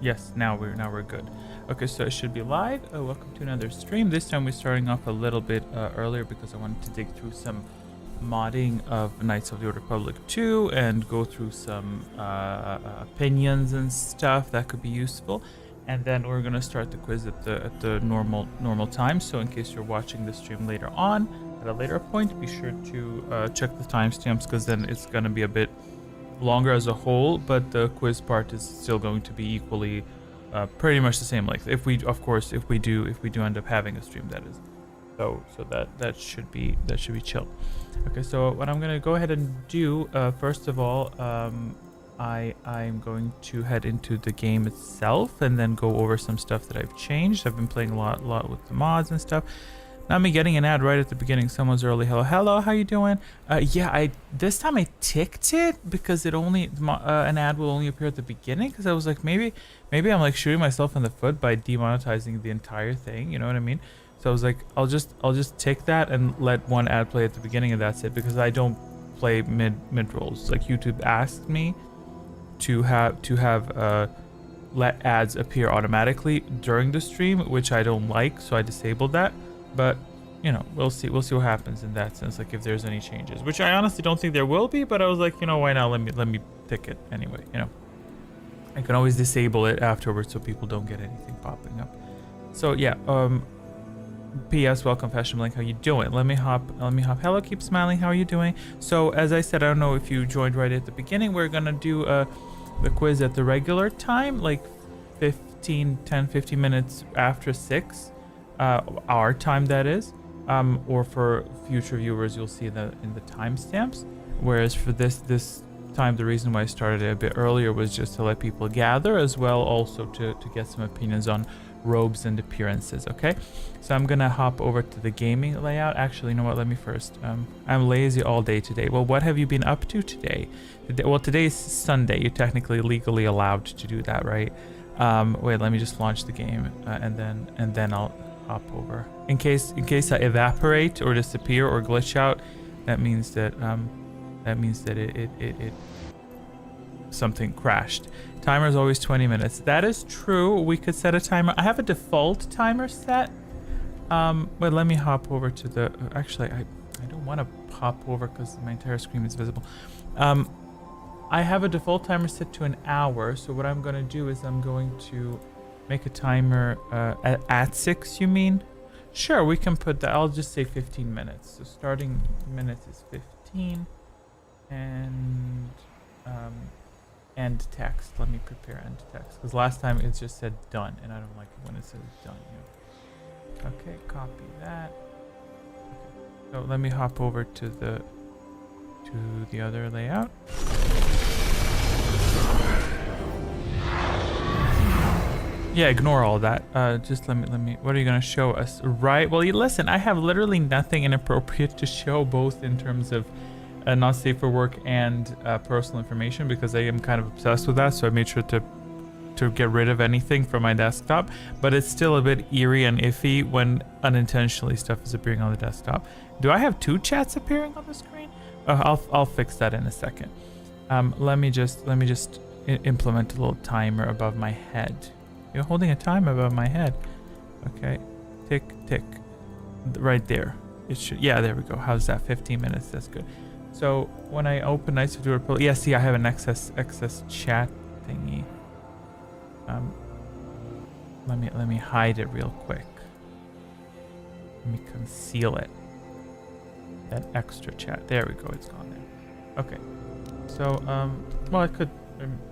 Yes, now we're good. Okay, so it should be live. Welcome to another stream. This time we're starting off a little bit earlier because I wanted to dig through some modding of Knights of the Old Republic 2 and go through some opinions and stuff that could be useful. And then we're gonna start the quiz at the normal time. So in case you're watching the stream later on at a later point, be sure to check the timestamps because then it's gonna be a bit longer as a whole, but the quiz part is still going to be equally pretty much the same length. If we do end up having a stream, that is. So that should be chill. Okay, so what I'm gonna go ahead and do first of all, I'm going to head into the game itself and then go over some stuff that I've changed. I've been playing a lot with the mods and stuff. Not me getting an ad right at the beginning. Someone's early. Hello, how you doing? Yeah, this time I ticked it because it only an ad will only appear at the beginning, because I was like, maybe I'm like shooting myself in the foot by demonetizing the entire thing. You know what I mean? So I was like, I'll just tick that and let one ad play at the beginning, and that's it, because I don't play mid rolls. Like YouTube asked me to have let ads appear automatically during the stream, which I don't like, so I disabled that. But you know, we'll see what happens in that sense, like if there's any changes, which I honestly don't think there will be, but I was like, you know, why not, let me tick it anyway. You know, I can always disable it afterwards so people don't get anything popping up. So yeah, PS, welcome Fashion Blink, how you doing? Let me hop. Hello, keep smiling, how are you doing? So as I said, I don't know if you joined right at the beginning, we're gonna do the quiz at the regular time, like 10-15 minutes after 6 our time, that is, or for future viewers you'll see that in the timestamps, whereas for this time the reason why I started it a bit earlier was just to let people gather, as well also to get some opinions on robes and appearances. Okay, so I'm gonna hop over to the gaming layout. Actually, you know what, let me first, I'm lazy all day today. Well, what have you been up to today? Well, today's Sunday. You're technically legally allowed to do that, right? Wait, let me just launch the game and then I'll hop over. In case I evaporate or disappear or glitch out, that means that it something crashed. Timer is always 20 minutes. That is true. We could set a timer. I have a default timer set. But let me hop over to the. Actually, I don't want to hop over because my entire screen is visible. I have a default timer set to an hour. So what I'm going to do is I'm going to make a timer at 6, you mean? Sure, we can put that. I'll just say 15 minutes. So starting minutes is 15. And end text. Let me prepare end text, because last time it just said done, and I don't like it when it says done. You know? Okay, copy that. Okay. So let me hop over to the other layout. Yeah, ignore all that. Just let me. What are you gonna show us? Right. Well, listen. I have literally nothing inappropriate to show, both in terms of not safe for work and personal information, because I am kind of obsessed with that. So I made sure to get rid of anything from my desktop. But it's still a bit eerie and iffy when unintentionally stuff is appearing on the desktop. Do I have 2 chats appearing on the screen? I'll fix that in a second. Let me just implement a little timer above my head. You're holding a timer above my head. Okay, tick tick, right there. It should. Yeah, there we go. How's that? 15 minutes. That's good. So when I open Knights of the Old Republic, yeah, see, I have an excess chat thingy. Let me hide it real quick. Let me conceal it. That extra chat. There we go. It's gone there. Okay. So well, I could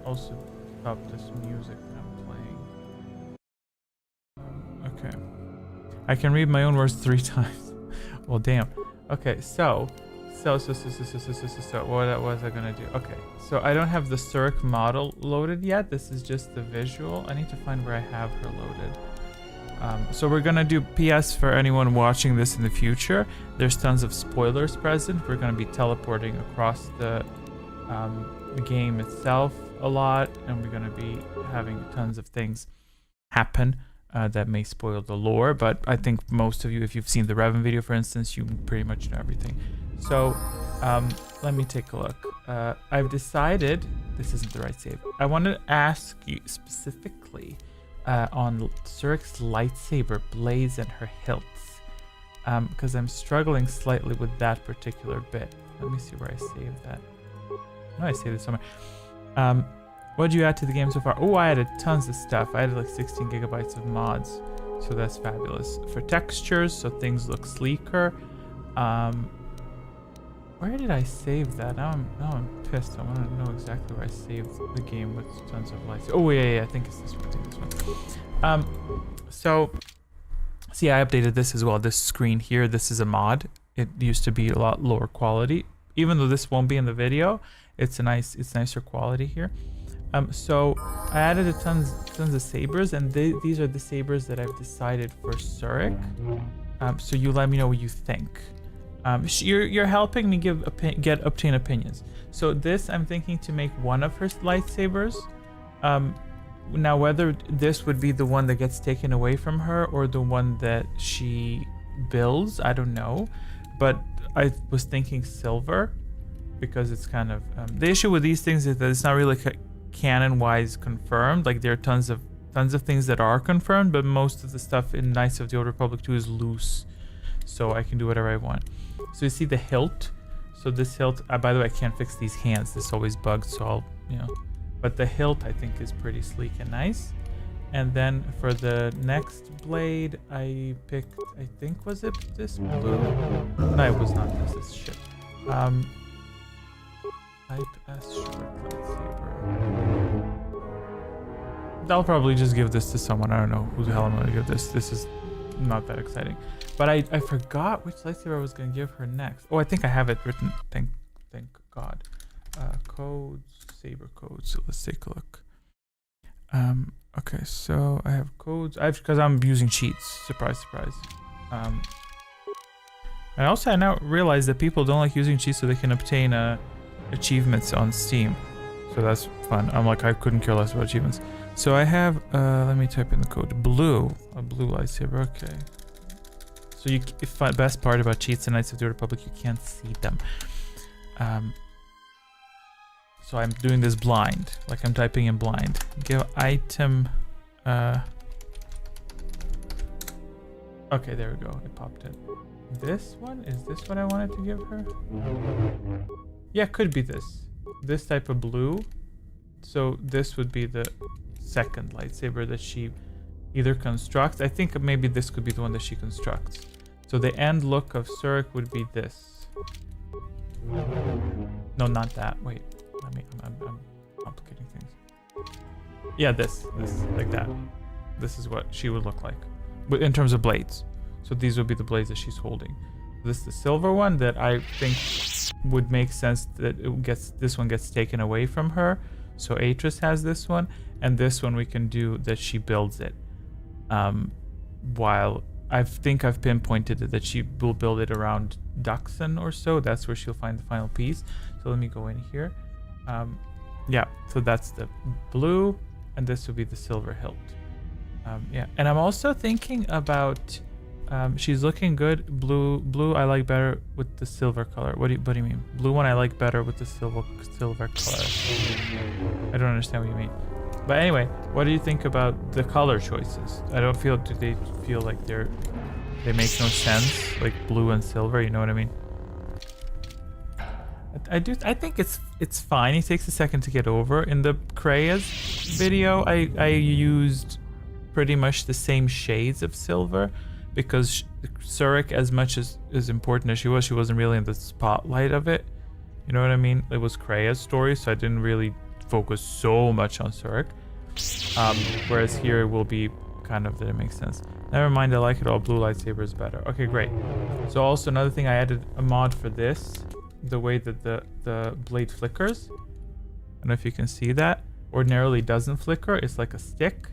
also stop this music that I'm playing. Okay. I can read my own words 3 times. Well, damn. Okay, so what was I gonna do? Okay, so I don't have the Zurich model loaded yet. This is just the visual. I need to find where I have her loaded. So we're gonna do PS for anyone watching this in the future. There's tons of spoilers present. We're gonna be teleporting across the game itself a lot, and we're gonna be having tons of things happen that may spoil the lore. But I think most of you, if you've seen the Revan video, for instance, you pretty much know everything. So let me take a look. I've decided this isn't the right save. I want to ask you specifically on Zurich's lightsaber blades and her hilts. Because I'm struggling slightly with that particular bit. Let me see where I saved that. No, I saved it somewhere. What did you add to the game so far? Oh, I added tons of stuff. I added like 16 gigabytes of mods. So that's fabulous. For textures, so things look sleeker. Where did I save that? Now I'm pissed. I want to know exactly where I saved the game with tons of lights. Oh yeah, I think it's this one. I think this one. So see, I updated this as well. This screen here, this is a mod. It used to be a lot lower quality. Even though this won't be in the video, it's nicer quality here. So I added tons of sabers, and these are the sabers that I've decided for Zurich. So you let me know what you think. You're helping me obtain opinions. So this, I'm thinking to make one of her lightsabers. Now whether this would be the one that gets taken away from her or the one that she builds, I don't know. But I was thinking silver, because it's kind of the issue with these things is that it's not really canon-wise confirmed. Like there are tons of things that are confirmed, but most of the stuff in Knights of the Old Republic 2 is loose, so I can do whatever I want. So you see the hilt. So this hilt, by the way, I can't fix these hands. This always bugs, so I'll, but the hilt I think is pretty sleek and nice. And then for the next blade, I picked, I think, was it this blue? No, it was not this. This shit. Type S short lightsaber. I'll probably just give this to someone. I don't know who the hell I'm gonna give this. This is not that exciting. But I forgot which lightsaber I was gonna give her next. Oh, I think I have it written. Thank God. Codes, saber codes. So let's take a look. Okay, so I have codes. Because I'm using cheats. Surprise, surprise. And also I now realize that people don't like using cheats so they can obtain achievements on Steam. So that's fun. I'm like, I couldn't care less about achievements. So I have, let me type in the code. Blue. A blue lightsaber, okay. So best part about cheats in Knights of the Republic, you can't see them. So I'm doing this blind, like I'm typing in blind. Give item, okay, there we go, it popped in. This one, is this what I wanted to give her? Yeah, could be this type of blue. So this would be the second lightsaber that she either constructs. I think maybe this could be the one that she constructs. So the end look of Zurich would be this. No, not that. Wait, I'm complicating things. Yeah, this like that. This is what she would look like, but in terms of blades. So these would be the blades that she's holding. This is the silver one that I think would make sense that this one gets taken away from her. So Atris has this one, and this one we can do that she builds it. While I think I've pinpointed it that she will build it around Duxon or so. That's where she'll find the final piece. So let me go in here. Yeah, so that's the blue, and this will be the silver hilt. Yeah, and I'm also thinking about she's looking good. Blue I like better with the silver color. What do you mean? Blue one I like better with the silver color. I don't understand what you mean. But anyway, what do you think about the color choices? Do they feel like they make no sense, like blue and silver, you know what I mean? I think it's fine. It takes a second to get over. In the Krea's video, I used pretty much the same shades of silver, because Zurich, as much as important as she wasn't really in the spotlight of it. You know what I mean? It was Krea's story, so I didn't really focus so much on Zurich. Whereas here it will be kind of that it makes sense. Never mind, I like it all. Blue lightsaber is better. Okay, great. So also another thing, I added a mod for this. The way that the blade flickers. I don't know if you can see that. Ordinarily doesn't flicker. It's like a stick.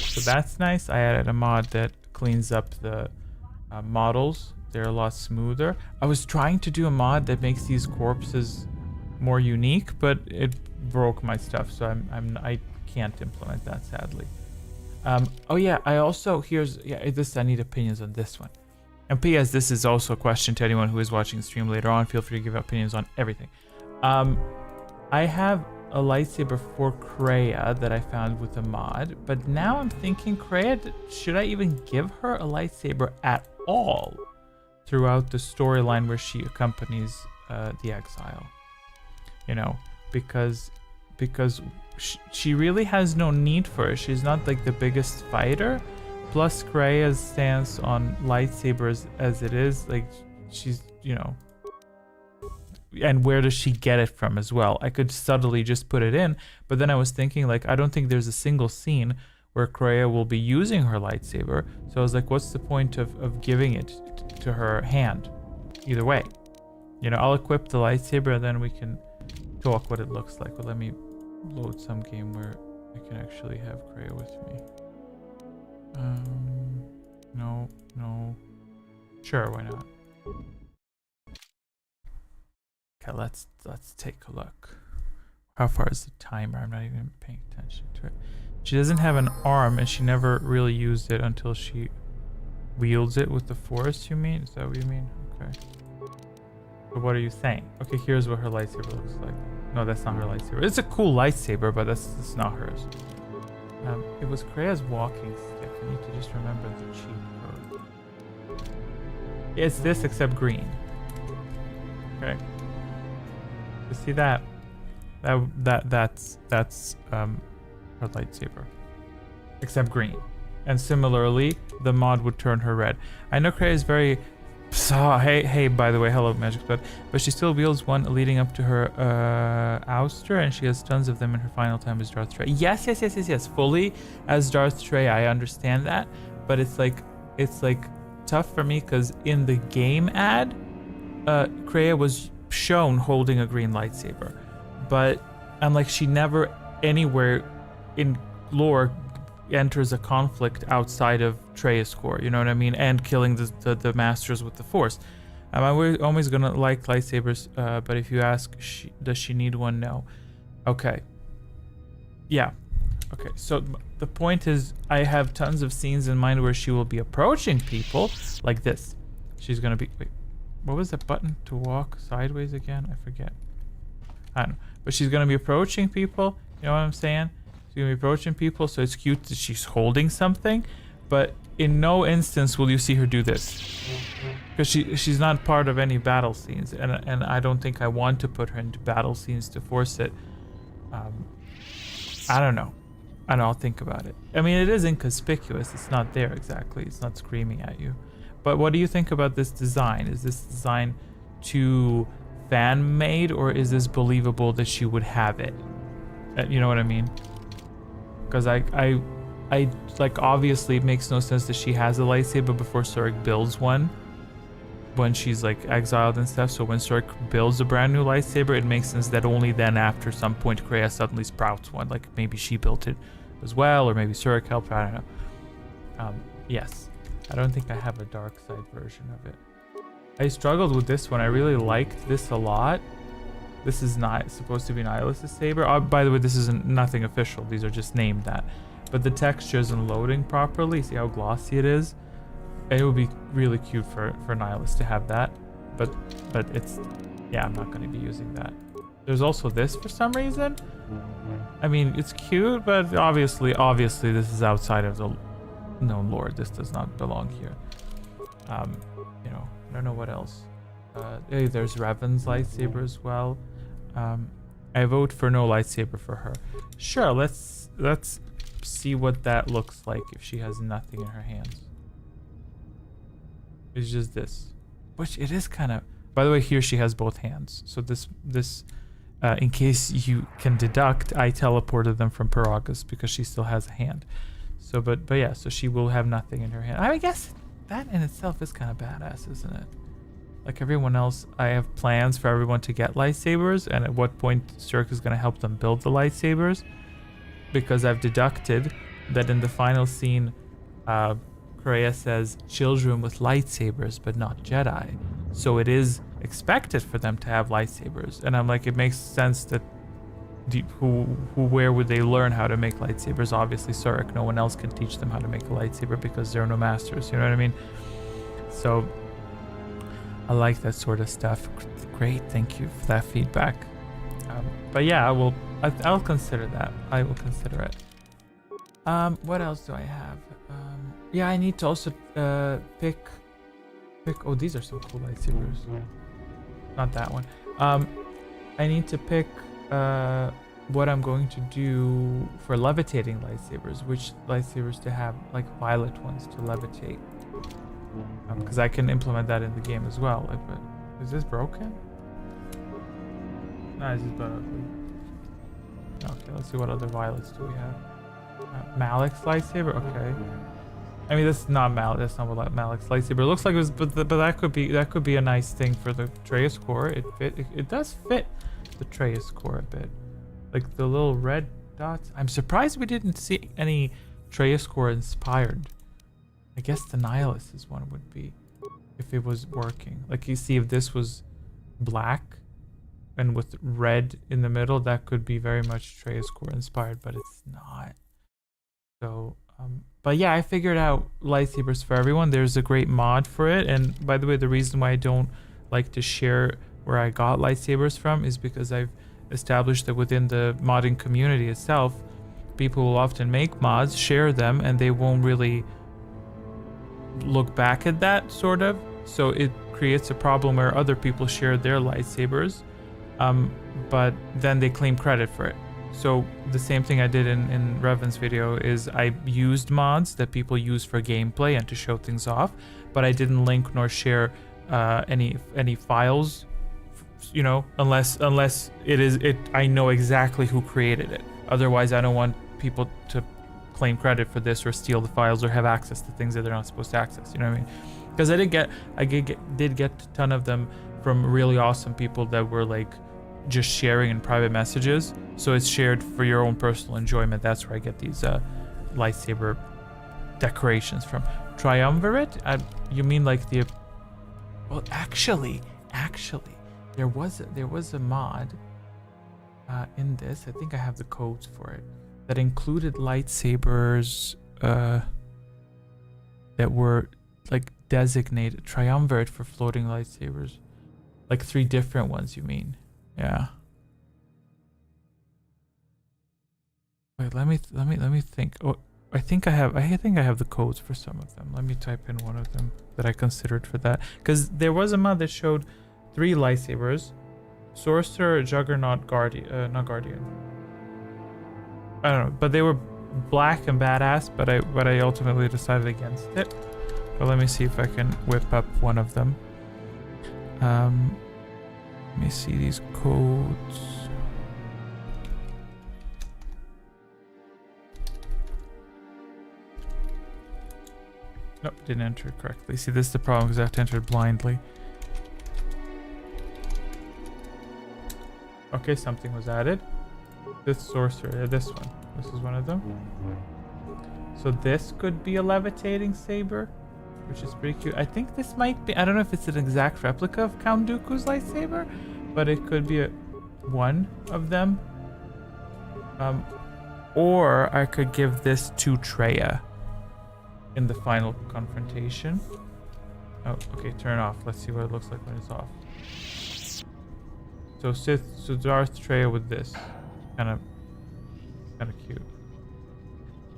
So that's nice. I added a mod that cleans up the models. They're a lot smoother. I was trying to do a mod that makes these corpses more unique, but it broke my stuff, so I can't implement that, sadly. Oh yeah, I also I need opinions on this one. And P.S. this is also a question to anyone who is watching the stream later on. Feel free to give opinions on everything. I have a lightsaber for Kreia that I found with a mod, but now I'm thinking, Kreia, should I even give her a lightsaber at all throughout the storyline where she accompanies the exile? You know, because she really has no need for it. She's not like the biggest fighter. Plus, Kreia's stance on lightsabers as it is, like, she's, you know, and where does she get it from as well? I could subtly just put it in, but then I was thinking, like, I don't think there's a single scene where Kreia will be using her lightsaber. So I was like, what's the point of giving it to her hand? Either way, you know, I'll equip the lightsaber and then we can talk what it looks like. But let me load some game where I can actually have Kreia with me. No. Sure, why not? Okay, let's take a look. How far is the timer? I'm not even paying attention to it. She doesn't have an arm, and she never really used it until she wields it with the Force, you mean? Is that what you mean? Okay. But what are you saying? Okay, here's what her lightsaber looks like. No, that's not her lightsaber. It's a cool lightsaber, but that's not hers. It was Kreia's walking stick. I need to just remember the cheat code. It's this except green. Okay. You see that? That's her lightsaber. Except green. And similarly, the mod would turn her red. I know Kreia is very... hey, by the way, hello, Magic Blood. But she still wields one leading up to her ouster, and she has tons of them in her final time as Darth Trey. Yes. Fully as Darth Trey, I understand that. But it's like tough for me because in the game ad, Kreia was shown holding a green lightsaber. But I'm like, she never anywhere in lore enters a conflict outside of Trey's core, you know what I mean, and killing the masters with the Force. I'm always gonna like lightsabers, but if you ask, does she need one? No. Okay. Yeah. Okay. So the point is, I have tons of scenes in mind where she will be approaching people like this. She's gonna be. Wait, what was that button to walk sideways again? I forget. I don't know. But she's gonna be approaching people. You know what I'm saying? She's gonna be approaching people, so it's cute that she's holding something, but in no instance will you see her do this, because she's not part of any battle scenes, and I don't think I want to put her into battle scenes to force it. I don't know. I'll think about it. I mean, it is inconspicuous. It's not there exactly. It's not screaming at you. But what do you think about this design? Is this design too fan-made, or is this believable that she would have it? You know what I mean? Because I like, obviously it makes no sense that she has a lightsaber before Surik builds one when she's like exiled and stuff. So when Surik builds a brand new lightsaber, it makes sense that only then after some point Kreia suddenly sprouts one. Like maybe she built it as well, or maybe Surik helped her, I don't know. Yes, I don't think I have a dark side version of it. I struggled with this one. I really liked this a lot. This is not supposed to be Nihilus' saber. Oh, by the way, this isn't nothing official. These are just named that. But the texture isn't loading properly. See how glossy it is? And it would be really cute for Nihilus to have that. But it's... yeah, I'm not going to be using that. There's also this for some reason. I mean, it's cute, but obviously this is outside of the known lore. This does not belong here. You know, I don't know what else. Hey, there's Revan's lightsaber as well. I vote for no lightsaber for her. Sure, let's see what that looks like if she has nothing in her hands. It's just this, which it is kind of. By the way, here she has both hands. So this in case you can deduct, I teleported them from Paragus because she still has a hand. So, but yeah, so she will have nothing in her hand. I guess that in itself is kind of badass, isn't it? Like everyone else, I have plans for everyone to get lightsabers, and at what point Surik is going to help them build the lightsabers, because I've deducted that in the final scene, Kreia says children with lightsabers but not Jedi, so it is expected for them to have lightsabers, and I'm like, it makes sense that where would they learn how to make lightsabers? Obviously Surik. No one else can teach them how to make a lightsaber because there are no masters, you know what I mean? So I like that sort of stuff. Great, thank you for that feedback. But yeah, I'll consider that. I will consider it. What else do I have? Yeah, I need to also pick. Oh, these are some cool lightsabers. Not that one. I need to pick what I'm going to do for levitating lightsabers. Which lightsabers to have, like violet ones to levitate. Because I can implement that in the game as well. But is this broken? No, this is better. Okay, let's see what other violets do we have. Malik's lightsaber. Okay. I mean, that's not Malik. That's not what Malik's lightsaber looks like. It was, but that could be a nice thing for the Treyas core. It does fit the Treyas core a bit, like the little red dots. I'm surprised we didn't see any Treyas core inspired. I guess the Nihilist's one would be, if it was working. Like you see, if this was black and with red in the middle, that could be very much Treyas core inspired, but it's not. So. But yeah, I figured out lightsabers for everyone. There's a great mod for it. And by the way, the reason why I don't like to share where I got lightsabers from is because I've established that within the modding community itself, people will often make mods, share them, and they won't really look back at that, sort of. So it creates a problem where other people share their lightsabers, but then they claim credit for it. So the same thing I did in Revan's video is I used mods that people use for gameplay and to show things off, but I didn't link nor share any files, you know, unless I know exactly who created it. Otherwise, I don't want people to claim credit for this or steal the files or have access to things that they're not supposed to access. You know what I mean? Because I did get a ton of them from really awesome people that were like just sharing in private messages, so it's shared for your own personal enjoyment. That's where I get these lightsaber decorations from. Triumvirate? You mean like the? Well, actually, there was a mod in this. I think I have the codes for it that included lightsabers that were like designated triumvirate for floating lightsabers, like 3 different ones. You mean? Yeah. Wait, let me think. Oh, I think I have the codes for some of them. Let me type in one of them that I considered for that, because there was a mod that showed 3 lightsabers: Sorcerer, Juggernaut, Guardian, not Guardian. I don't know, but they were black and badass. But I ultimately decided against it. But let me see if I can whip up one of them. Let me see these codes. Nope, didn't enter it correctly. See, this is the problem because I have to enter it blindly. Okay, something was added. This sorcerer, this one. This is one of them. So this could be a levitating saber, which is pretty cute. I think this might be, I don't know if it's an exact replica of Count Dooku's lightsaber, but it could be one of them. Or I could give this to Traya in the final confrontation. Oh, okay, turn off. Let's see what it looks like when it's off. So Darth Traya with this. Kind of cute,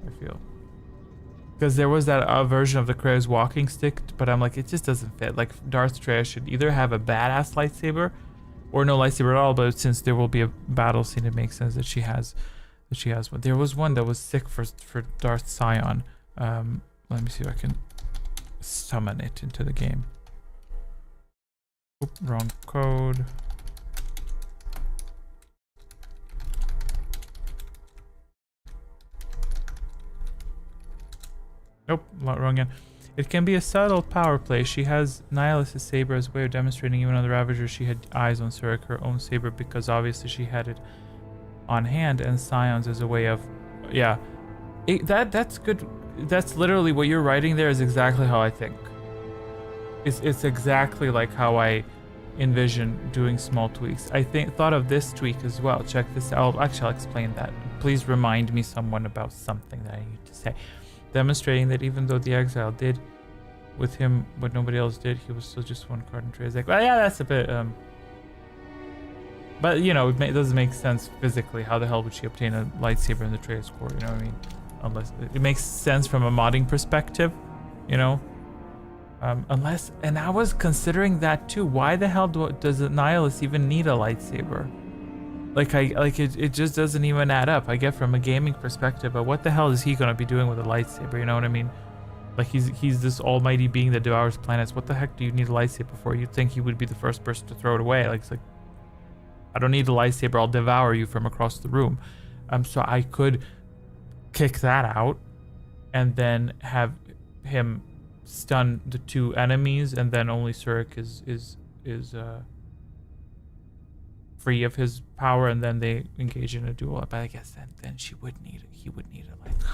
I feel. Because there was that version of the Kratos walking stick, but I'm like, it just doesn't fit. Like, Darth Traya should either have a badass lightsaber or no lightsaber at all, but since there will be a battle scene, it makes sense that she has one. There was one that was sick for Darth Sion. Let me see if I can summon it into the game. Oop, wrong code. Nope, wrong again. It can be a subtle power play. She has Nihilist's saber as a way of demonstrating even on the Ravager she had eyes on Surik, her own saber, because obviously she had it on hand, and Sion's as a way of, yeah. That's good. That's literally what you're writing there is exactly how I think. It's exactly like how I envision doing small tweaks. I thought of this tweak as well. Check this out. Actually, I'll explain that. Please remind me someone about something that I need to say. Demonstrating that even though the exile did with him what nobody else did, he was still just one card in trade. Like, well, yeah, that's a bit But, you know, it doesn't make sense physically. How the hell would she obtain a lightsaber in the Atreus core, you know what I mean? Unless... It makes sense from a modding perspective, you know? Unless... And I was considering that too. Why the hell does a Nihilus even need a lightsaber? It just doesn't even add up. I get from a gaming perspective, but what the hell is he gonna be doing with a lightsaber, you know what I mean? Like, he's this almighty being that devours planets. What the heck do you need a lightsaber for? You'd think he would be the first person to throw it away. Like, it's like... I don't need a lightsaber, I'll devour you from across the room. So I could kick that out and then have him stun the 2 enemies, and then only Surik is free of his power, and then they engage in a duel. But I guess then he would need a lightsaber.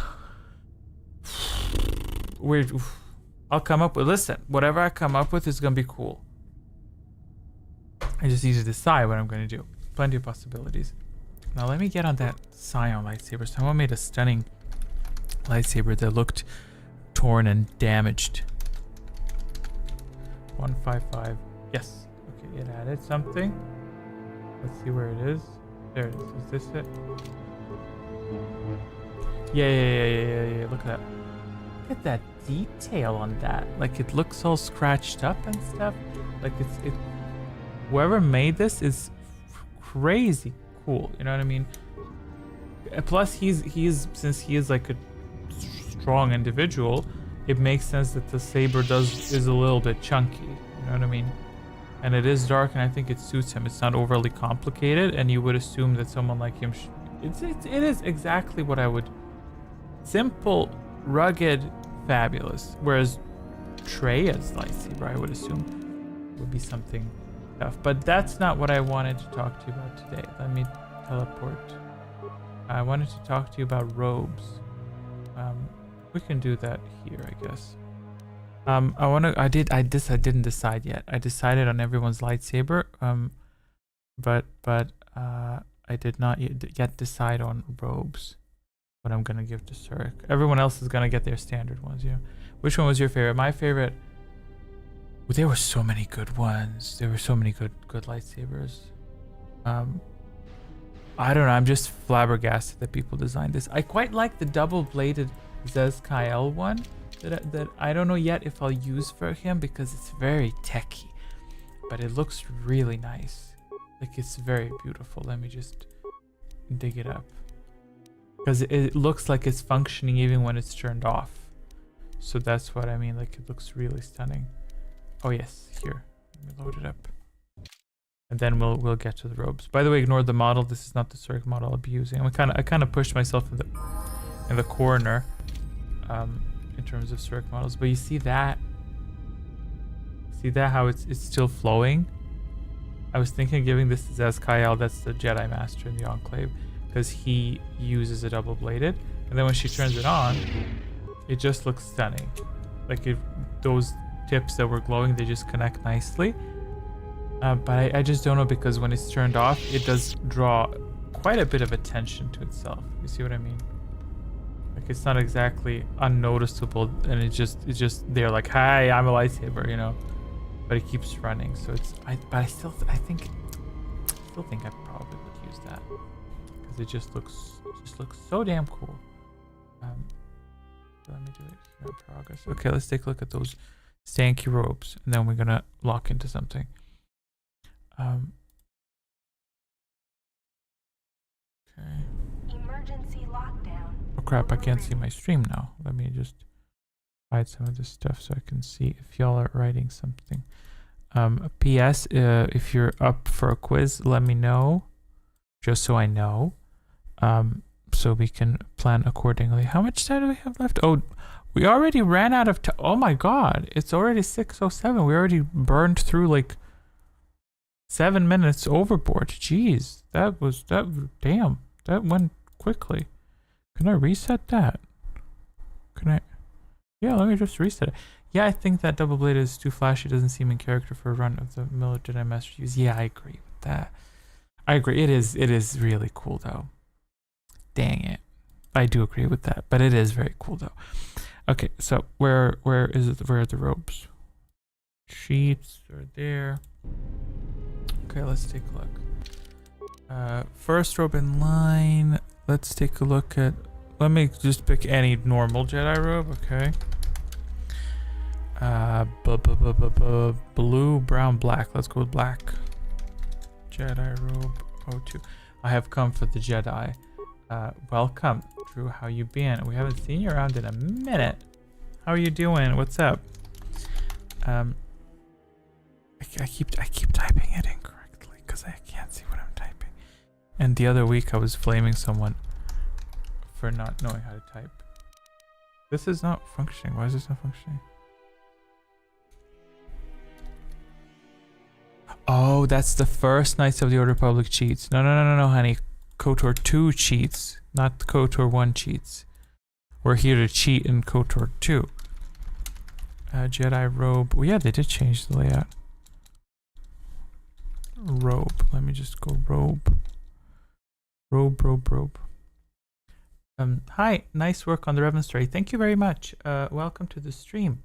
Weird. I'll come up with... Listen, whatever I come up with is gonna be cool. I just need to decide what I'm going to do. Plenty of possibilities. Now let me get on that Scion lightsaber. Someone made a stunning lightsaber that looked torn and damaged. 155. Yes. Okay, it added something. Let's see where it is. There it is. Is this it? Yeah. Look at that. Look at that detail on that. Like, it looks all scratched up and stuff. Like, it whoever made this is crazy cool, you know what I mean? Plus he's since he is like a strong individual, it makes sense that the saber is a little bit chunky, you know what I mean? And it is dark, and I think it suits him. It's not overly complicated, and you would assume that someone like him it is exactly what I would... Simple, rugged, fabulous. Whereas Trey's lightsaber, I would assume, would be something tough. But that's not what I wanted to talk to you about today. Let me teleport. I wanted to talk to you about robes. We can do that here, I guess. I didn't decide yet. I decided on everyone's lightsaber. But I did not yet decide on robes. What I'm gonna give to Surik. Everyone else is gonna get their standard ones, yeah. Which one was your favorite? My favorite... Well, there were so many good ones. There were so many good lightsabers. I don't know, I'm just flabbergasted that people designed this. I quite like the double-bladed Zez-Kyle one that I don't know yet if I'll use for him because it's very techy. But it looks really nice. Like, it's very beautiful. Let me just dig it up. Because it looks like it's functioning even when it's turned off. So that's what I mean, like, it looks really stunning. Oh yes, here. Let me load it up. And then we'll get to the robes. By the way, ignore the model. This is not the Surik model I'll be using. I kind of pushed myself in the corner in terms of Surik models. But you see that? See that how it's still flowing? I was thinking of giving this to Zez-Kyle, that's the Jedi Master in the Enclave, because he uses a double-bladed, and then when she turns it on, it just looks stunning. Like, those tips that were glowing, they just connect nicely. But I just don't know, because when it's turned off, it does draw quite a bit of attention to itself. You see what I mean? Like, it's not exactly unnoticeable, and it's just there, like, hi, I'm a lightsaber, you know. But it keeps running, so it's... I still think I probably would use that. Because it just looks so damn cool. Let me do it here in progress. Okay, let's take a look at those stanky robes, and then we're gonna lock into something. Okay. Emergency lockdown. Oh crap, I can't see my stream now. Let me just hide some of this stuff so I can see if y'all are writing something. P.S. If you're up for a quiz, let me know, just so I know, so we can plan accordingly. How much time do we have left? Oh, we already ran out of time. Oh my god, it's already 6:07. We already burned through like 7 minutes overboard. Jeez, damn, that went quickly. Can I reset that? Yeah, let me just reset it. Yeah, I think that double blade is too flashy. Doesn't seem in character for a run of the Jedi Master use. Yeah, I agree with that. I agree. It is really cool though. Dang it. I do agree with that, but it is very cool though. Okay, so where is it? Where are the robes? Sheets are there. Okay, let's take a look. First robe in line. Let's take a look at... Let me just pick any normal Jedi robe, okay? Blue, brown, black. Let's go with black. Jedi robe 02. I have come for the Jedi. Welcome, Drew. How you been? We haven't seen you around in a minute. How are you doing? What's up? I keep typing it incorrectly because I can't see what I'm typing. And the other week I was flaming someone for not knowing how to type. This is not functioning. Why is this not functioning? Oh, that's the first Knights of the Old Republic cheats. No, honey. KOTOR 2 cheats, not the KOTOR 1 cheats. We're here to cheat in KOTOR 2. Jedi robe. Oh yeah, they did change the layout. Robe. Let me just go robe. Robe. Hi, nice work on the Revan story. Thank you very much. Welcome to the stream.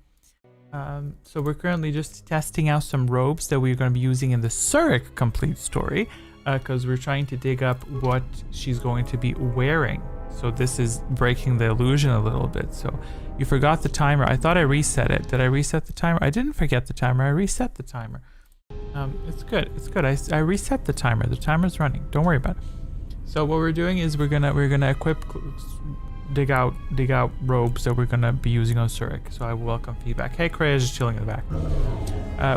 So we're currently just testing out some robes that we're going to be using in the Surik complete story, because we're trying to dig up what she's going to be wearing. So this is breaking the illusion a little bit. So you forgot the timer. I thought I reset it. Did I reset the timer? I didn't forget the timer. I reset the timer. It's good. I reset the timer. The timer's running. Don't worry about it. So what we're doing is we're gonna equip, dig out robes that we're gonna be using on Surik. So I welcome feedback. Hey, Cray is just chilling in the back.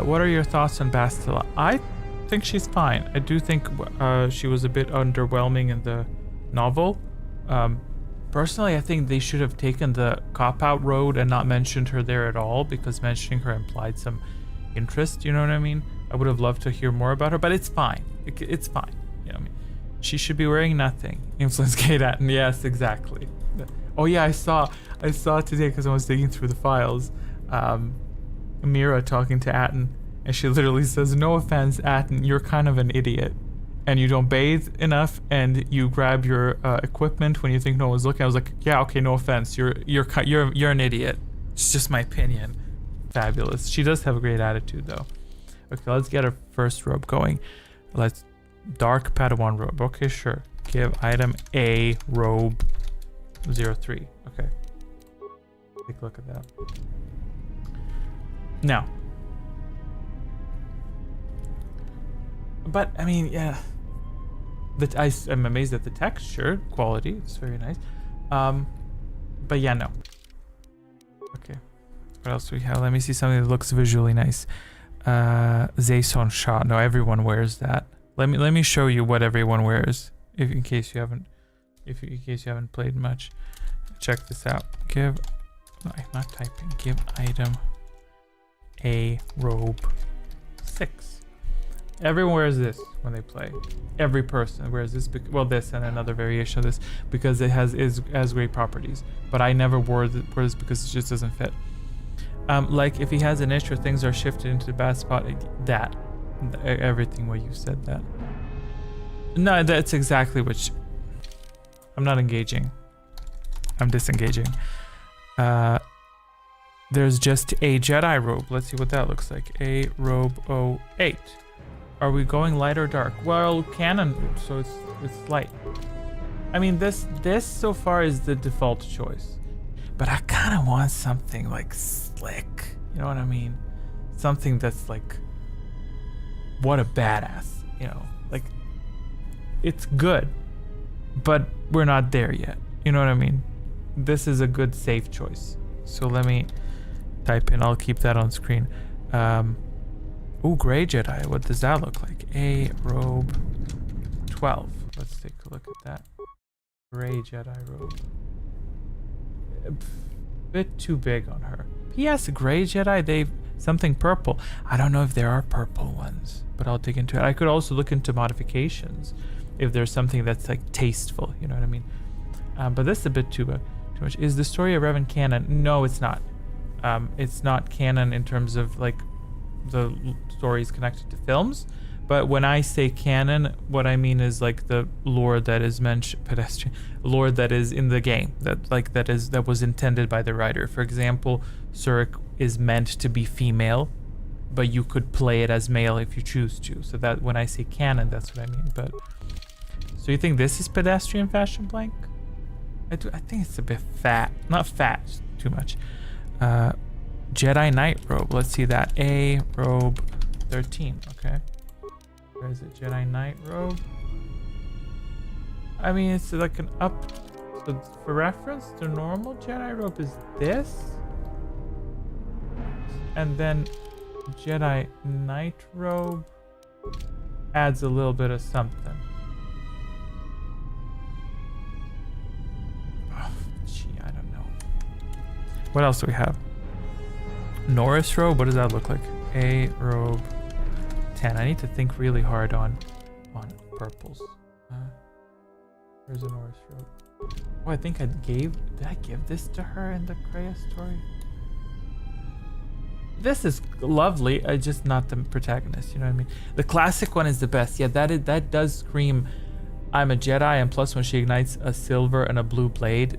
What are your thoughts on Bastila? I think she's fine. I do think she was a bit underwhelming in the novel. Personally, I think they should have taken the cop-out road and not mentioned her there at all, because mentioning her implied some interest, you know what I mean? I would have loved to hear more about her, but it's fine. It's fine, you know what I mean? She should be wearing nothing. Influence Kate Atten, yes, exactly. Oh yeah, I saw today, because I was digging through the files, Mira talking to Atten, and she literally says, "No offense, Atten, you're kind of an idiot. And you don't bathe enough, and you grab your equipment when you think no one's looking." I was like, yeah, okay, no offense, you're an idiot. It's just my opinion. Fabulous. She does have a great attitude though. Okay, let's get our first robe going. Let's dark Padawan robe. Okay, sure. Give item A robe 03. Okay. Take a look at that. Now. But I mean, yeah. I'm amazed at the texture quality. It's very nice. But yeah, no. Okay. What else do we have? Let me see something that looks visually nice. Zayson shot. No, everyone wears that. Let me show you what everyone wears, in case you haven't played much. Check this out. I'm not typing. Give item A robe 6. Everyone wears this when they play. Every person wears this. Well, this and another variation of this, because it has great properties. But I never wore this because it just doesn't fit. Like if he has an itch or things are shifted into the bad spot, everything where you said that. No, that's exactly what. I'm not engaging. I'm disengaging. There's just a Jedi robe. Let's see what that looks like. A robe 08. Are we going light or dark? Well, canon, so it's light. I mean, this so far is the default choice, but I kind of want something like slick. You know what I mean? Something that's like, what a badass. You know, like it's good, but we're not there yet. You know what I mean? This is a good safe choice. So let me type in. I'll keep that on screen. Ooh, gray Jedi. What does that look like? A robe 12. Let's take a look at that. Gray Jedi robe. A bit too big on her. P.S. Gray Jedi, they've something purple. I don't know if there are purple ones, but I'll dig into it. I could also look into modifications if there's something that's like tasteful. You know what I mean? But this is a bit too much. Is the story of Revan canon? No, it's not. It's not canon in terms of like the stories connected to films, but when I say canon, what I mean is like the lore that is lore that is in the game, that was intended by the writer. For example, Surik is meant to be female, but you could play it as male if you choose to. So that when I say canon, that's what I mean. But So you think this is pedestrian fashion blank? I think it's a bit fat. Not fat, just too much. Jedi Knight robe. Let's see that. A robe 13. Okay. Where is it? Jedi Knight robe. I mean, it's like an up. So for reference, the normal Jedi robe is this. And then Jedi Knight robe adds a little bit of something. Oh, gee, I don't know. What else do we have? Norris robe? What does that look like? A robe 10. I need to think really hard on purples. Where's the Norris robe? Oh, I think did I give this to her in the Kreia story? This is lovely, just not the protagonist, you know what I mean? The classic one is the best. Yeah, that does scream, I'm a Jedi, and plus when she ignites a silver and a blue blade,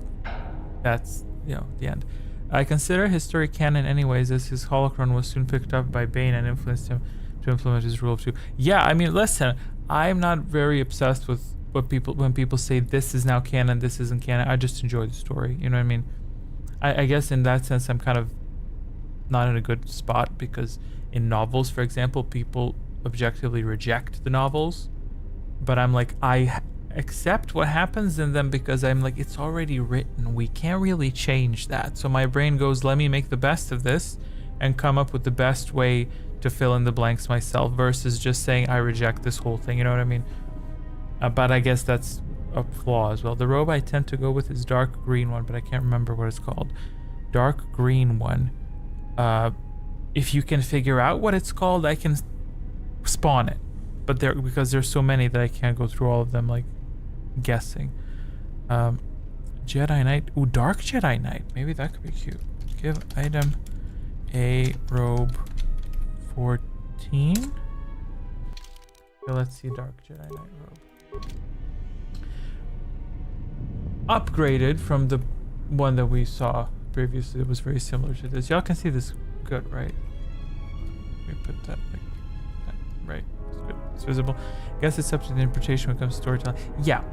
that's, you know, the end. I consider his story canon anyways, as his holocron was soon picked up by Bane and influenced him to implement his rule of two. Yeah, I mean, listen, I'm not very obsessed with when people say this is now canon, this isn't canon. I just enjoy the story, you know what I mean? I guess in that sense, I'm kind of not in a good spot, because in novels, for example, people objectively reject the novels, but I'm like, I accept what happens in them because I'm like, it's already written, we can't really change that. So my brain goes, let me make the best of this and come up with the best way to fill in the blanks myself, versus just saying I reject this whole thing, you know what I mean? But I guess that's a flaw as well. The robe I tend to go with is dark green one, but I can't remember what it's called. Dark green one. If you can figure out what it's called, I can spawn it. But because there's so many that I can't go through all of them, like guessing. Jedi Knight. Ooh, Dark Jedi Knight. Maybe that could be cute. Give item a robe 14. Okay, let's see Dark Jedi Knight robe. Upgraded from the one that we saw previously. It was very similar to this. Y'all can see this good, right? Let me put that like that. Right. It's good. It's visible. I guess it's up to the interpretation when it comes to storytelling. Yeah.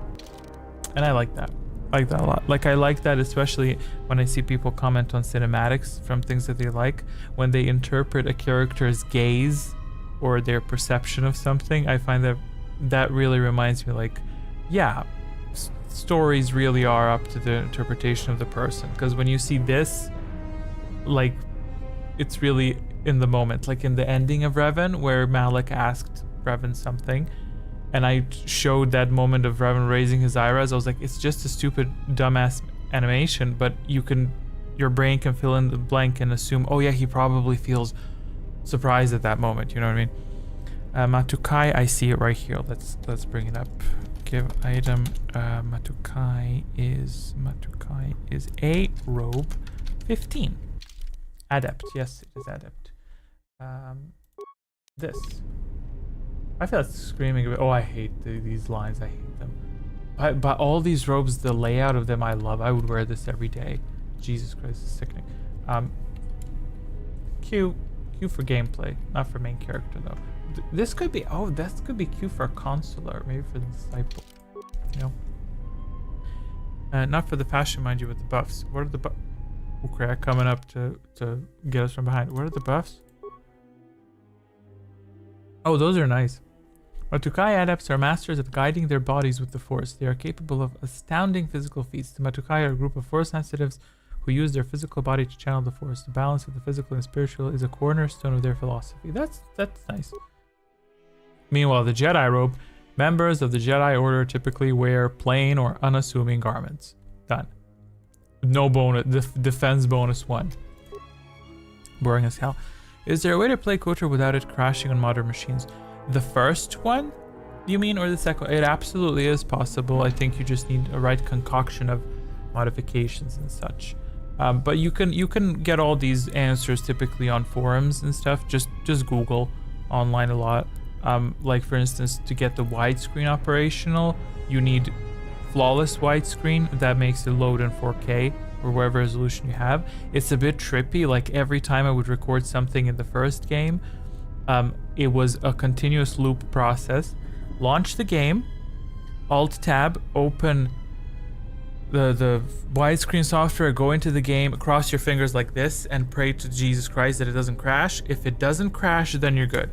And I like that. I like that a lot. Like, I like that especially when I see people comment on cinematics from things that they like. When they interpret a character's gaze or their perception of something, I find that really reminds me, like, yeah, stories really are up to the interpretation of the person. Because when you see this, like, it's really in the moment. Like in the ending of Revan, where Malik asked Revan something, and I showed that moment of Revan raising his eyebrows. I was like, it's just a stupid, dumbass animation, but your brain can fill in the blank and assume, oh yeah, he probably feels surprised at that moment. You know what I mean? Matukai, I see it right here. Let's bring it up. Give item. Matukai is a robe 15. Adept. Yes, it is adept. This. I feel like screaming a bit. Oh, I hate these lines. I hate them. But all these robes, the layout of them, I love. I would wear this every day. Jesus Christ, it's sickening. Cute for gameplay, not for main character though. This could be. Oh, this could be cute for a consular, maybe for the disciple. You know. Not for the fashion, mind you, with the buffs. What are the buffs? Okay, coming up to get us from behind. What are the buffs? Oh, those are nice. Matukai adepts are masters at guiding their bodies with the Force. They are capable of astounding physical feats. The Matukai are a group of Force sensitives who use their physical body to channel the Force. The balance of the physical and spiritual is a cornerstone of their philosophy. That's nice. Meanwhile, the Jedi robe. Members of the Jedi Order typically wear plain or unassuming garments. Done. No bonus. Defense bonus 1. Boring as hell. Is there a way to play KOTOR without it crashing on modern machines? The first one, you mean, or the second? It absolutely is possible. I think you just need a right concoction of modifications and such. But you can get all these answers typically on forums and stuff. Just Google online a lot. Like for instance, to get the widescreen operational, you need flawless widescreen that makes it load in 4K or whatever resolution you have. It's a bit trippy. Like every time I would record something in the first game, it was a continuous loop process. Launch the game, Alt tab, open the widescreen software, go into the game, cross your fingers like this, and pray to Jesus Christ that it doesn't crash. If it doesn't crash, then you're good.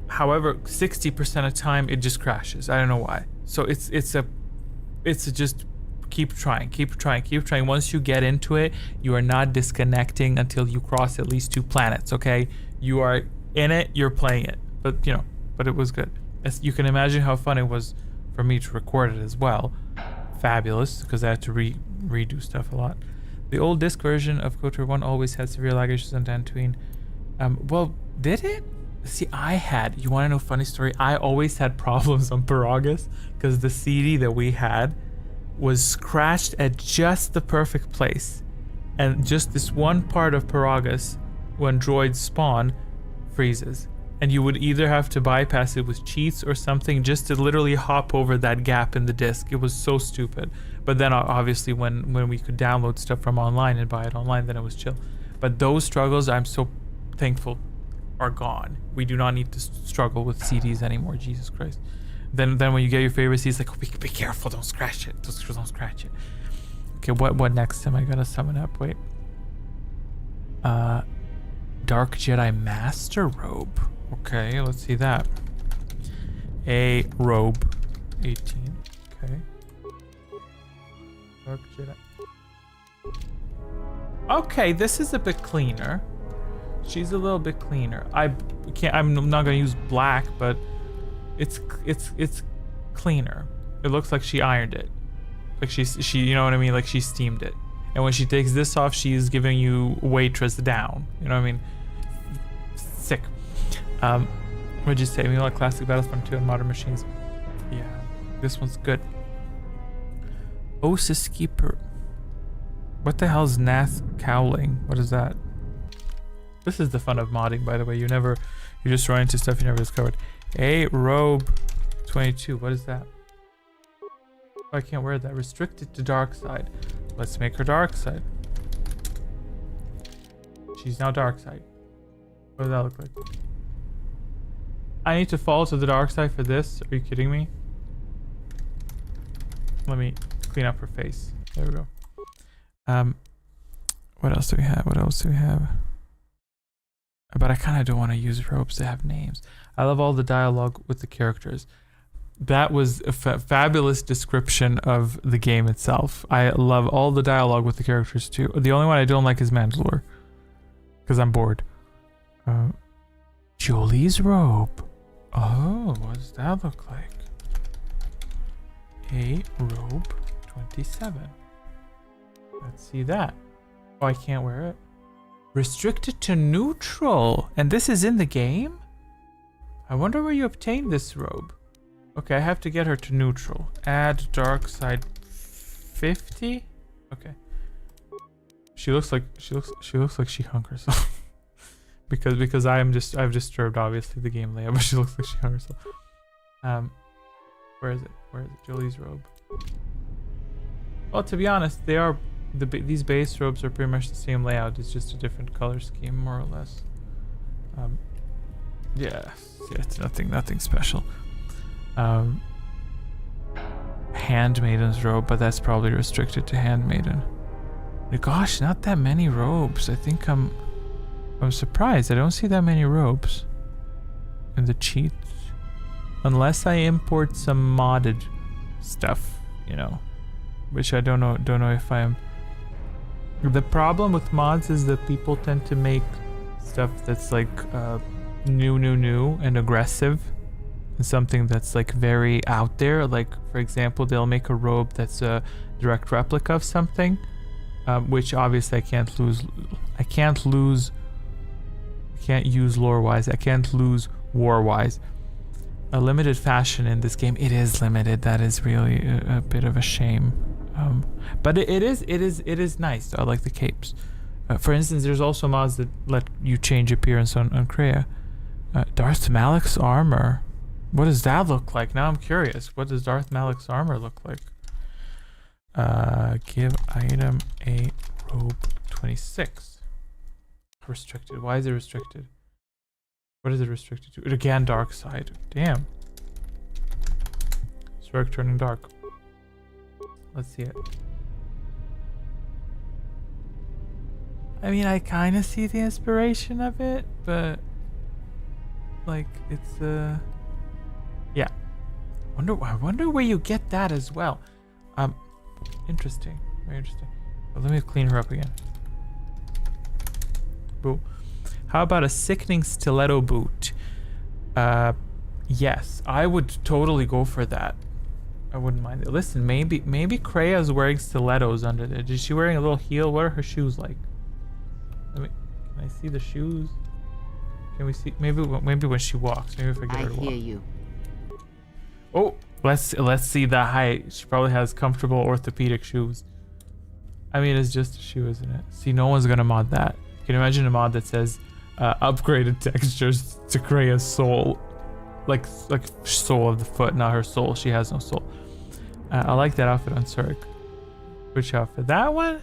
However, 60% of time it just crashes. I don't know why. So it's just keep trying. Once you get into it, you are not disconnecting until you cross at least 2 planets. Okay, you are in it, you're playing it. But you know, but it was good. As you can imagine how fun it was for me to record it as well. Fabulous, because I had to redo stuff a lot. The old disc version of KOTOR 1 always had severe lag issues on Dantooine. Well, did it? See, you want to know a funny story? I always had problems on Paragus because the CD that we had was scratched at just the perfect place. And just this one part of Paragus, when droids spawn, freezes. And you would either have to bypass it with cheats or something just to literally hop over that gap in the disc. It was so stupid. But then obviously when we could download stuff from online and buy it online, then it was chill. But those struggles, I'm so thankful, are gone. We do not need to struggle with CDs anymore. Jesus Christ. Then when you get your favorite CD, it's like, oh, be careful, don't scratch it. Don't scratch it. Okay, what next am I gonna summon up? Wait. Dark Jedi Master Robe. Okay, let's see that. A robe. 18. Okay. Dark Jedi. Okay, this is a bit cleaner. She's a little bit cleaner. I'm not gonna use black, but it's cleaner. It looks like she ironed it. Like she you know what I mean? Like she steamed it. And when she takes this off, she's giving you waitress down. You know what I mean? Sick. What'd you say? We like classic Battlefront 2 and modern machines. Yeah, this one's good. Osis Keeper. What the hell is Nath Cowling? What is that? This is the fun of modding, by the way. You just run into stuff you never discovered. A robe 22. What is that? Oh, I can't wear that. Restricted to dark side. Let's make her dark side. She's now dark side. What does that look like? I need to fall to the dark side for this? Are you kidding me? Let me clean up her face. There we go. What else do we have? But I kind of don't want to use robes that have names. I love all the dialogue with the characters. That was a fabulous description of the game itself. I love all the dialogue with the characters too. The only one I don't like is Mandalore, because I'm bored. Jolie's robe. Oh, what does that look like? A robe 27. Let's see that. Oh, I can't wear it. Restricted to neutral. And this is in the game? I wonder where you obtained this robe. Okay, I have to get her to neutral. Add dark side 50. Okay. She looks like she hung herself. because I've disturbed obviously the game layout, but she looks like she hung herself. Where is it? Jolie's robe. Well, to be honest, these base robes are pretty much the same layout. It's just a different color scheme, more or less. Yeah, it's nothing special. Handmaiden's robe, but that's probably restricted to handmaiden. Gosh, not that many robes. I think I'm surprised. I don't see that many robes in the cheats, unless I import some modded stuff, you know, which I don't know if I'm. The problem with mods is that people tend to make stuff that's like new and aggressive, and something that's like very out there. Like, for example, they'll make a robe that's a direct replica of something, which obviously I can't use lore-wise. I can't lose war-wise. A limited fashion in this game. It is limited. That is really a bit of a shame. But it is nice. I like the capes. For instance, there's also mods that let you change appearance on Kreia. Darth Malak's armor. What does that look like? Now I'm curious. What does Darth Malak's armor look like? Give item a robe 26. Restricted. Why is it restricted? What is it restricted to? Again, dark side. Damn. It's Zurich turning dark. Let's see it. I mean, I kind of see the inspiration of it, but like it's yeah. I wonder where you get that as well. Interesting, very interesting. Well, let me clean her up again. Boo. How about a sickening stiletto boot? Yes, I would totally go for that. I wouldn't mind it. Listen, maybe Krea's wearing stilettos under there. Is she wearing a little heel? What are her shoes like? Can I see the shoes? Can we see? Maybe when she walks. Maybe if I get her to walk. I hear you. Oh, let's see the height. She probably has comfortable orthopedic shoes. I mean, it's just a shoe, isn't it? See, no one's gonna mod that. Can you imagine a mod that says upgraded textures to Krea's sole, like sole of the foot, not her soul. She has no soul. I like that outfit on Zurich. Which outfit? That one?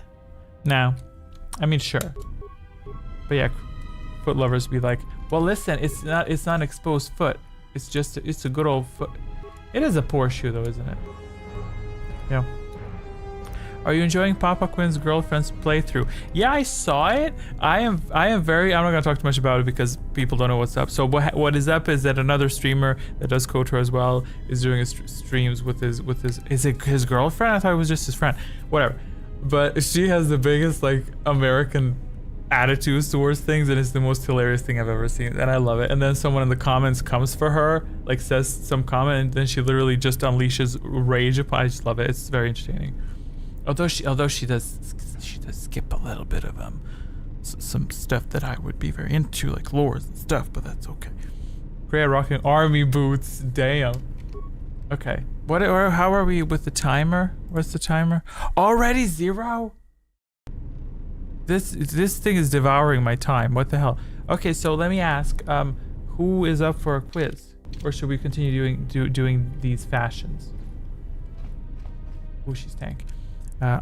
No. I mean, sure. But yeah, foot lovers be like, well, listen, it's not exposed foot. It's a good old foot. It is a poor shoe though, isn't it? Yeah. Are you enjoying Papa Quinn's girlfriend's playthrough? Yeah, I saw it. I'm not gonna talk too much about it because people don't know what's up. So what is up is that another streamer that does KOTOR as well is doing streams with his girlfriend? I thought it was just his friend. Whatever. But she has the biggest like American attitudes towards things, and it's the most hilarious thing I've ever seen, and I love it. And then someone in the comments comes for her, like says some comment, and then she literally just unleashes rage upon. I just love it. It's very entertaining. Although she does skip a little bit of some stuff that I would be very into, like lores and stuff, but that's okay. Krea rocking army boots. Damn. Okay. How are we with the timer? What's the timer? Already 0? This thing is devouring my time. What the hell? Okay, so let me ask, who is up for a quiz, or should we continue doing these fashions? Ooh, she's tank.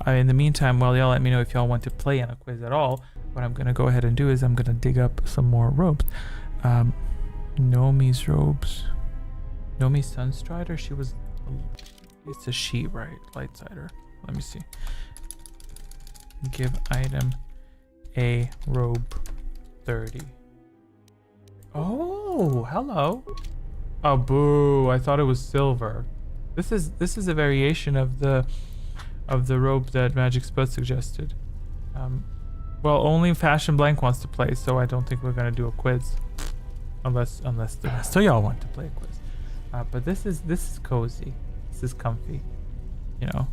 In the meantime, while y'all let me know if y'all want to play in a quiz at all, what I'm gonna go ahead and do is I'm gonna dig up some more robes. Nomi's robes. Nomi Sunstrider. She was. It's a she, right? Lightsider. Let me see. Give item a robe 30. Oh, hello. Oh, boo! I thought it was silver. This is a variation of the robe that Magic Spud suggested. Well, only Fashion Blank wants to play, so I don't think we're gonna do a quiz, unless the rest of y'all want to play a quiz. But this is cozy. This is comfy. You know,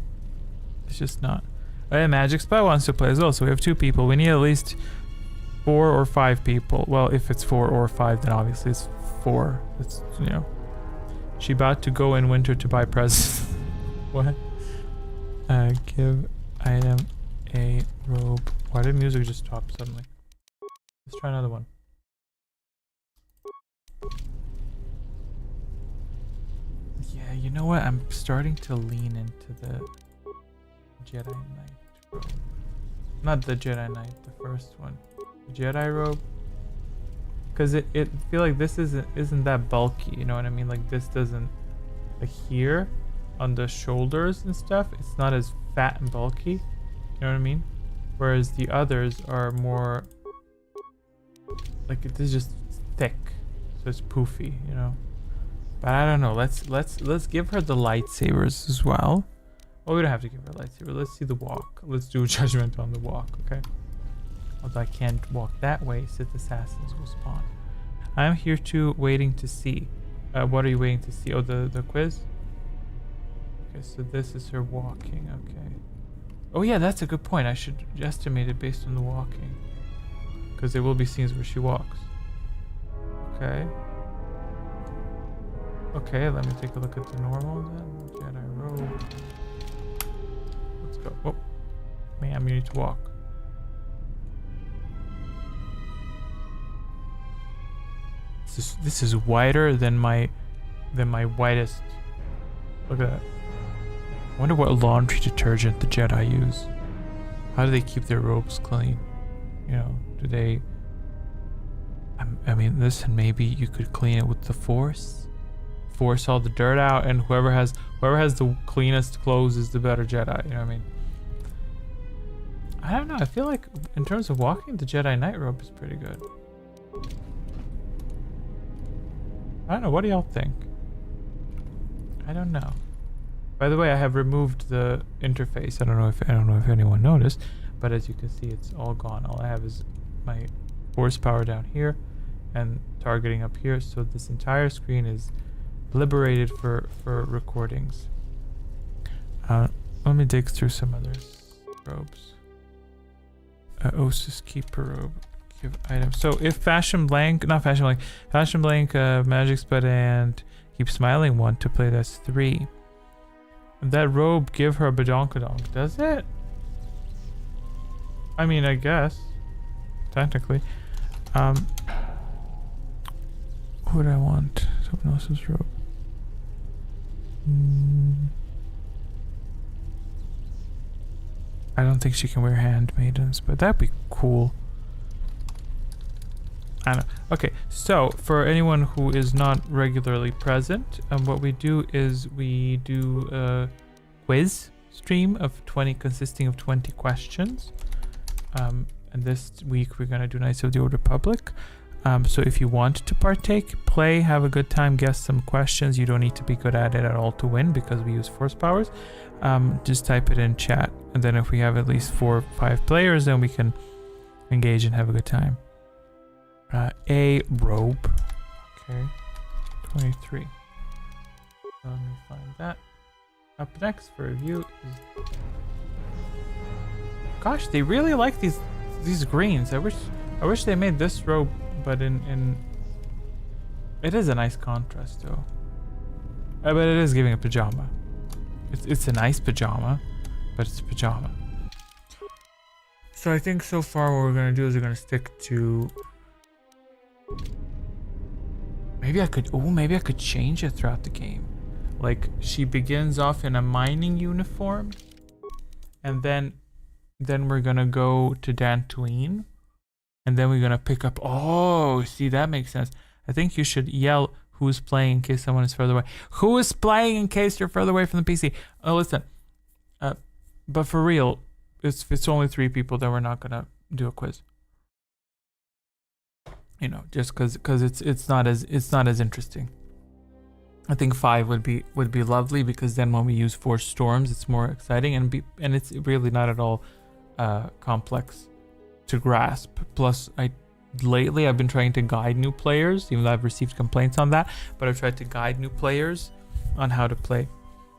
it's just not. Oh yeah, Magic Spud wants to play as well, so we have 2 people. We need at least 4 or 5 people. Well, if it's 4 or 5, then obviously it's 4. It's, you know. She about to go in winter to buy presents. What? Give item a robe. Why did music just stop suddenly? Let's try another one. Yeah, you know what? I'm starting to lean into the Jedi Knight robe. Not the Jedi Knight, the first one. The Jedi robe. Because it feel like this isn't that bulky, you know what I mean? Like this doesn't, like here on the shoulders and stuff, it's not as fat and bulky, you know what I mean? Whereas the others are more like, it is just thick, so it's poofy, you know. But I don't know. Let's give her the lightsabers as well. Well, we don't have to give her a lightsaber. Let's see the walk. Let's do a judgment on the walk, okay? Although I can't walk that way, Sith assassins will spawn. I'm here too, waiting to see. What are you waiting to see? Oh, the quiz? Okay, so this is her walking, okay. Oh yeah, that's a good point. I should estimate it based on the walking. Because there will be scenes where she walks. Okay. Okay, let me take a look at the normal then. Jedi robe. Let's go. Oh, ma'am, you need to walk. This is wider than my whitest. Look at that. I wonder what laundry detergent the Jedi use. How do they keep their robes clean? You know, do they? I mean, listen. Maybe you could clean it with the Force. force all the dirt out, and whoever has the cleanest clothes is the better Jedi. You know what I mean? I don't know. I feel like in terms of walking, the Jedi Knight robe is pretty good. I don't know. What do y'all think? I don't know. By the way, I have removed the interface. I don't know if anyone noticed, but as you can see, it's all gone. All I have is my horsepower down here and targeting up here. So this entire screen is liberated for recordings. Let me dig through some other robes. Osis Keeper robe. Give item. So if Fashion Blank Magic Spud and Keep Smiling want to play, that's 3. That robe give her a badonkadonk, does it? I mean, I guess. Technically. Who would I want? Someone else's robe. I don't think she can wear handmaidens, but that'd be cool. I don't know. Okay, so for anyone who is not regularly present, what we do is we do a quiz stream of 20, consisting of 20 questions. And this week we're gonna do Knights of the Old Republic. So if you want to partake, play, have a good time, guess some questions. You don't need to be good at it at all to win because we use force powers. Just type it in chat, and then if we have at least 4 or 5 players, then we can engage and have a good time. A robe. Okay. 23. Let me find that. Up next for review is... Gosh, they really like these greens. I wish they made this robe, but in it is a nice contrast though. But it is giving a pajama. It's a nice pajama, but it's a pajama. So I think so far what we're gonna do is we're gonna stick to... Maybe I could change it throughout the game. Like she begins off in a mining uniform, and then we're gonna go to Dantooine, and then we're gonna pick up... Oh, see, that makes sense. I think you should yell who's playing in case someone is further away. Who is playing in case you're further away from the PC? Oh, listen. But for real, if it's only 3 people, then we're not gonna do a quiz. You know, just because it's not as interesting. I think 5 would be lovely, because then when we use Force Storms, it's more exciting and it's really not at all complex to grasp. Plus, lately I've been trying to guide new players, even though I've received complaints on that, but I've tried to guide new players on how to play.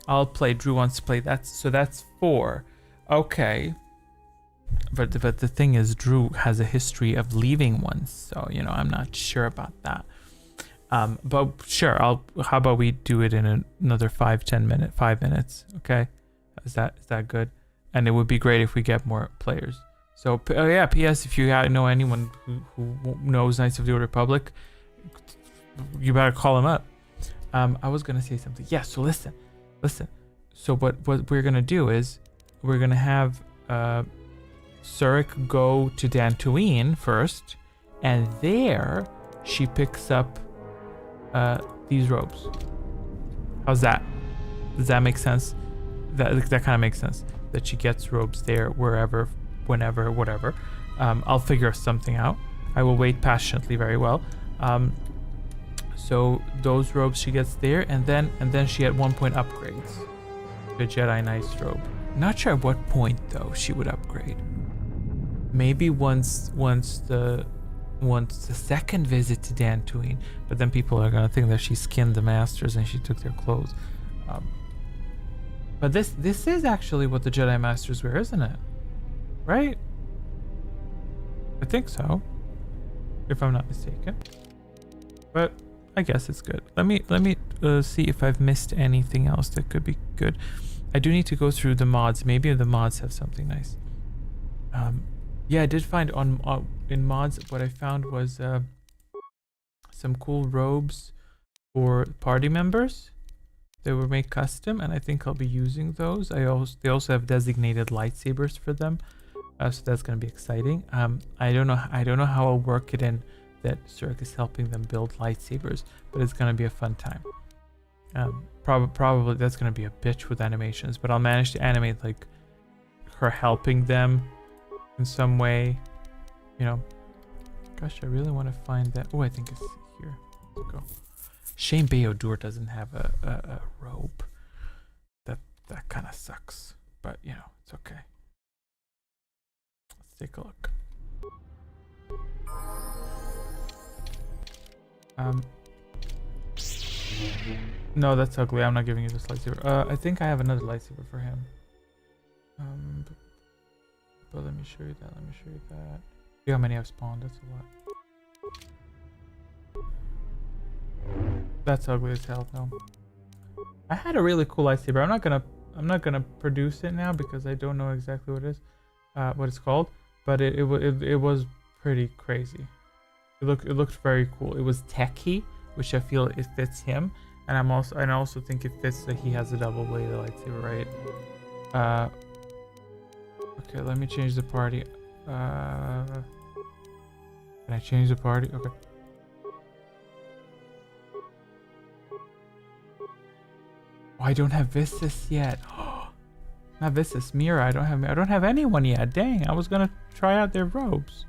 I'll play. Drew wants to play. That's 4. Okay. But the thing is, Drew has a history of leaving once, so you know I'm not sure about that. But sure, how about we do it in another 5 minutes? Okay, is that good? And it would be great if we get more players. So yeah, P.S. if you know anyone who knows Knights of the Old Republic, you better call him up. I was gonna say something. Yeah. So listen. So what we're gonna do is we're gonna have Surik go to Dantooine first, and there she picks up these robes. How's that? Does that make sense? That kind of makes sense. That she gets robes there, wherever, whenever, whatever. I'll figure something out. I will wait patiently very well. So those robes she gets there, and then she at one point upgrades the Jedi Knight's robe. Not sure at what point though she would upgrade. Maybe once the second visit to Dantooine, but then people are gonna think that she skinned the masters and she took their clothes. But this is actually what the Jedi Masters wear, isn't it? Right? I think so, if I'm not mistaken. But I guess it's good. Let me see if I've missed anything else that could be good. I do need to go through the mods. Maybe the mods have something nice. Yeah, I did find in mods, what I found was some cool robes for party members. They were made custom, and I think I'll be using those. They also have designated lightsabers for them, so that's gonna be exciting. I don't know how I'll work it in that Surik is helping them build lightsabers, but it's gonna be a fun time. Probably that's gonna be a bitch with animations, but I'll manage to animate like her helping them in some way, you know. Gosh, I really want to find that. Oh, I think it's here. Let's go. Shame Beodur doesn't have a robe. That kind of sucks, but you know, it's okay. Let's take a look. No, that's ugly. I'm not giving you this lightsaber. I think I have another lightsaber for him. But let me show you that. See how many I've spawned. That's a lot. That's ugly as hell. No. I had a really cool lightsaber. I'm not gonna produce it now because I don't know exactly what it is, what it's called. But it was pretty crazy. It looked very cool. It was techy, which I feel it fits him, and I also think it fits that he has a double-bladed lightsaber, right? Okay, let me change the party. Can I change the party? Okay. Oh, I don't have Vistus yet. Not Vistus, Mira. I don't have anyone yet. Dang, I was gonna try out their robes.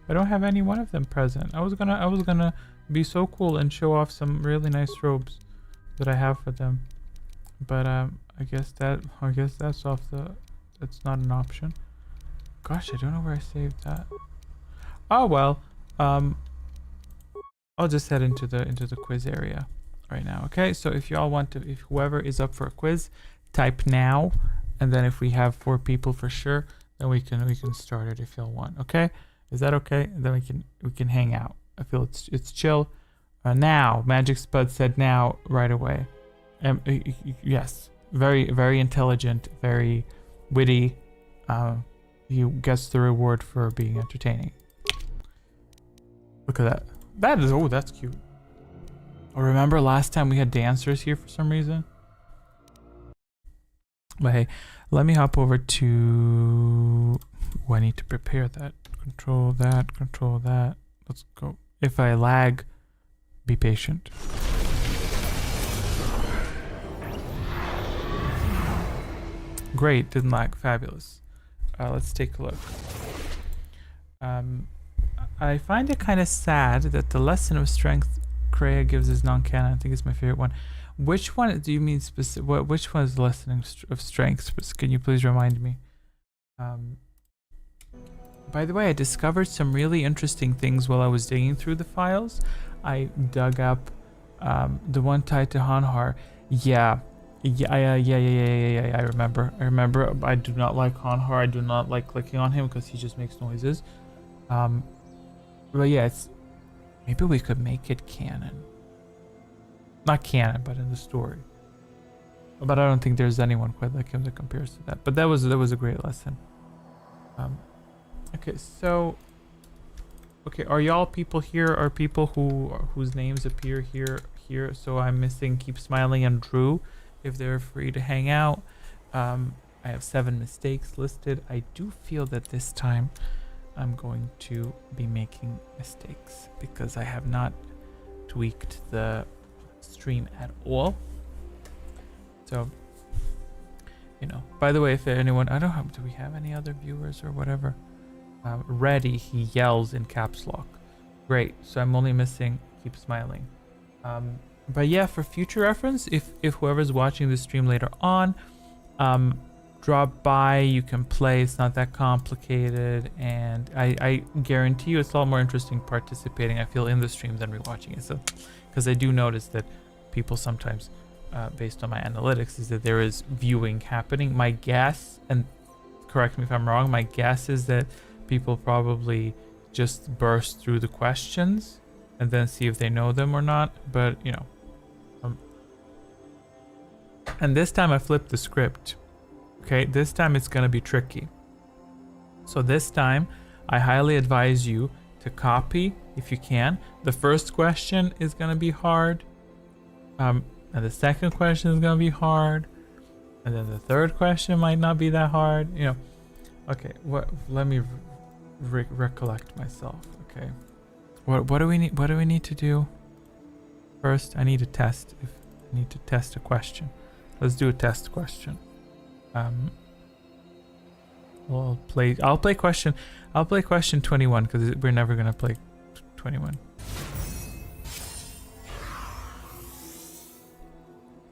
I don't have any one of them present. I was gonna be so cool and show off some really nice robes that I have for them. But I guess that's that's not an option. Gosh, I don't know where I saved that. Oh well. I'll just head into the quiz area right now. Okay, so if y'all want to, if whoever is up for a quiz, type now, and then if we have 4 people for sure, then we can start it if y'all want. Okay, is that okay? Then we can hang out. I feel it's chill. Now, Magic Spud said now right away. Yes, very intelligent, very witty. He gets the reward for being entertaining. Look at that. That's cute. Oh, remember last time we had dancers here for some reason? But hey, let me hop over to... Oh, I need to prepare that. Control that. Let's go. If I lag, be patient. Great, didn't lag. Fabulous. Let's take a look. I find it kind of sad that the lesson of strength Kreia gives is non-canon. I think it's my favorite one. Which one do you mean specific? Which one is the lesson of strength? Can you please remind me? By the way, I discovered some really interesting things while I was digging through the files. I dug up the one tied to Hanhar. Yeah. I remember. I do not like Hanhar. I do not like clicking on him because he just makes noises. But yeah, maybe we could make it canon. Not canon, but in the story. But I don't think there's anyone quite like him that compares to that. But that was a great lesson. Okay, so are y'all people here? Are people whose names appear here? So I'm missing Keep Smiling and Drew, if they're free to hang out. I have 7 mistakes listed. I do feel that this time I'm going to be making mistakes because I have not tweaked the stream at all. So, by the way, if anyone, I don't know, do we have any other viewers or whatever? Ready, he yells in caps lock. Great, so I'm only missing Keep Smiling. But yeah, for future reference, if whoever's watching the stream later on, drop by, you can play. It's not that complicated, and I guarantee you it's a lot more interesting participating, I feel, in the stream than rewatching it. So, because I do notice that people sometimes, based on my analytics, is that there is viewing happening. My guess, and correct me if I'm wrong, my guess is that people probably just burst through the questions and then see if they know them or not. But and this time I flipped the script. Okay, this time it's gonna be tricky. So this time I highly advise you to copy if you can. The first question is gonna be hard, and the second question is gonna be hard, and then the third question might not be that hard. Okay, let me recollect myself. Okay, what do we need to do first? I need to test if need to test a question. Let's do a test question. I'll play question 21 because we're never gonna play 21.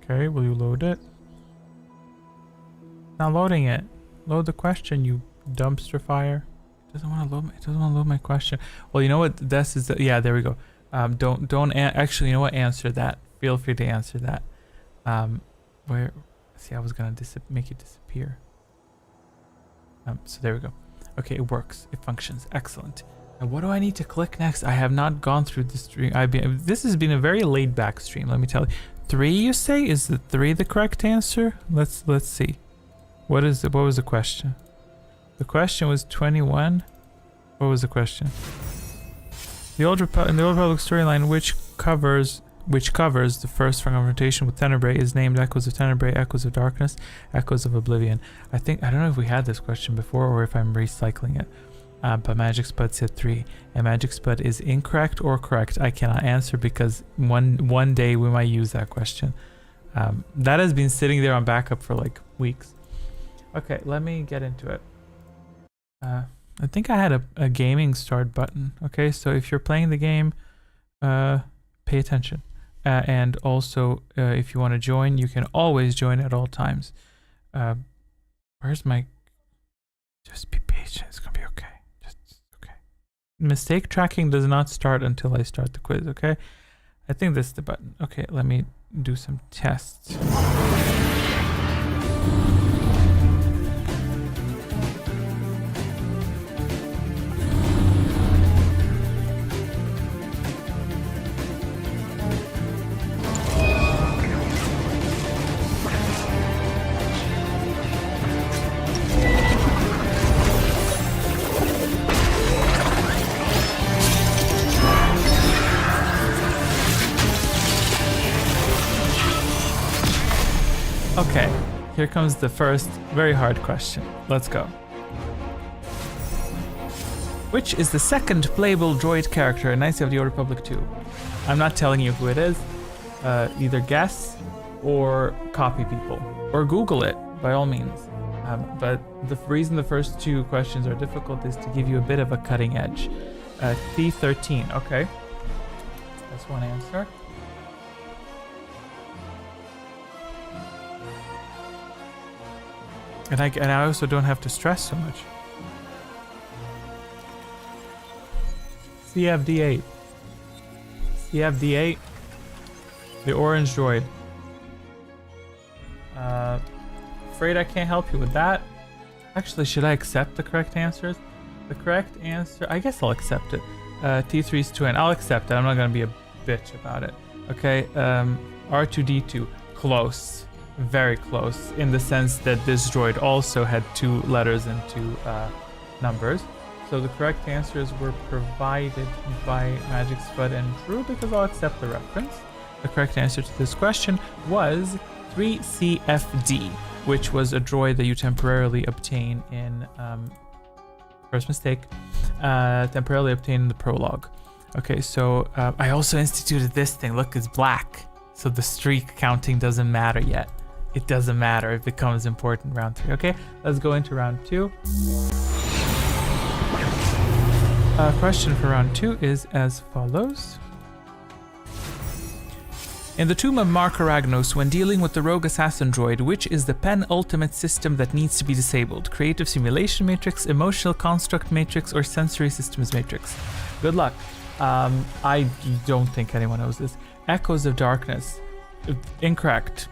Okay, will you load it? Not loading it. Load the question, you dumpster fire. It doesn't want to load my question. Well, you know what? This is yeah. There we go. Don't actually. You know what? Answer that. Feel free to answer that. Where? See, I was gonna make it disappear. So there we go. Okay, it works. It functions. Excellent. And what do I need to click next? I have not gone through the stream. This has been a very laid back stream. Let me tell you. 3, you say? Is the 3 the correct answer? Let's see. What was the question? The question was 21. What was the question? In the Old Republic storyline, which covers the first confrontation with Tenebrae is named Echoes of Tenebrae, Echoes of Darkness, Echoes of Oblivion. I don't know if we had this question before or if I'm recycling it. But Magic Spud said 3, and Magic Spud is incorrect or correct. I cannot answer because one day we might use that question. That has been sitting there on backup for like weeks. Okay, let me get into it. I think I had a gaming start button. Okay, so if you're playing the game, pay attention. And also, if you want to join, you can always join at all times. Where's my... Just be patient, it's gonna be okay. Mistake tracking does not start until I start the quiz, okay? I think this is the button. Okay, let me do some tests. Okay, here comes the first very hard question. Let's go. Which is the second playable droid character in Knights of the Old Republic 2? I'm not telling you who it is. Either guess or copy people. Or Google it, by all means. But the reason the first 2 questions are difficult is to give you a bit of a cutting edge. T13, okay. That's one answer. And I also don't have to stress so much. CFD8. CFD8. The orange droid. Afraid I can't help you with that. Actually, should I accept the correct answers? The correct answer... I guess I'll accept it. T3 is 2N. I'll accept it. I'm not going to be a bitch about it. Okay, R2D2. Close. Very close, in the sense that this droid also had 2 letters and 2 numbers. So the correct answers were provided by Magic Spud and Drew because I'll accept the reference. The correct answer to this question was 3CFD, which was a droid that you temporarily obtain in... first mistake. Temporarily obtain in the prologue. Okay, so I also instituted this thing. Look, it's black. So the streak counting doesn't matter yet. It doesn't matter. It becomes important round 3. Okay, let's go into round 2. Question for round 2 is as follows. In the Tomb of Mark Aragnos, when dealing with the rogue assassin droid, which is the penultimate system that needs to be disabled? Creative Simulation Matrix, Emotional Construct Matrix, or Sensory Systems Matrix? Good luck. I don't think anyone knows this. Echoes of Darkness. Incorrect.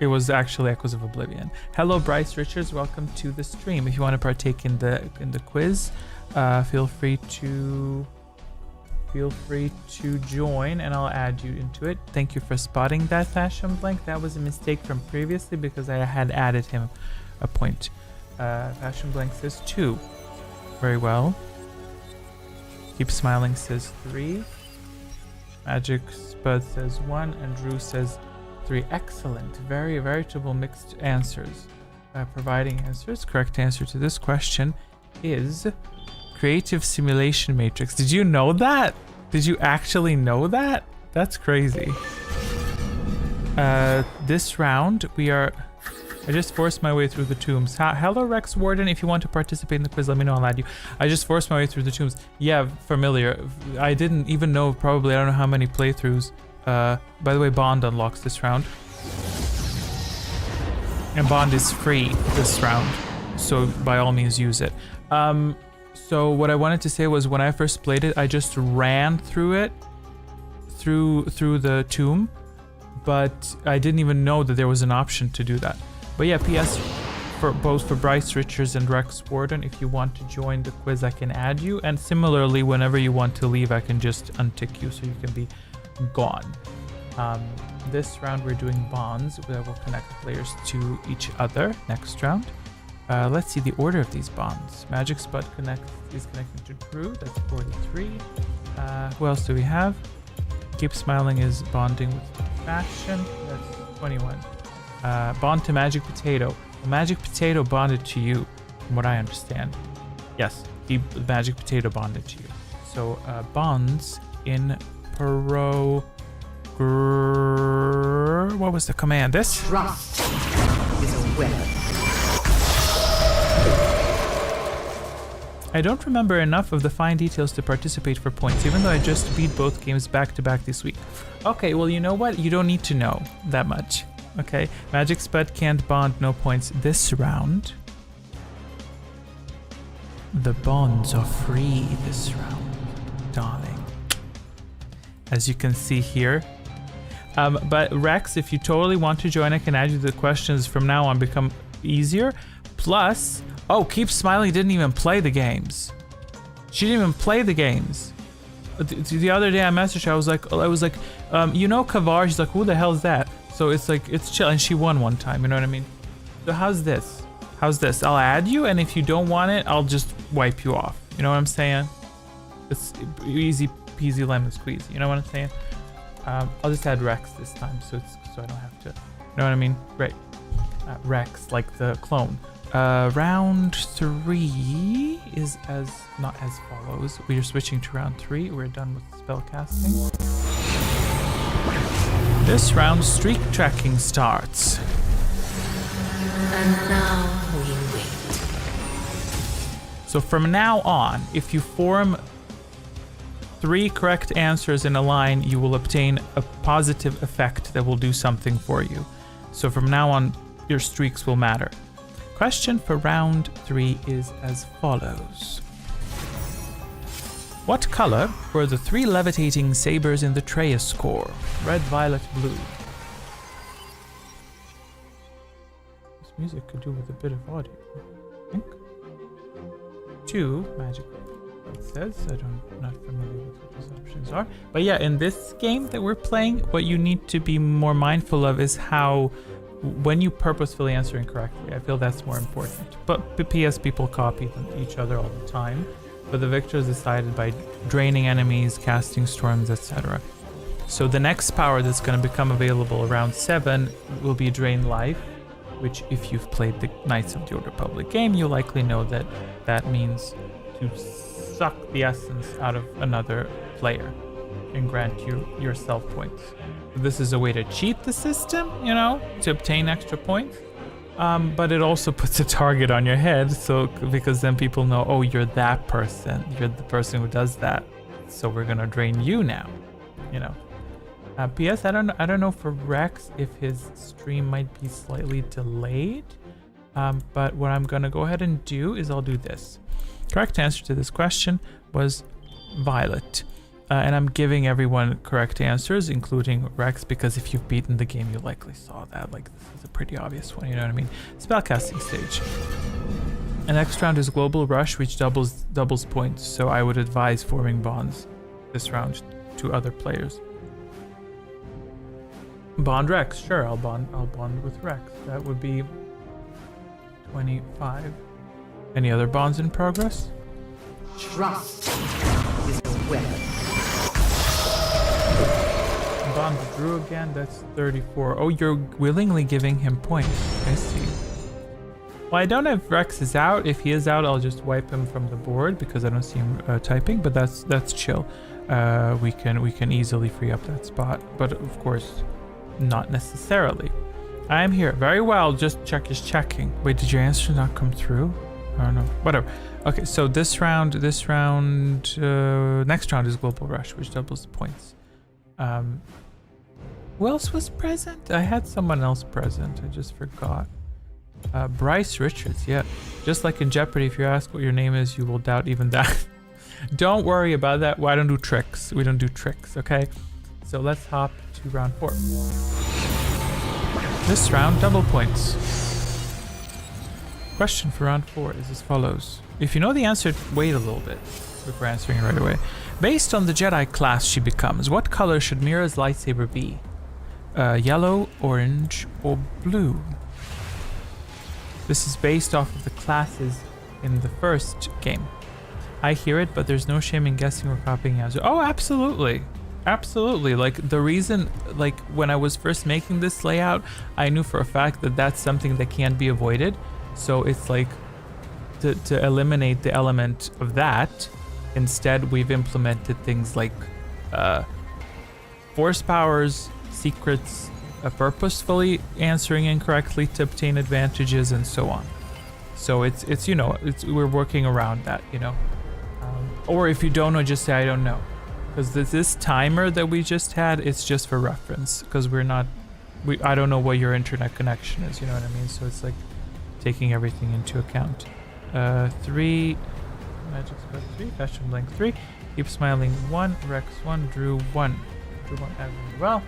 It was actually Echoes of Oblivion. Hello, Bryce Richards. Welcome to the stream. If you want to partake in the quiz, feel free to join, and I'll add you into it. Thank you for spotting that, Fashion Blank. That was a mistake from previously because I had added him a point. Fashion Blank says 2. Very well. Keep Smiling says 3. Magic Spud says 1, and Drew says 3. Excellent. Very veritable mixed answers. Providing answers. Correct answer to this question is Creative Simulation Matrix. Did you know that? Did you actually know that? That's crazy. This round, I just forced my way through the tombs. Hello, Rex Warden. If you want to participate in the quiz, let me know. I'll add you. I just forced my way through the tombs. Yeah, familiar. I didn't even know, probably, I don't know how many playthroughs. By the way, Bond unlocks this round. And Bond is free this round. So, by all means, use it. So, what I wanted to say was, when I first played it, I just ran through it. Through the tomb. But I didn't even know that there was an option to do that. But yeah, PS, for Bryce Richards and Rex Warden, if you want to join the quiz, I can add you. And similarly, whenever you want to leave, I can just untick you so you can be gone. This round, we're doing bonds that will connect players to each other. Next round. Let's see the order of these bonds. Magic Spud is connecting to Drew. That's 43. Who else do we have? Keep Smiling is bonding with Fashion. That's 21. Bond to Magic Potato. The Magic Potato bonded to you, from what I understand. Yes, the Magic Potato bonded to you. So, bonds in what was the command? This? Trust is a weapon. I don't remember enough of the fine details to participate for points, even though I just beat both games back-to-back this week. Okay, well, you know what? You don't need to know that much. Okay, Magic Spud can't bond, no points this round. The bonds are free this round, darling. As you can see here. But Rex, if you totally want to join, I can add you the questions from now on become easier. Plus, oh, Keep Smiling didn't even play the games. She didn't even play the games. The other day I messaged her, I was like, you know KOTOR? She's like, who the hell is that? So it's like, it's chill, and she won one time, you know what I mean? So how's this? I'll add you, and if you don't want it, I'll just wipe you off. You know what I'm saying? It's easy peasy lemon squeeze, you know what I'm saying? I'll just add Rex this time, so I don't have to, you know what I mean? Right. Rex, like the clone. Round 3 is not as follows. We are switching to round 3. We're done with spell casting. This round, streak tracking starts. And now we wait. So from now on, if you form 3 correct answers in a line, you will obtain a positive effect that will do something for you. So from now on, your streaks will matter. Question for round 3 is as follows. What color were the 3 levitating sabers in the Treya score? Red, violet, blue. This music could do with a bit of audio, I think. 2 magic. It says I'm not familiar with what these options are. But yeah, in this game that we're playing, what you need to be more mindful of is how when you purposefully answer incorrectly. I feel that's more important. But PS people copy each other all the time. But the victor is decided by draining enemies, casting storms, etc. So the next power that's going to become available around 7 will be Drain Life, which if you've played the Knights of the Old Republic game, you likely know that that means to suck the essence out of another player and grant you yourself points. This is a way to cheat the system, you know, to obtain extra points. But it also puts a target on your head, so because then people know, oh, you're that person, you're the person who does that, so we're gonna drain you now, you know. P.S. I don't know for Rex if his stream might be slightly delayed, but what I'm gonna go ahead and do is I'll do this. Correct answer to this question was violet. And I'm giving everyone correct answers, including Rex, because if you've beaten the game, you likely saw that. Like, this is a pretty obvious one, you know what I mean? Spellcasting stage. The next round is Global Rush, which doubles points, so I would advise forming bonds this round to other players. Bond Rex, sure, I'll bond with Rex. That would be 25. Any other bonds in progress? Trust is a weapon. Bond Drew again, that's 34. Oh, you're willingly giving him points. I see. Well, I don't know if Rex is out. If he is out, I'll just wipe him from the board because I don't see him typing, but that's chill. We can easily free up that spot. But of course, Not necessarily. I'm here. Very well. Just checking. Wait, did your answer not come through? I don't know. Whatever. Okay, so next round is Global Rush, which doubles the points. Who else was present? I had someone else present. I just forgot. Bryce Richards, yeah. Just like in Jeopardy, if you ask what your name is, you will doubt even that. Don't worry about that. Well, I don't do tricks. We don't do tricks, okay? So let's hop to round 4. This round, double points. Question for round 4 is as follows. If you know the answer, wait a little bit before answering it right away. Based on the Jedi class she becomes, what color should Mira's lightsaber be? Yellow, orange, or blue? This is based off of the classes in the first game. I hear it, but there's no shame in guessing or copying answer. Oh, absolutely. Absolutely. Like, the reason, like, when I was first making this layout, I knew for a fact that that's something that can't be avoided. So it's like, to eliminate the element of that, instead we've implemented things like force powers, secrets, purposefully answering incorrectly to obtain advantages, and so on. So it's you know, we're working around that, you know. Or if you don't know, just say I don't know, because this timer that we just had, it's just for reference, because I don't know what your internet connection is, you know what I mean? So it's like taking everything into account. 3, Magic Spell 3, Fashion Blank 3, Keep Smiling 1, Rex 1, Drew 1. Drew 1 very well.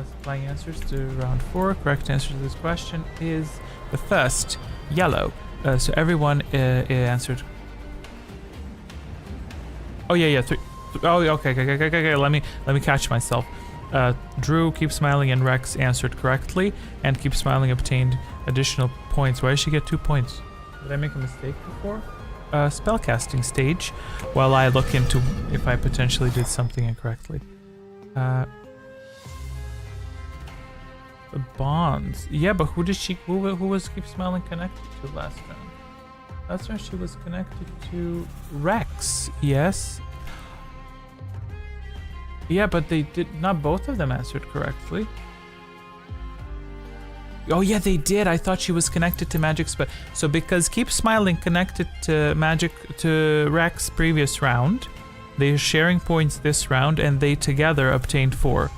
Supplying answers to round 4. Correct answer to this question is the first, yellow. So everyone answered. Oh yeah, 3. Oh, okay. Let me catch myself. Drew, Keep Smiling, and Rex answered correctly, and Keep Smiling obtained additional points. Why did she get 2 points? Did I make a mistake before? Spellcasting stage, while I look into if I potentially did something incorrectly. Bonds. Yeah, but who was Keep Smiling connected to last round? Last round she was connected to Rex, yes. Yeah, but they did not, both of them answered correctly. Oh yeah, they did. I thought she was connected to Magic Spell. So because Keep Smiling connected to Rex previous round, they're sharing points this round, and they together obtained 4.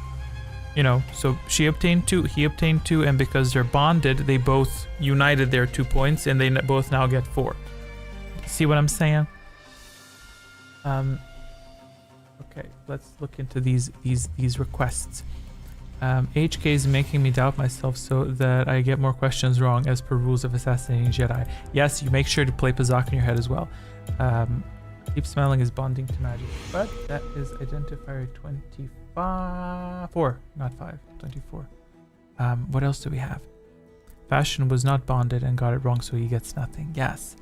You know, so she obtained 2, he obtained 2, and because they're bonded, they both united their 2 points, and they both now get 4. See what I'm saying? Okay, let's look into these requests. HK is making me doubt myself so that I get more questions wrong as per rules of assassinating Jedi. Yes, you make sure to play Pazak in your head as well. Keep Smiling is bonding to magic, but that is identifier 24, not 5, 24. What else do we have? Fashion was not bonded and got it wrong, so he gets nothing. Yes.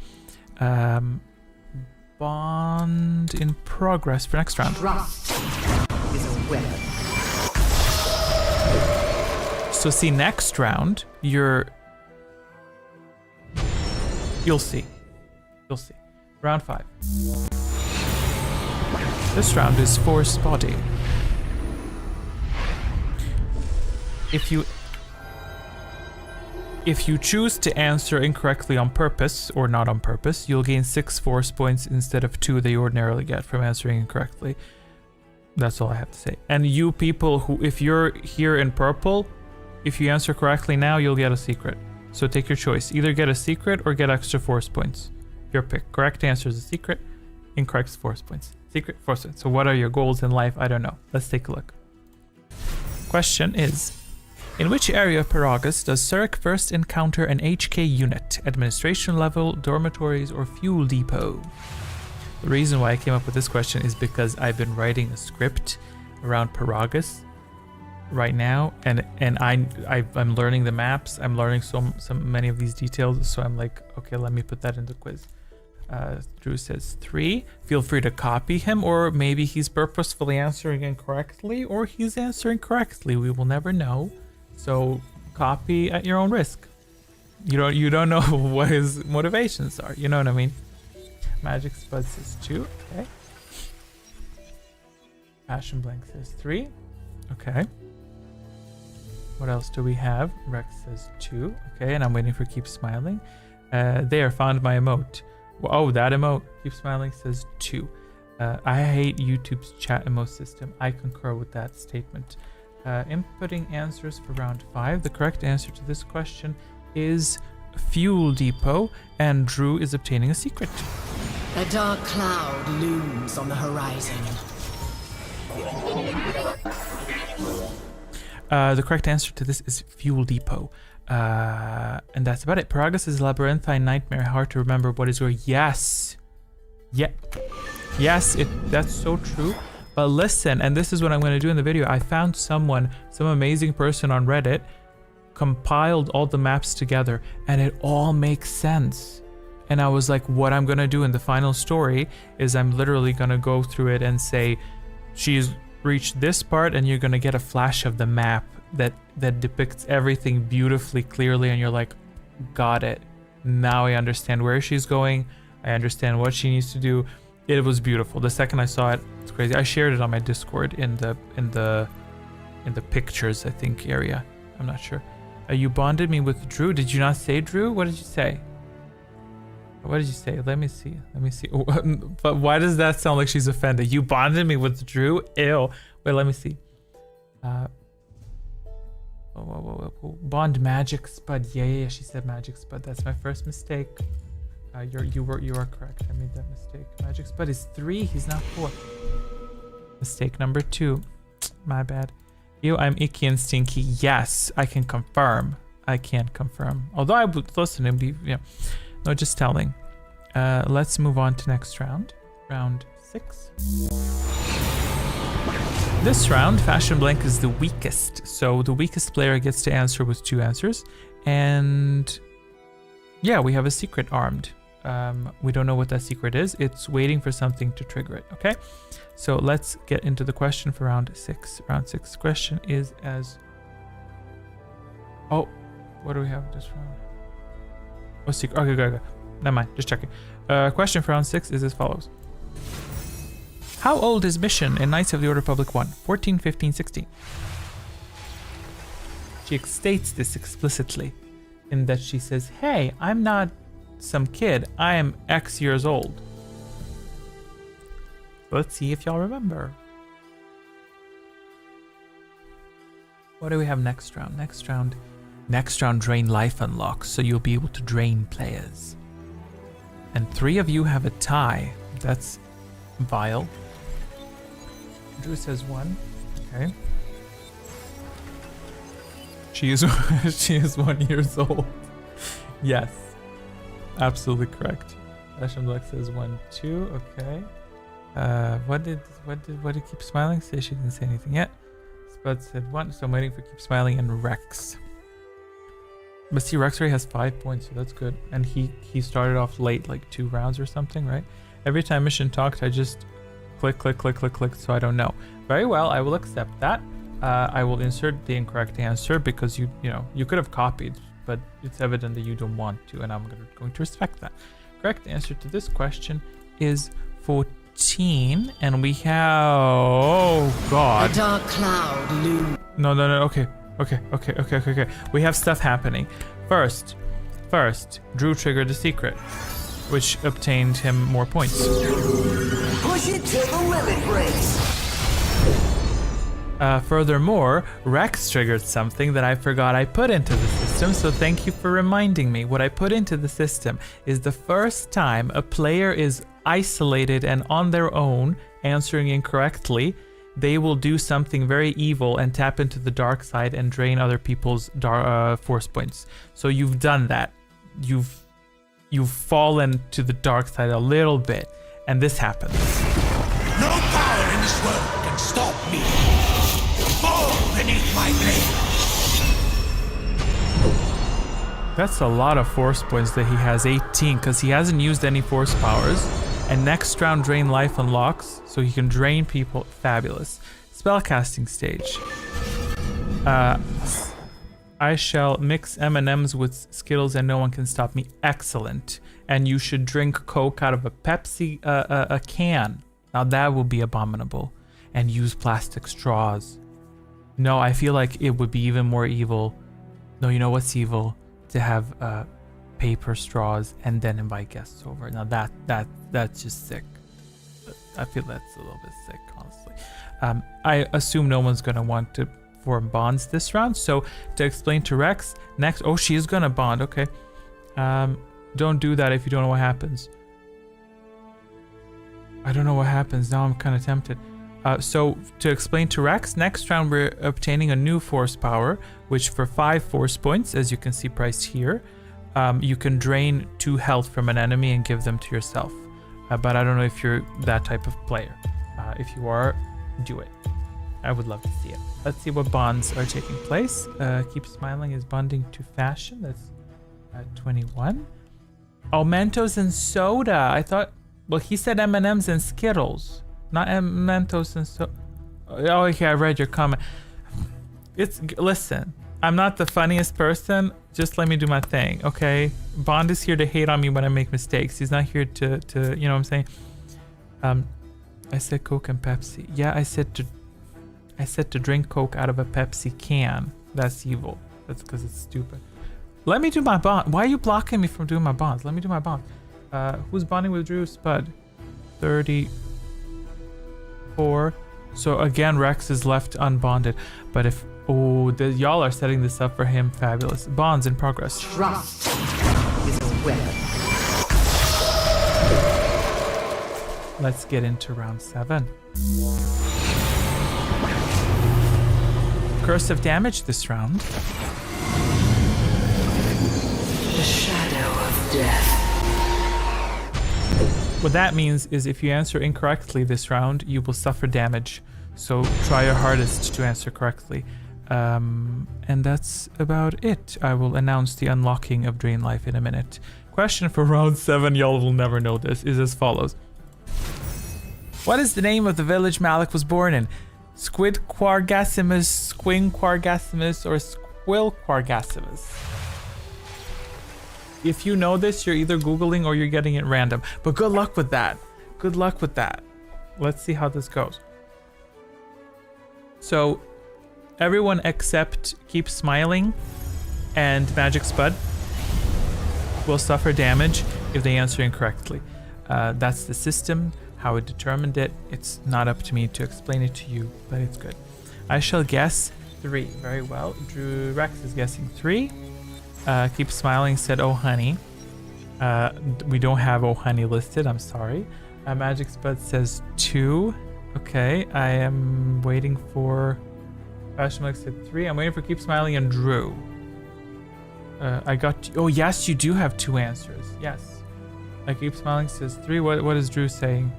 Bond in progress for next round. Trust is a weapon. So see, next round, you'll see. Round 5. This round is Force Body. If you choose to answer incorrectly on purpose or not on purpose, you'll gain 6 force points instead of 2 they ordinarily get from answering incorrectly. That's all I have to say. And you people who, if you're here in purple, if you answer correctly now, you'll get a secret. So take your choice. Either get a secret or get extra force points. Your pick. Correct answer is a secret. Incorrect is force points. Secret, force points. So what are your goals in life? I don't know. Let's take a look. Question is, in which area of Paragus does Zurich first encounter an HK unit? Administration level, dormitories, or fuel depot? The reason why I came up with this question is because I've been writing a script around Paragus right now, and I'm learning the maps. I'm learning so many of these details, so I'm like, okay, let me put that in the quiz. Drew says 3. Feel free to copy him, or maybe he's purposefully answering incorrectly, or he's answering correctly. We will never know. So copy at your own risk. You don't know what his motivations are. You know what I mean? Magic Spud says 2. Okay. Passion Blank says 3. Okay. What else do we have? Rex says 2. Okay, and I'm waiting for keep smiling. There, found my emote. Oh, that emote. Keep smiling says 2. I hate YouTube's chat emote system. I concur with that statement. Inputting answers for round 5. The correct answer to this question is Fuel Depot, and Drew is obtaining a secret. A dark cloud looms on the horizon. The correct answer to this is Fuel Depot. And that's about it. Paragus is a labyrinthine nightmare. Hard to remember what is where. Yes. Yeah. Yes, that's so true. But listen, and this is what I'm going to do in the video. I found some amazing person on Reddit, compiled all the maps together, and it all makes sense. And I was like, what I'm going to do in the final story is I'm literally going to go through it and say, she's reached this part, and you're going to get a flash of the map that depicts everything beautifully, clearly, and you're like, got it. Now I understand where she's going. I understand what she needs to do. It was beautiful. The second I saw it, it's crazy. I shared it on my Discord in the pictures, I think, area. I'm not sure. You bonded me with Drew. Did you not say Drew? What did you say? What did you say? Let me see. But why does that sound like she's offended? You bonded me with Drew? Ew. Wait, let me see. Bond Magic Spud. Yeah. She said Magic Spud. That's my first mistake. You are correct. I made that mistake. Magic Spud is 3. He's not 4. Mistake number 2. My bad. I'm icky and stinky. Yes, I can confirm. I can't confirm. Although I would listen and be, no, just telling. Let's move on to next round. Round 6. This round, Fashion Blank is the weakest. So the weakest player gets to answer with 2 answers. And yeah, we have a secret armed. We don't know what that secret is. It's waiting for something to trigger it, okay? So let's get into the question for round 6. Round 6 question is as... Oh, what do we have this round? Oh, secret. Okay, go. Never mind, just checking. Question for round 6 is as follows. How old is Mission in Knights of the Old Republic 1? 14, 15, 16. She states this explicitly in that she says, hey, I'm not some kid. I am X years old. Let's see if y'all remember. What do we have next round? Next round, drain life unlocks, so you'll be able to drain players. And 3 of you have a tie. That's vile. Drew says 1. Okay. She is 1 year old. Yes. Absolutely correct. Fashion Black says 1, 2. Okay. What did Keep Smiling say? She didn't say anything yet. Spud said 1, so I'm waiting for Keep Smiling and Rex. But see, Rex already has 5 points, so that's good. And he started off late, like 2 rounds or something, right? Every time Mission talked, I just click, so I don't know. Very well, I will accept that. I will insert the incorrect answer because you could have copied, but it's evident that you don't want to, and I'm going to respect that. Correct answer to this question is 14, and we have... Oh, God. A dark cloud looms. No. Okay. We have stuff happening. First, Drew triggered the secret, which obtained him more points. Push it till the limit breaks. Furthermore, Rex triggered something that I forgot I put into the system, so thank you for reminding me. What I put into the system is the first time a player is isolated and on their own, answering incorrectly, they will do something very evil and tap into the dark side and drain other people's force points. So you've done that. You've fallen to the dark side a little bit, and this happens. No power in this world can stop me. Fall beneath my blade. That's a lot of force points that he has, 18, because he hasn't used any force powers. And next round, drain life unlocks, so he can drain people. Fabulous. Spellcasting stage. I shall mix M&Ms with Skittles and no one can stop me. Excellent. And you should drink Coke out of a Pepsi a can. Now that will be abominable. And use plastic straws. No, I feel like it would be even more evil. No, you know what's evil? To have paper straws and then invite guests over. Now that's just sick. I feel that's a little bit sick, honestly. I assume no one's gonna want to form bonds this round. So to explain to Rex, next, oh, she is gonna bond. Okay. Don't do that if you don't know what happens. I don't know what happens. Now I'm kind of tempted. So to explain to Rex, next round we're obtaining a new force power, which for 5 force points, as you can see priced here, you can drain 2 health from an enemy and give them to yourself. But I don't know if you're that type of player. If you are, do it. I would love to see it. Let's see what bonds are taking place. Keep Smiling is bonding to Fashion. That's 21. Oh, Mentos and soda. I thought, well, he said M&Ms and Skittles, not Mentos and soda. Oh, okay, I read your comment. Listen, I'm not the funniest person. Just let me do my thing, okay? Bond is here to hate on me when I make mistakes. He's not here to you know what I'm saying? I said Coke and Pepsi. Yeah, I said to drink Coke out of a Pepsi can. That's evil. That's because it's stupid. Let me do my bond. Why are you blocking me from doing my bonds? Let me do my bond. Who's bonding with Drew? Spud. 34. So again, Rex is left unbonded. But if... Oh, y'all are setting this up for him. Fabulous. Bonds in progress. Trust is a weapon. Let's get into round 7. Curse of damage this round. The shadow of death. What that means is if you answer incorrectly this round, you will suffer damage. So try your hardest to answer correctly. And that's about it. I will announce the unlocking of Drain Life in a minute. Question for round 7, y'all will never know this, is as follows. What is the name of the village Malik was born in? Squid Quargasimus, Squing Quargasimus, or Squill Quargasimus? If you know this, you're either Googling or you're getting it random. But good luck with that. Good luck with that. Let's see how this goes. So, everyone except Keep Smiling and Magic Spud will suffer damage if they answer incorrectly. That's the system, how it determined it. It's not up to me to explain it to you, but it's good. I shall guess 3. Very well. Drew Rex is guessing 3. Keep Smiling said, oh honey. We don't have oh honey listed, I'm sorry. Magic Spud says 2. Okay, I am waiting for... Fashion Mike said 3. I'm waiting for Keep Smiling and Drew. I got... Oh yes, you do have 2 answers. Yes. Keep Smiling says 3. What is Drew saying?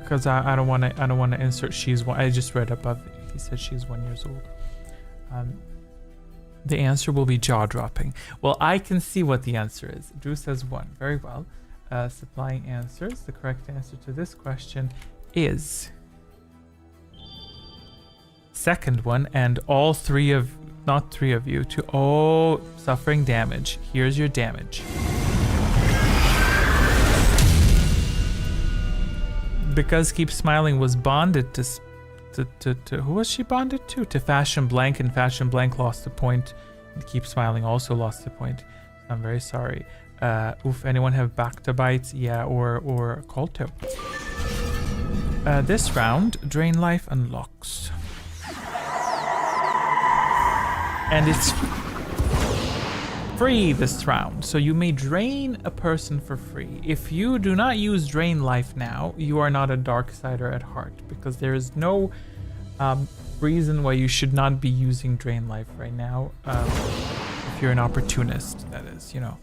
Because I don't want to insert she's 1. I just read above it. He said she's 1 years old. The answer will be jaw-dropping. Well, I can see what the answer is. Drew says 1. Very well. Supplying answers. The correct answer to this question is... second one, and all 3 of... Not 3 of you. To all suffering damage. Here's your damage. Because Keep Smiling was bonded to who was she bonded to? To Fashion Blank, and Fashion Blank lost a point. And Keep Smiling also lost a point. I'm very sorry. Oof, anyone have back to bites? Yeah, or Kolto. This round, Drain Life unlocks. And it's free this round, so you may drain a person for free. If you do not use Drain Life now, you are not a Darksider at heart, because there is no reason why you should not be using Drain Life right now. If you're an opportunist, that is, you know.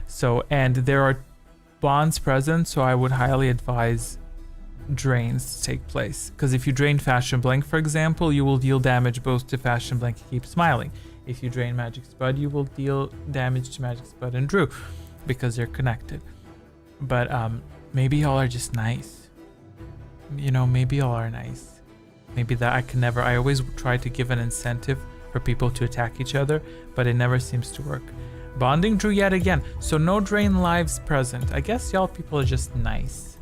So, and there are bonds present, so I would highly advise drains to take place, because if you drain Fashion Blank, for example, you will deal damage both to Fashion Blank and Keep Smiling. If you drain Magic Spud, you will deal damage to Magic Spud and Drew, because they're connected. But maybe y'all are just nice. You know, maybe y'all are nice. Maybe that I always try to give an incentive for people to attack each other, but it never seems to work. Bonding Drew yet again, so no drain lives present. I guess y'all people are just nice.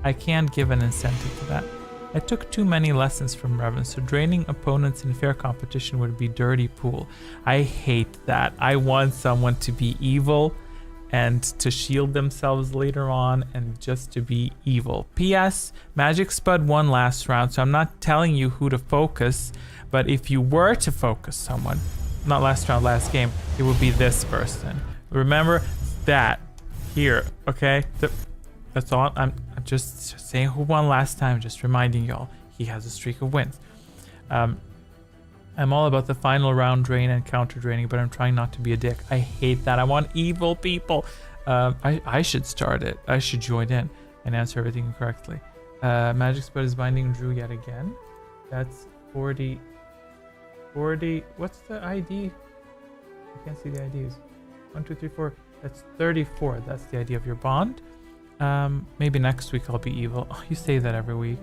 I can't give an incentive to that. I took too many lessons from Revan, so draining opponents in fair competition would be dirty pool. I hate that. I want someone to be evil and to shield themselves later on and just to be evil. P.S. Magic Spud won last round, so I'm not telling you who to focus, but if you were to focus someone, not last round, last game, it would be this person. Remember that here, okay? That's all. I'm just saying who won last time, just reminding y'all he has a streak of wins. I'm all about the final round drain and counter draining, but I'm trying not to be a dick. I hate that. I want evil people. I should start it. I should join in and answer everything correctly. Magic Spud is binding Drew yet again. That's 40. What's the ID? I can't see the IDs. 1, 2, 3, 4. That's 34. That's the ID of your bond. Maybe next week I'll be evil. Oh, you say that every week.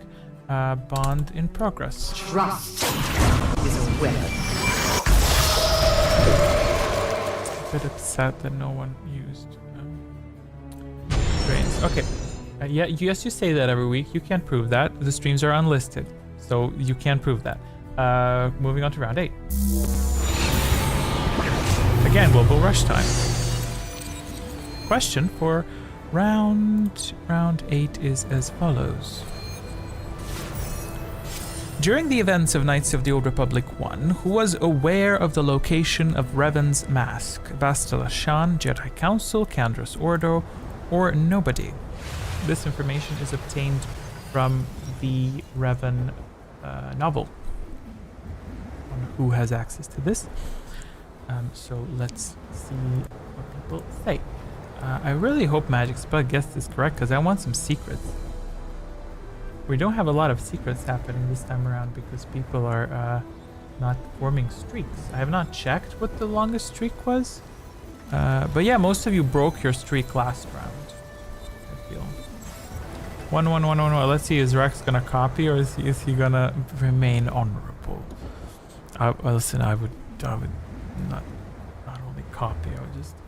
Bond in progress. Trust is a weapon. A bit upset that no one used drains. Okay. Yeah, yes, you say that every week. You can't prove that. The streams are unlisted, so you can't prove that. Moving on to round 8. Again, global rush time. Question for round 8 is as follows. During the events of Knights of the Old Republic 1, who was aware of the location of Revan's mask? Bastila Shan, Jedi Council, Candra's Order, or nobody? This information is obtained from the Revan novel. Who has access to this? So let's see what people say. I really hope Magic Spud gets this correct because I want some secrets. We don't have a lot of secrets happening this time around because people are not forming streaks. I have not checked what the longest streak was. But yeah, most of you broke your streak last round, I feel. 1, 1, 1, 1, 1. Let's see, is Rex gonna copy or is he gonna remain honorable? Listen, I would not only copy.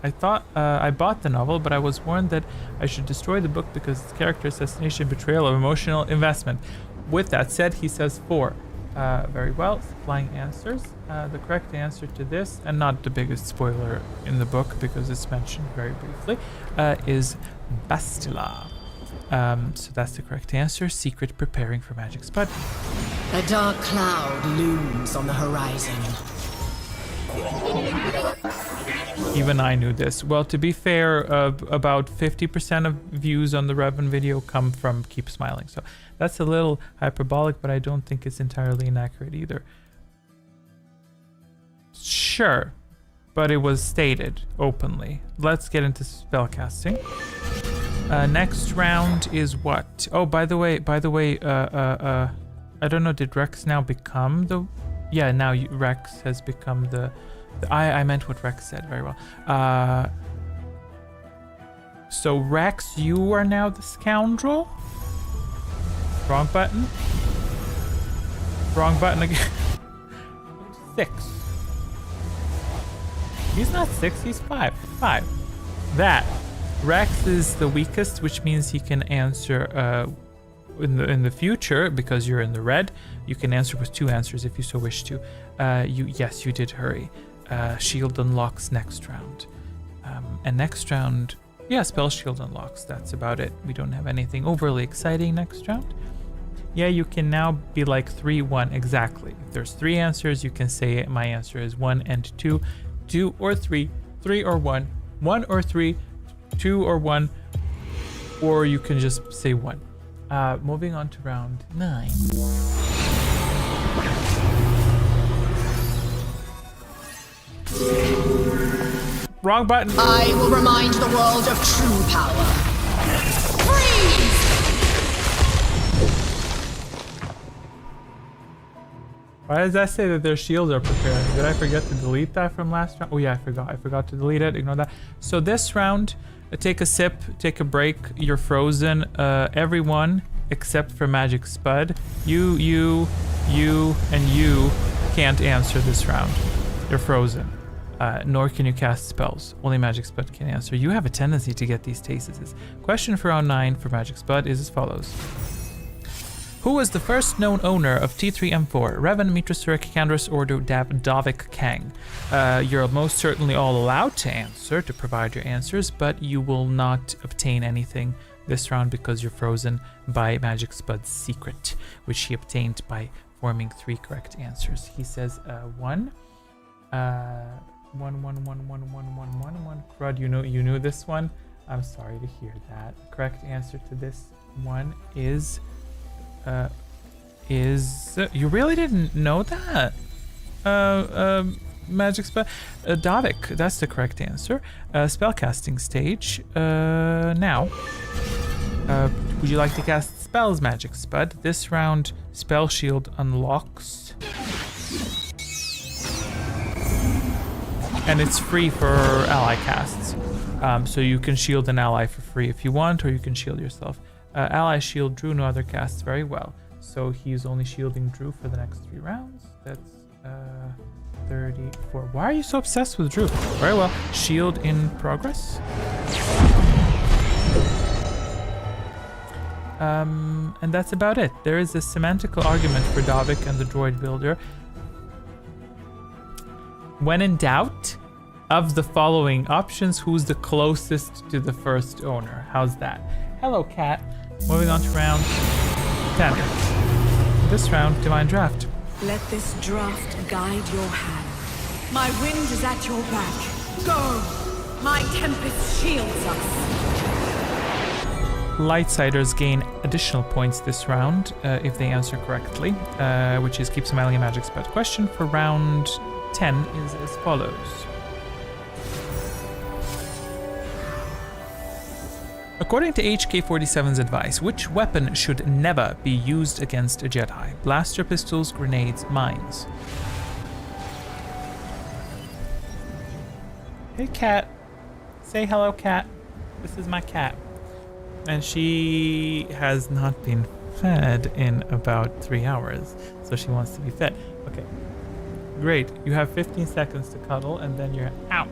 I thought I bought the novel, but I was warned that I should destroy the book because its character assassination, betrayal of emotional investment. With that said, he says 4. Very well. Supplying answers. The correct answer to this, and not the biggest spoiler in the book because it's mentioned very briefly, is Bastila. So that's the correct answer. Secret preparing for Magic Spud. A dark cloud looms on the horizon. Even I knew this. Well, to be fair, about 50% of views on the Revan video come from Keep Smiling. So that's a little hyperbolic, but I don't think it's entirely inaccurate either. Sure, but it was stated openly. Let's get into spellcasting. Next round is what? Oh, by the way, I don't know, did Rex now become the... Yeah, now Rex has become the I meant what Rex said very well. So Rex, you are now the scoundrel? Wrong button. Wrong button again. 6. He's not 6, he's 5. 5. That. Rex is the weakest, which means he can answer in the future, because you're in the red. You can answer with 2 answers if you so wish to. Yes, you did hurry. Shield unlocks next round. And next round, yeah, spell shield unlocks. That's about it. We don't have anything overly exciting next round. Yeah, you can now be like 3, 1, exactly. If there's 3 answers, you can say my answer is 1 and 2, 2 or 3, 3 or 1, 1 or 3, 2 or 1, or you can just say 1. Moving on to round 9. Wrong button. I will remind the world of true power. Freeze! Why does that say that their shields are preparing? Did I forget to delete that from last round? Oh yeah, I forgot to delete it. Ignore that. So this round, take a sip, take a break. You're frozen. Everyone except for Magic Spud. You, and you can't answer this round. You're frozen. Nor can you cast spells. Only Magic Spud can answer. You have a tendency to get these stasis. Question for round 9 for Magic Spud is as follows. Who was the first known owner of T3M4? Revan, Mitra, Surik, Kandros, Ordo, Davik, Kang. You're most certainly all allowed to answer, to provide your answers, but you will not obtain anything this round because you're frozen by Magic Spud's secret, which he obtained by forming 3 correct answers. He says 1. 1. Crud, you knew this one. I'm sorry to hear that. The correct answer to this one is you really didn't know that? Magic spell. Davik, that's the correct answer. Spellcasting stage. Now, would you like to cast spells, Magic Spud? This round, Spell Shield unlocks. And it's free for ally casts. So you can shield an ally for free if you want, or you can shield yourself. Ally shield Drew, no other casts very well. So he's only shielding Drew for the next 3 rounds. That's 34. Why are you so obsessed with Drew? Very well. Shield in progress. And that's about it. There is a semantical argument for Davik and the droid builder. When in doubt, of the following options, who's the closest to the first owner? How's that? Hello, cat. Moving on to round 10. This round, Divine Draft. Let this draft guide your hand. My wind is at your back. Go! My tempest shields us. Lightsiders gain additional points this round if they answer correctly, which is keep smiling a magic spell. Question for round 10 is as follows. According to HK47's advice, which weapon should never be used against a Jedi? Blaster pistols, grenades, mines. Hey cat. Say hello, cat. This is my cat. And she has not been fed in about 3 hours, so she wants to be fed. Okay. Great. You have 15 seconds to cuddle, and then you're out.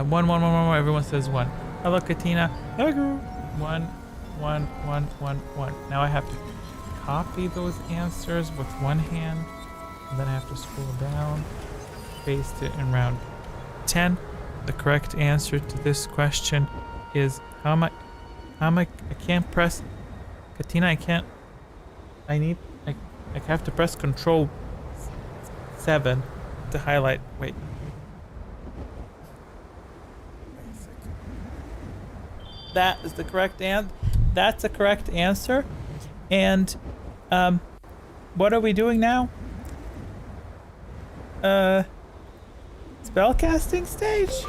1. Everyone says 1. Hello, Katina. Hello. 1. Now I have to copy those answers with one hand, and then I have to scroll down, paste it in round 10. The correct answer to this question is I can't press Katina. I have to press Control 7 to highlight. Wait. That is the correct answer. That's a correct answer. And what are we doing now? Spellcasting stage.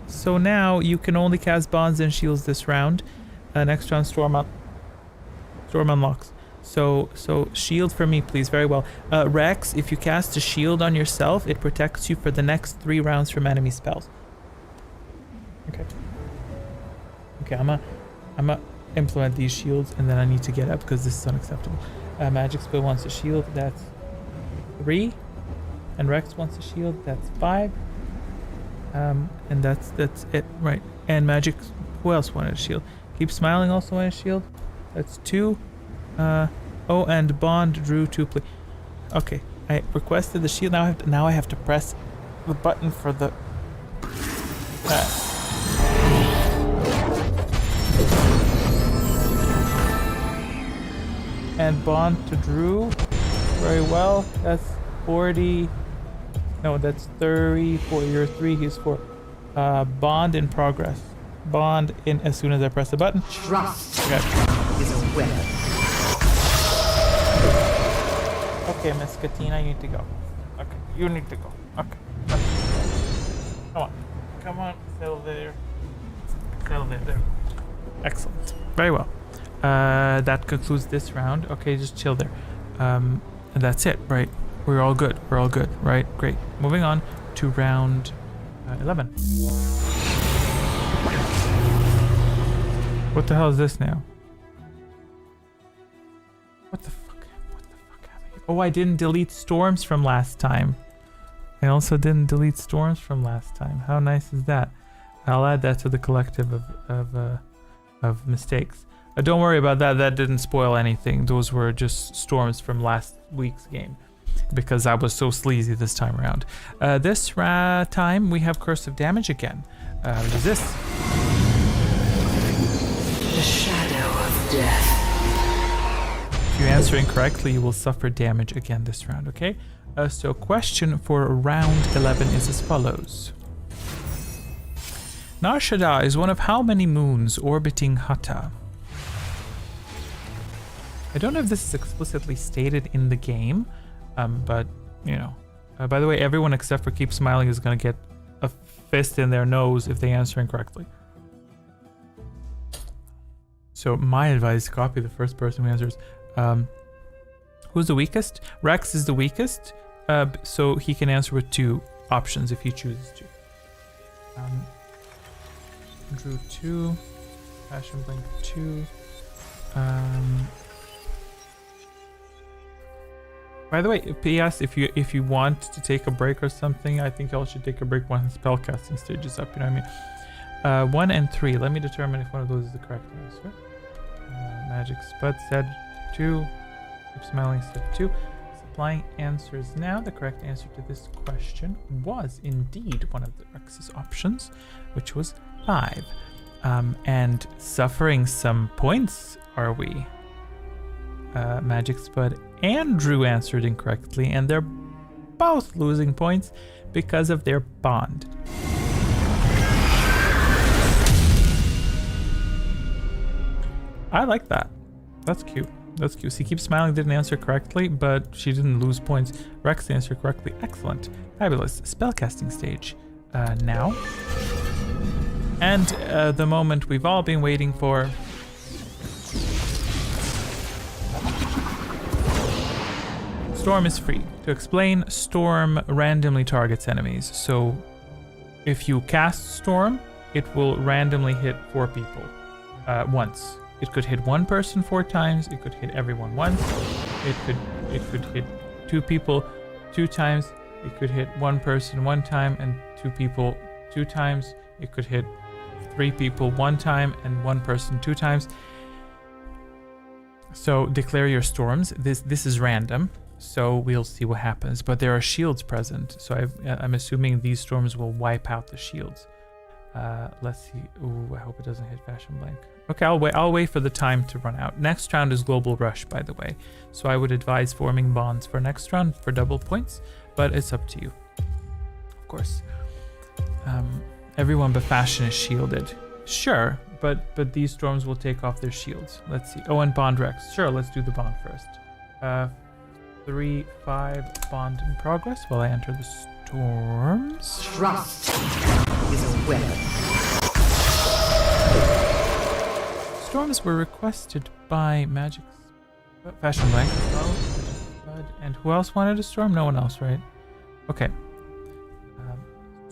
So now you can only cast bonds and shields this round. Next round storm unlocks. So shield for me, please. Very well. Rex, if you cast a shield on yourself, it protects you for the next 3 rounds from enemy spells. Okay, I'm gonna implement these shields, and then I need to get up because this is unacceptable. Magic Spell wants a shield, that's 3, and Rex wants a shield, that's 5. And that's it, right? And Magic, who else wanted a shield? Keep Smiling also wanted a shield, that's 2. Oh, and Bond drew 2, please. Okay, I requested the shield. Now I have to press the button for the. And bond to Drew. Very well. That's 40. No, that's 34. You're 3, he's 4. Bond in progress. Bond in as soon as I press the button. Trust Okay. is a weapon. Okay, Miss Katina, you need to go. Okay, you need to go. Okay. Come on, settle there. There. Excellent. Very well. That concludes this round. Okay, just chill there. And that's it, right? We're all good, right? Great. Moving on to round 11. What the hell is this now? What the fuck happened? Oh, I didn't delete storms from last time. I also didn't delete storms from last time. How nice is that? I'll add that to the collective of mistakes. Don't worry about that. That didn't spoil anything. Those were just storms from last week's game, because I was so sleazy this time around. This time we have Curse of Damage again. What is this? The shadow of death. If you answer incorrectly, you will suffer damage again this round, okay? So question for round 11 is as follows. Nar Shaddaa is one of how many moons orbiting Hata? I don't know if this is explicitly stated in the game, but, you know. By the way, everyone except for Keep Smiling is going to get a fist in their nose if they answer incorrectly. So my advice, copy the first person who answers. Who's the weakest? Rex is the weakest, so he can answer with 2 options if he chooses to. Drew 2, Passion Blink 2. By the way, PS, if you want to take a break or something, I think y'all should take a break when the spellcasting stage is up. You know what I mean? 1 and 3. Let me determine if one of those is the correct answer. Magic Spud said 2. Keep Smiling said 2. Supplying answers now. The correct answer to this question was indeed one of the Rex's options, which was 5. And suffering some points, are we? Magic Spud and Drew answered incorrectly, and they're both losing points because of their bond. I like that. That's cute. That's cute. See, Keep Smiling didn't answer correctly, but she didn't lose points. Rex answered correctly. Excellent. Fabulous. Spellcasting stage now. And the moment we've all been waiting for. Storm is free. To explain, Storm randomly targets enemies. So if you cast Storm, it will randomly hit 4 people once. It could hit 1 person 4 times. It could hit everyone once. It could hit 2 people 2 times. It could hit 1 person 1 time and 2 people 2 times. It could hit 3 people 1 time and 1 person 2 times. So declare your storms. This is random, so we'll see what happens. But there are shields present, so I'm assuming these storms will wipe out the shields. Let's see. Ooh, I hope it doesn't hit Fashion Blank. Okay, I'll wait for the time to run out. Next round is Global Rush, by the way. So I would advise forming bonds for next round for double points, but it's up to you. Of course. Everyone but Fashion is shielded. Sure, but these storms will take off their shields. Let's see. Oh, and Bond Rex. Sure, let's do the bond first. 3, 5, bond in progress while I enter the storms. Trust is a weapon. Storms were requested by Magic Fashion Blank. And who else wanted a storm? No one else, right? Okay.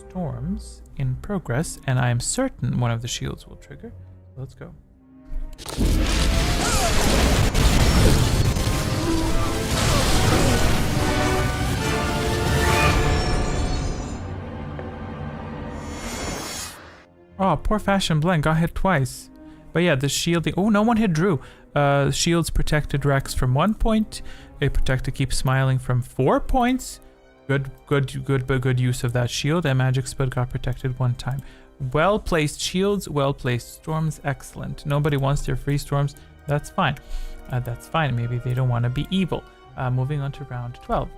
Storms in progress, and I am certain one of the shields will trigger. Let's go. Oh, poor Fashion Blank got hit twice. But yeah, the shielding. Oh, no one hit Drew. Shields protected Rex from 1 point. It protected Keep Smiling from 4 points. Good use of that shield. And Magic Spud got protected 1 time. Well placed shields, well placed storms. Excellent. Nobody wants their free storms. That's fine. That's fine. Maybe they don't want to be evil. Moving on to round 12.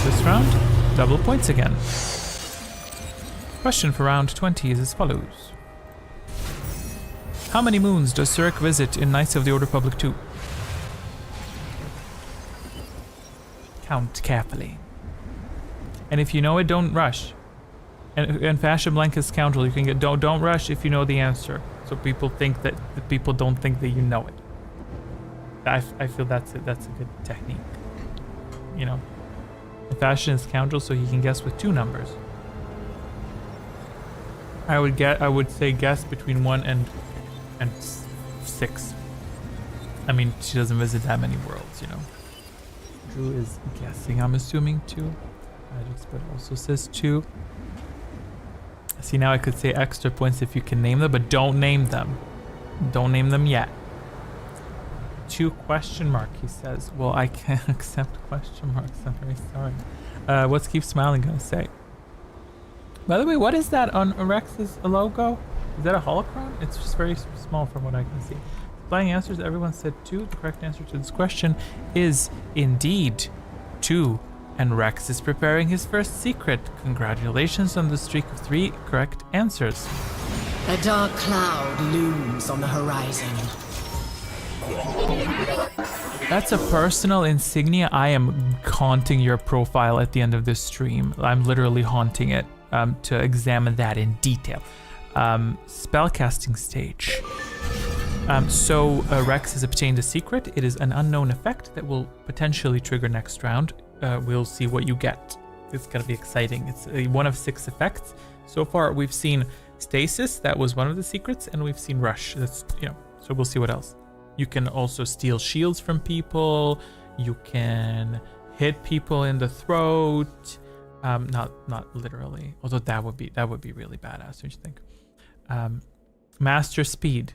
This round, double points again. Question for round 20 is as follows. How many moons does Zurich visit in Knights of the Old Republic 2? Count carefully. And if you know it, don't rush. And Fashion Blank is scoundrel. You can get don't rush if you know the answer. So people think that the people don't think that you know it. I feel that's a good technique. You know. And Fashion is scoundrel, so he can guess with 2 numbers. I would say guess between 1 and 6. I mean, she doesn't visit that many worlds, you know. Drew is guessing, I'm assuming 2. Magic Spud also says 2. See, now I could say extra points if you can name them, but don't name them. Don't name them yet. 2 question mark, he says. Well, I can't accept question marks. I'm very sorry. What's Keep Smiling gonna say? By the way, what is that on Rex's logo? Is that a holocron? It's just very small from what I can see. Flying answers, everyone said 2. The correct answer to this question is indeed 2. And Rex is preparing his first secret. Congratulations on the streak of 3 correct answers. A dark cloud looms on the horizon. That's a personal insignia. I am haunting your profile at the end of this stream. I'm literally haunting it to examine that in detail. Spellcasting stage. So Rex has obtained a secret. It is an unknown effect that will potentially trigger next round. We'll see what you get. It's gonna be exciting. It's one of 6 effects. So far we've seen Stasis, that was one of the secrets, and we've seen Rush. That's, you know, so we'll see what else. You can also steal shields from people. You can hit people in the throat. Not literally, although that would be really badass, don't you think? Master speed.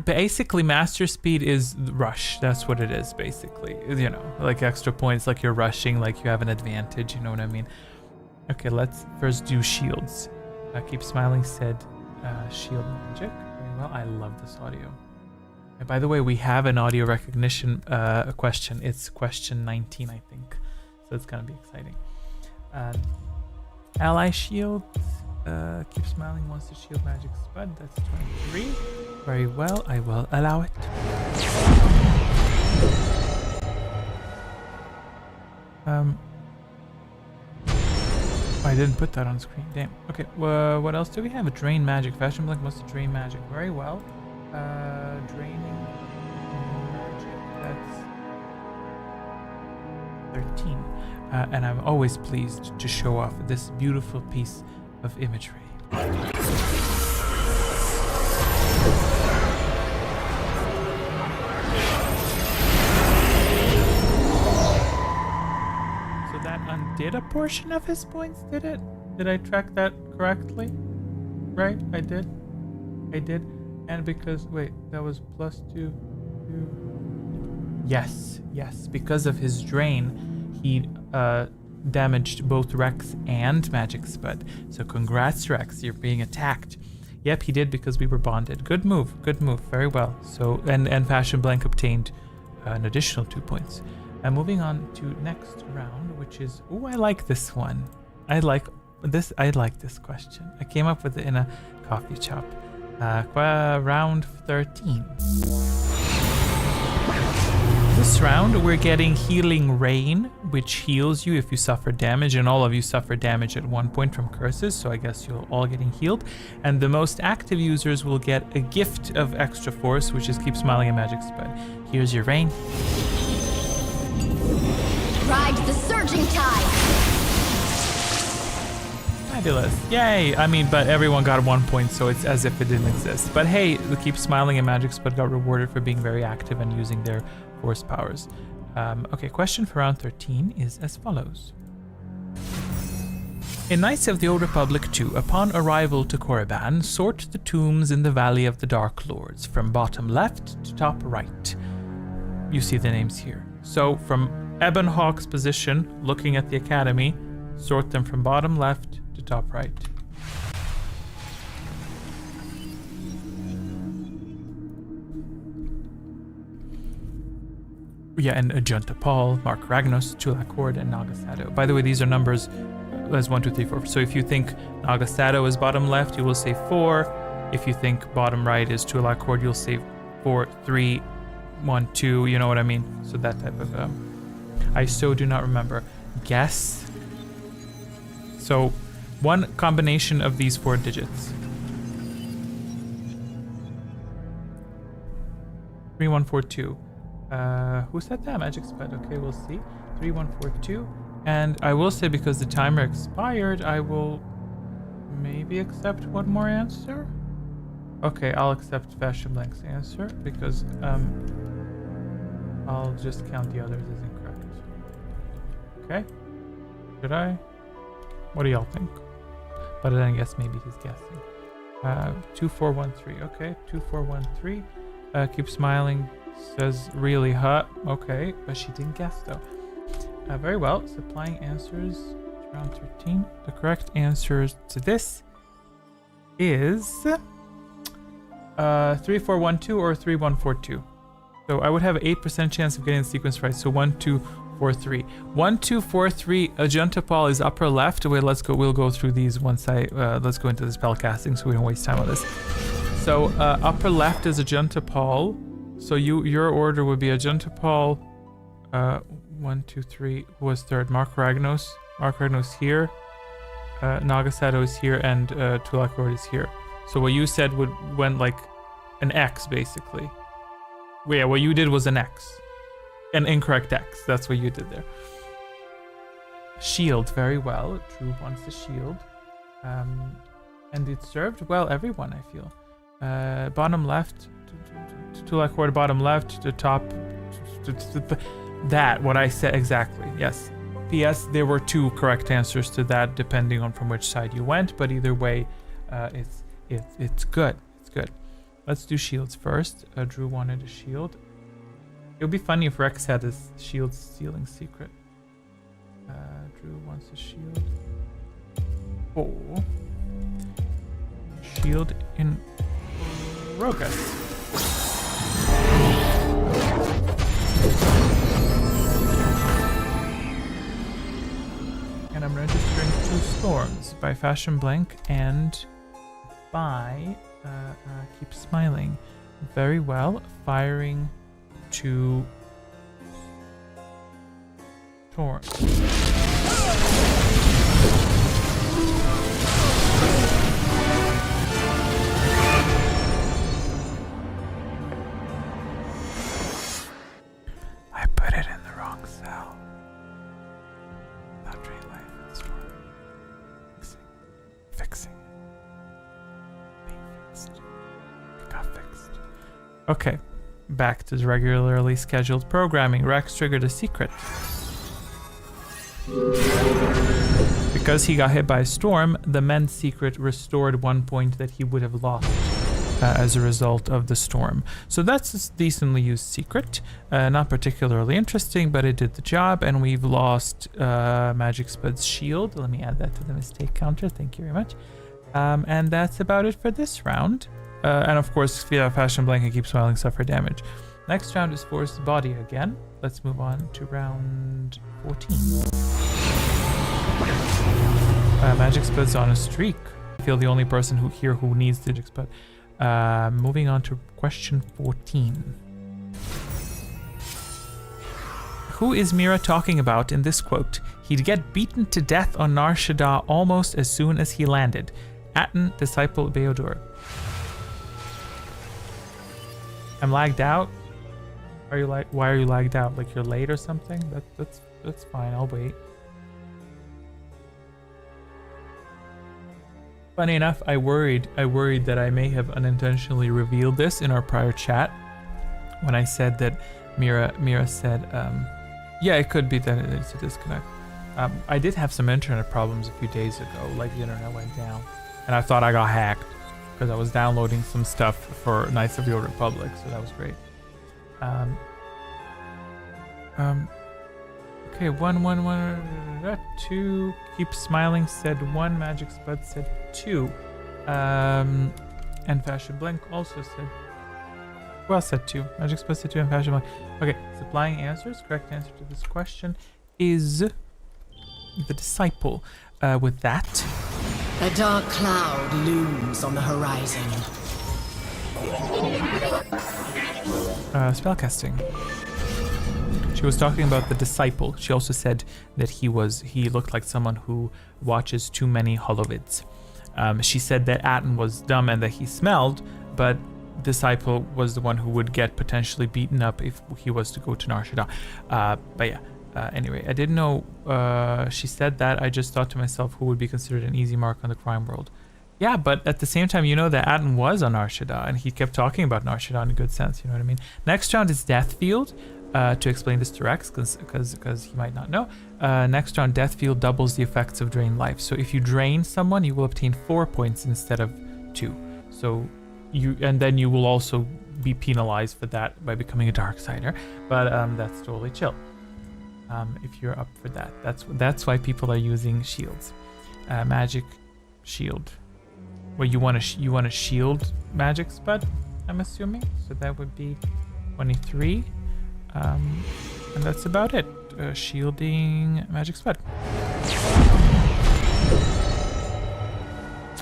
Basically, master speed is Rush. That's what it is, basically. You know, like extra points, like you're rushing, like you have an advantage. You know what I mean? Okay, let's first do shields. Keep Smiling said shield magic. Very well. I love this audio. And by the way, we have an audio recognition question. It's question 19, I think. So it's gonna be exciting. Ally shield. Keep Smiling wants to shield magic spud. That's 23. Very well. I will allow it. I didn't put that on screen. Damn. Okay. What else do we have? A drain magic. Fashion Blink wants to drain magic. Very well. Draining magic. That's 13. And I'm always pleased to show off this beautiful piece of imagery. Undid a portion of his points, did it? Did I track that correctly? Right? I did. And because, wait, that was +2. Yes, because of his drain, he damaged both Rex and Magic Spud. So congrats, Rex, you're being attacked. Yep, he did because we were bonded. Good move, very well. So, and Passion Blank obtained an additional 2 points. And moving on to next round, which is, oh, I like this one. I like this question. I came up with it in a coffee shop. Round 13. This round, we're getting Healing Rain, which heals you if you suffer damage, and all of you suffer damage at 1 point from curses, so I guess you're all getting healed. And the most active users will get a gift of extra force, which is Keep Smiling and Magic Spud. Here's your rain. Ride the surging tide. Fabulous. Yay. I mean, but everyone got 1 point, so it's as if it didn't exist. But hey, the Keep Smiling and Magic Spud got rewarded for being very active and using their force powers. Okay, question for round 13 is as follows. In Knights of the Old Republic 2, upon arrival to Korriban, sort the tombs in the Valley of the Dark Lords from bottom left to top right. You see the names here. So from Ebonhawk's position, looking at the academy, sort them from bottom left to top right. Yeah, and Ajunta Paul, Mark Ragnos, Chulak and Nagasado. By the way, these are numbers as 1, 2, 3, 4. So if you think Nagasado is bottom left, you will say 4. If you think bottom right is Chulak, you'll say 4, 3, 1, 2. You know what I mean? So that type of I so do not remember. Guess. So one combination of these 4 digits. 3142. Who said that? Magic Spud. Okay, we'll see. 3142. And I will say, because the timer expired, I will maybe accept one more answer. Okay, I'll accept Fashion Blank's answer because I'll just count the others as incorrect. Okay? Should I? What do y'all think? But then I guess maybe he's guessing. 2413. Okay, 2413. Keep smiling. Says really hot. Okay, but she didn't guess though. Very well. Supplying answers. Round 13. The correct answer to this is 3412 or 3142. So I would have an 8% chance of getting the sequence right. So 1243. 1243. Ajuntapal is upper left. Wait, let's go. We'll go through these once let's go into the spell casting so we don't waste time on this. So upper left is Ajuntapal. So your order would be Ajuntapal. 1, 2, 3. Who was third? Mark Ragnos. Mark Ragnos here. Nagasado is here, and Tulakord is here. So what you said went like an X basically. Well, yeah, what you did was an X. An incorrect X. That's what you did there. Shield, very well. Drew wants the shield. And it served well everyone, I feel. Bottom left. Tulakord, bottom left. The top. That, what I said exactly. Yes. P.S. There were 2 correct answers to that, depending on from which side you went. But either way, it's good. It's good. Let's do shields first. Drew wanted a shield. It would be funny if Rex had this shield stealing secret. Drew wants a shield. Oh. Shield in Rogus. And I'm registering 2 storms by Fashion Blank and by Keep Smiling. Very well. Firing 2 storms. I put it in the wrong cell. Not drain life and storm. Fixing. Being fixed. It got fixed. Okay. Back to the regularly scheduled programming. Rex triggered a secret. Because he got hit by a storm, the men's secret restored 1 point that he would have lost as a result of the storm. So that's a decently used secret. Not particularly interesting, but it did the job, and we've lost Magic Spud's shield. Let me add that to the mistake counter. Thank you very much. And that's about it for this round. And of course, via Fashion Blanket Keep Smiling suffer damage. Next round is Forced Body again. Let's move on to round 14. Magic Spud's on a streak. I feel the only person who needs the Magic Spud. Moving on to question 14. Who is Mira talking about in this quote? He'd get beaten to death on Nar Shaddaa almost as soon as he landed. Aten, Disciple Beodur. I'm lagged out. Why are you lagged out? Like you're late or something? That's fine. I'll wait. Funny enough, I worried that I may have unintentionally revealed this in our prior chat when I said that Mira said, yeah, it could be that it's a disconnect. I did have some internet problems a few days ago. Like the internet went down, and I thought I got hacked because I was downloading some stuff for Knights of the Old Republic, so that was great. Okay, 1, 2. Keep Smiling said 1. Magic Spud said 2. And Fashion Blank also said. Well, said 2. Magic Spud said 2 and Fashion Blank. Okay, supplying answers. Correct answer to this question is the Disciple. With that, A dark cloud looms on the horizon. spellcasting. She was talking about the Disciple. She also said that he looked like someone who watches too many holovids. She said that Aten was dumb and that he smelled, but Disciple was the one who would get potentially beaten up if he was to go to Nar Shaddaa. But yeah, anyway, I didn't know she said that. I just thought to myself, who would be considered an easy mark on the crime world? Yeah, but at the same time, you know that Aten was on Nar Shaddaa, and he kept talking about Nar Shaddaa in a good sense, you know what I mean? Next round is Deathfield. To explain this to Rex, because he might not know. Next round, Deathfield doubles the effects of Drain Life. So if you drain someone, you will obtain 4 points instead of 2. So then you will also be penalized for that by becoming a Darksider. But that's totally chill. If you're up for that, that's why people are using shields. Magic shield. Well, you want a shield magic spud, I'm assuming. So that would be 23. And that's about it. Shielding magic spud.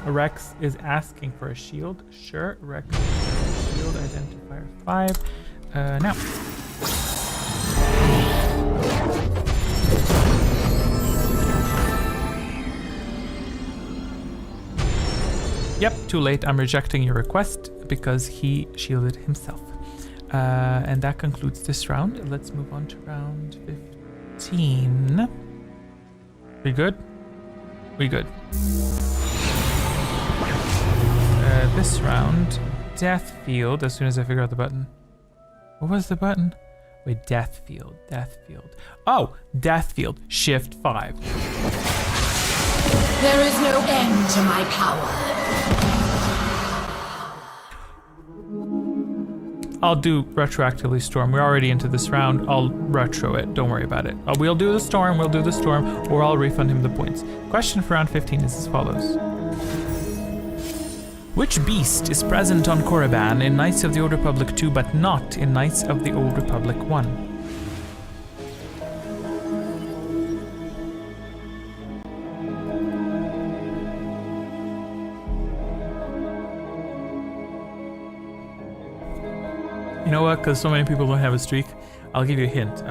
Rex is asking for a shield. Sure, Rex shield identifier 5. Now. Yep, too late. I'm rejecting your request because he shielded himself. And that concludes this round. Let's move on to round 15. We good? We good. This round, Death Field, as soon as I figure out the button. What was the button? Wait, Death Field. Oh, Death Field, Shift 5. There is no end to my power. I'll do retroactively Storm. We're already into this round. I'll retro it. Don't worry about it. We'll do the Storm, or I'll refund him the points. Question for round 15 is as follows. Which beast is present on Korriban in Knights of the Old Republic 2 but not in Knights of the Old Republic 1? You know what? Because so many people don't have a streak, I'll give you a hint.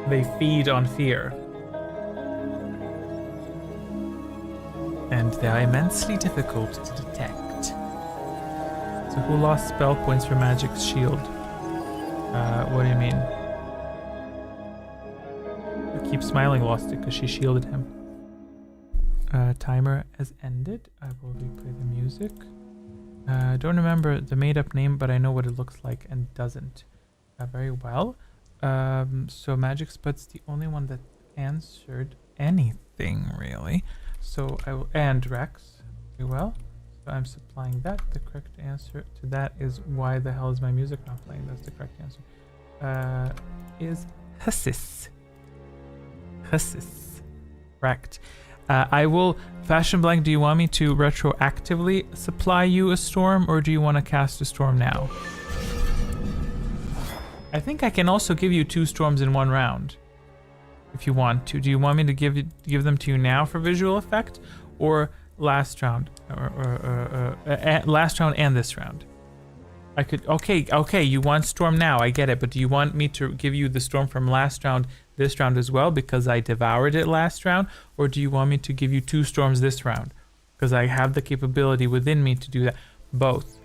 They feed on fear. And they are immensely difficult to detect. So who lost spell points for Magic's shield? What do you mean? Keep Smiling lost it because she shielded him. Timer has ended. I will replay the music. Don't remember the made-up name, but I know what it looks like and doesn't very well. So Magic Spud's the only one that answered anything, really. So I will, and Rex, very well. So I'm supplying that. The correct answer to that is why the hell is my music not playing? That's the correct answer. Is Hussis. Correct. I will, Fashion Blank, do you want me to retroactively supply you a storm, or do you want to cast a storm now? I think I can also give you 2 storms in 1 round. If you want to. Do you want me to give them to you now for visual effect, or last round, or last round and this round? I could. Okay. You want storm now? I get it. But do you want me to give you the storm from last round, this round as well, because I devoured it last round, or do you want me to give you 2 storms this round, because I have the capability within me to do that? Both.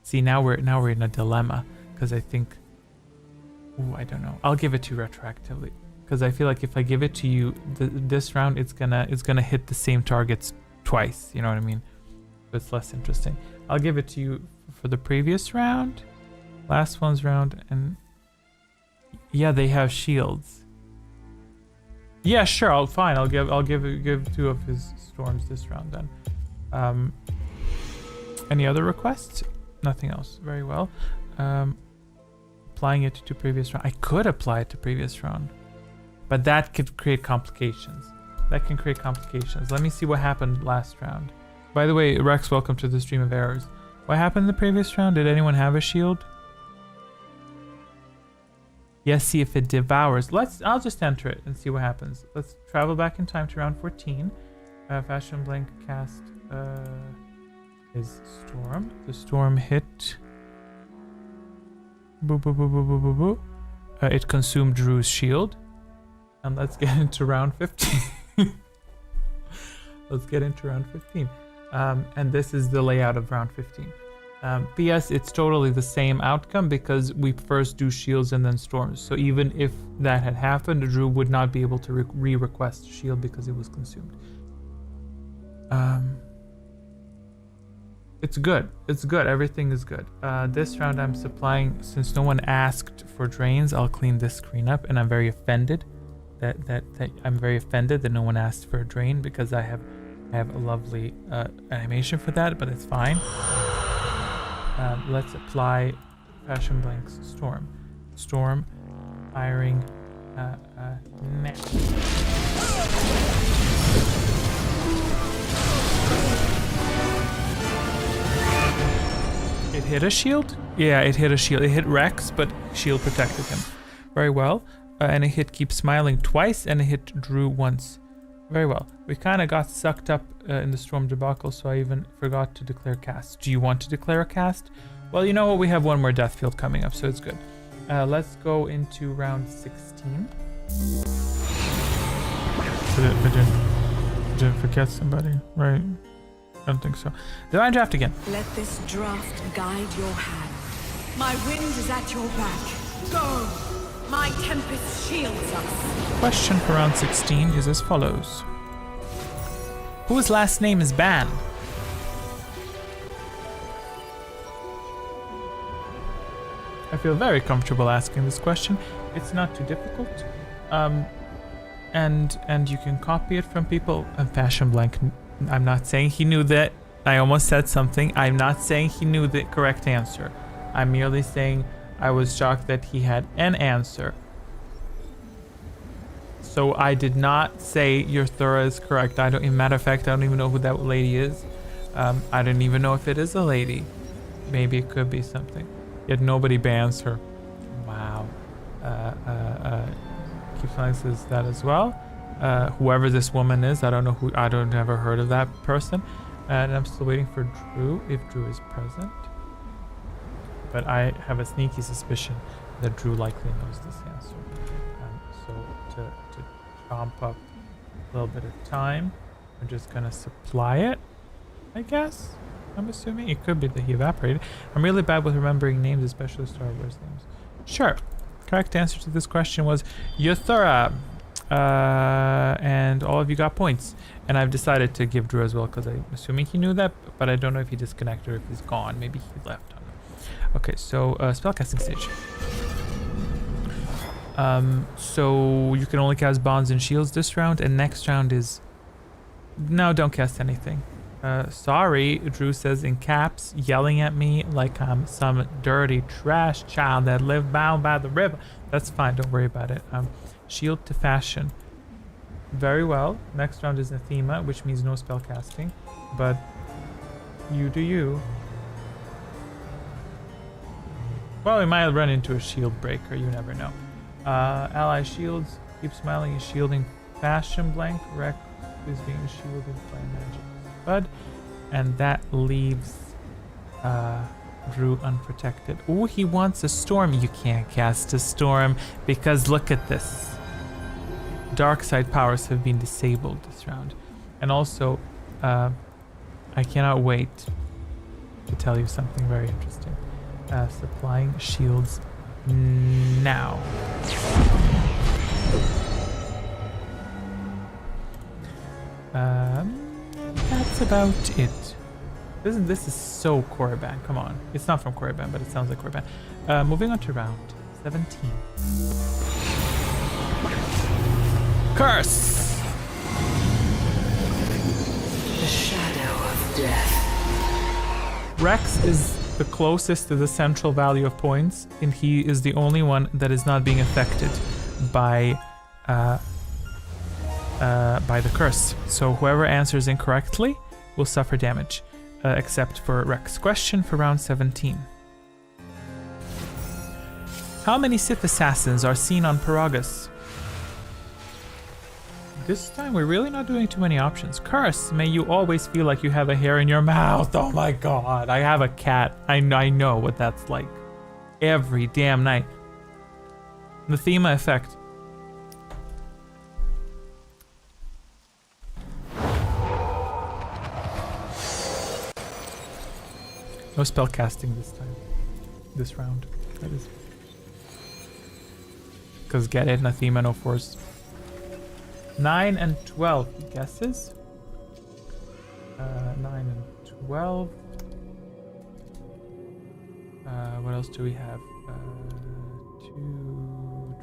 See, now we're in a dilemma. Because I think, I don't know. I'll give it to you retroactively, because I feel like if I give it to you this round, it's gonna hit the same targets twice. You know what I mean? So it's less interesting. I'll give it to you for the previous round, last one's round, and yeah, they have shields. Yeah, sure. I'll give 2 of his storms this round then. Any other requests? Nothing else. Very well. Applying it to previous round. I could apply it to previous round, but that could create complications. Let me see what happened last round. By the way, Rex, welcome to the Stream of Errors. What happened in the previous round? Did anyone have a shield? Yes, see if it devours. I'll just enter it and see what happens. Let's travel back in time to round 14. Fashion Blank cast his storm. The storm hit. It consumed Drew's shield. And let's get into round 15. And this is the layout of round 15. P.S. It's totally the same outcome because we first do shields and then storms. So even if that had happened, Drew would not be able to re-request shield because it was consumed. It's good. Everything is good. This round I'm supplying, since no one asked for drains, I'll clean this screen up, and I'm very offended that I'm very offended that no one asked for a drain, because I have a lovely animation for that, but it's fine. Let's apply Fashion Blank's Storm. Storm, firing, now. It hit a shield? Yeah, it hit a shield. It hit Rex, but shield protected him. Very well. And it hit Keep Smiling twice, and it hit Drew once. Very well. We kind of got sucked up in the Storm debacle, so I even forgot to declare cast. Do you want to declare a cast? Well, you know what? We have one more death field coming up, so it's good. Let's go into round 16. I didn't forget somebody, right? I don't think so. Divine Draft again. Let this draft guide your hand. My wind is at your back. Go! My tempest shields us. Question for round 16 is as follows. Whose last name is Ban? I feel very comfortable asking this question. It's not too difficult. And you can copy it from people. Fashion Blank, I'm not saying he knew that. I almost said something. I'm not saying he knew the correct answer. I'm merely saying I was shocked that he had an answer. So I did not say your Thura is correct. In matter of fact, I don't even know who that lady is. I don't even know if it is a lady. Maybe it could be something. Yet nobody bans her. Wow. Keep Smiling says that as well. Whoever this woman is, I don't know who. I don't ever heard of that person. And I'm still waiting for Drew, if Drew is present. But I have a sneaky suspicion that Drew likely knows this answer. So to chomp up a little bit of time, I'm just gonna supply it, I guess. I'm assuming it could be that he evaporated. I'm really bad with remembering names, especially Star Wars names. Sure. Correct answer to this question was Yothura. And all of you got points. And I've decided to give Drew as well, because I'm assuming he knew that, but I don't know if he disconnected or if he's gone. Maybe he left. Okay, so spellcasting stage. So you can only cast bonds and shields this round, and next round is... No, don't cast anything. Sorry, Drew says in caps, yelling at me like I'm some dirty trash child that lived bound by the river. That's fine, don't worry about it. Shield to fashion. Very well. Next round is Anathema, which means no spell casting. But you do you. Well, we might run into a shield breaker, you never know. Ally shields, Keep Smiling is shielding Fashion Blank. Rex is being shielded by Magic Bud. And that leaves Drew unprotected. Oh, he wants a storm. You can't cast a storm because look at this. Dark side powers have been disabled this round. And also, I cannot wait to tell you something very interesting. Supplying shields now. That's about it. This is so Korriban. Come on. It's not from Korriban, but it sounds like Korriban. Moving on to round 17. Curse! The shadow of death. Rex is the closest to the central value of points, and he is the only one that is not being affected by the curse. So whoever answers incorrectly will suffer damage, except for Rex. Question for round 17. How many Sith assassins are seen on Paragus? This time we're really not doing too many options. Curse, may you always feel like you have a hair in your mouth. Oh my god, I have a cat. I know what that's like. Every damn night. Anathema effect. No spell casting this time. This round. That is. Because get it, Anathema, no force. 9 and 12 guesses. 9 and 12. What else do we have? 2,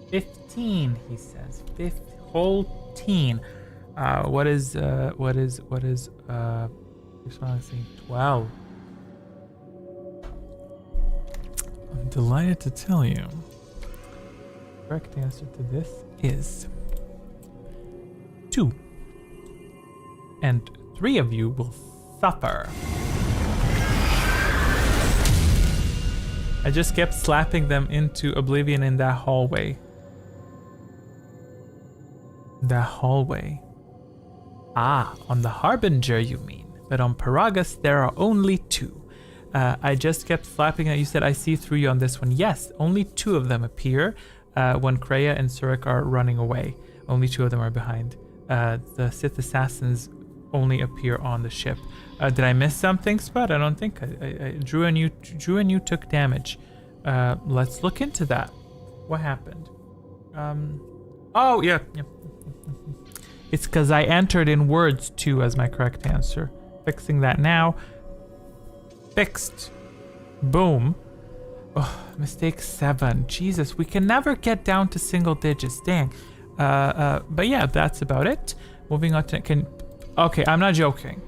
15, he says. Whole teen. What is you're saying 12. I'm delighted to tell you. The correct answer to this is 2. And 3 of you will suffer. I just kept slapping them into oblivion in that hallway. Ah, on the Harbinger you mean. But on Paragus there are only 2. I just kept slapping at you. Said I see through you on this one. Yes, only 2 of them appear when Kreia and Surik are running away. Only 2 of them are behind. The Sith assassins only appear on the ship. Did I miss something, Spud? I don't think. Drew and you took damage. Let's look into that. What happened? Oh yeah. It's because I entered in words 2 as my correct answer. Fixing that now. Fixed. Boom. Oh, mistake 7. Jesus, we can never get down to single digits. Dang. But yeah, that's about it. Moving on to okay, I'm not joking.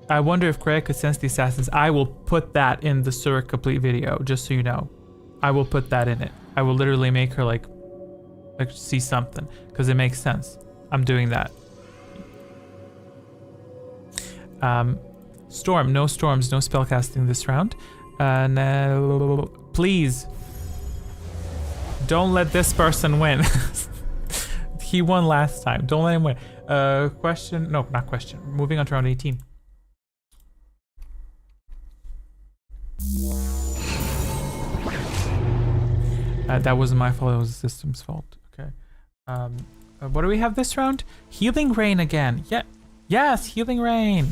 I wonder if Kreia could sense the assassins. I will put that in the Surik complete video, just so you know. I will put that in it. I will literally make her like see something, because it makes sense. I'm doing that. Storm, no storms, no spellcasting this round. No, please. Don't let this person win. He won last time. Don't let him win. Question, no, not question. Moving on to round 18. That wasn't my fault, it was the system's fault. Okay. What do we have this round? Healing Rain again. Yeah. Yes, Healing Rain.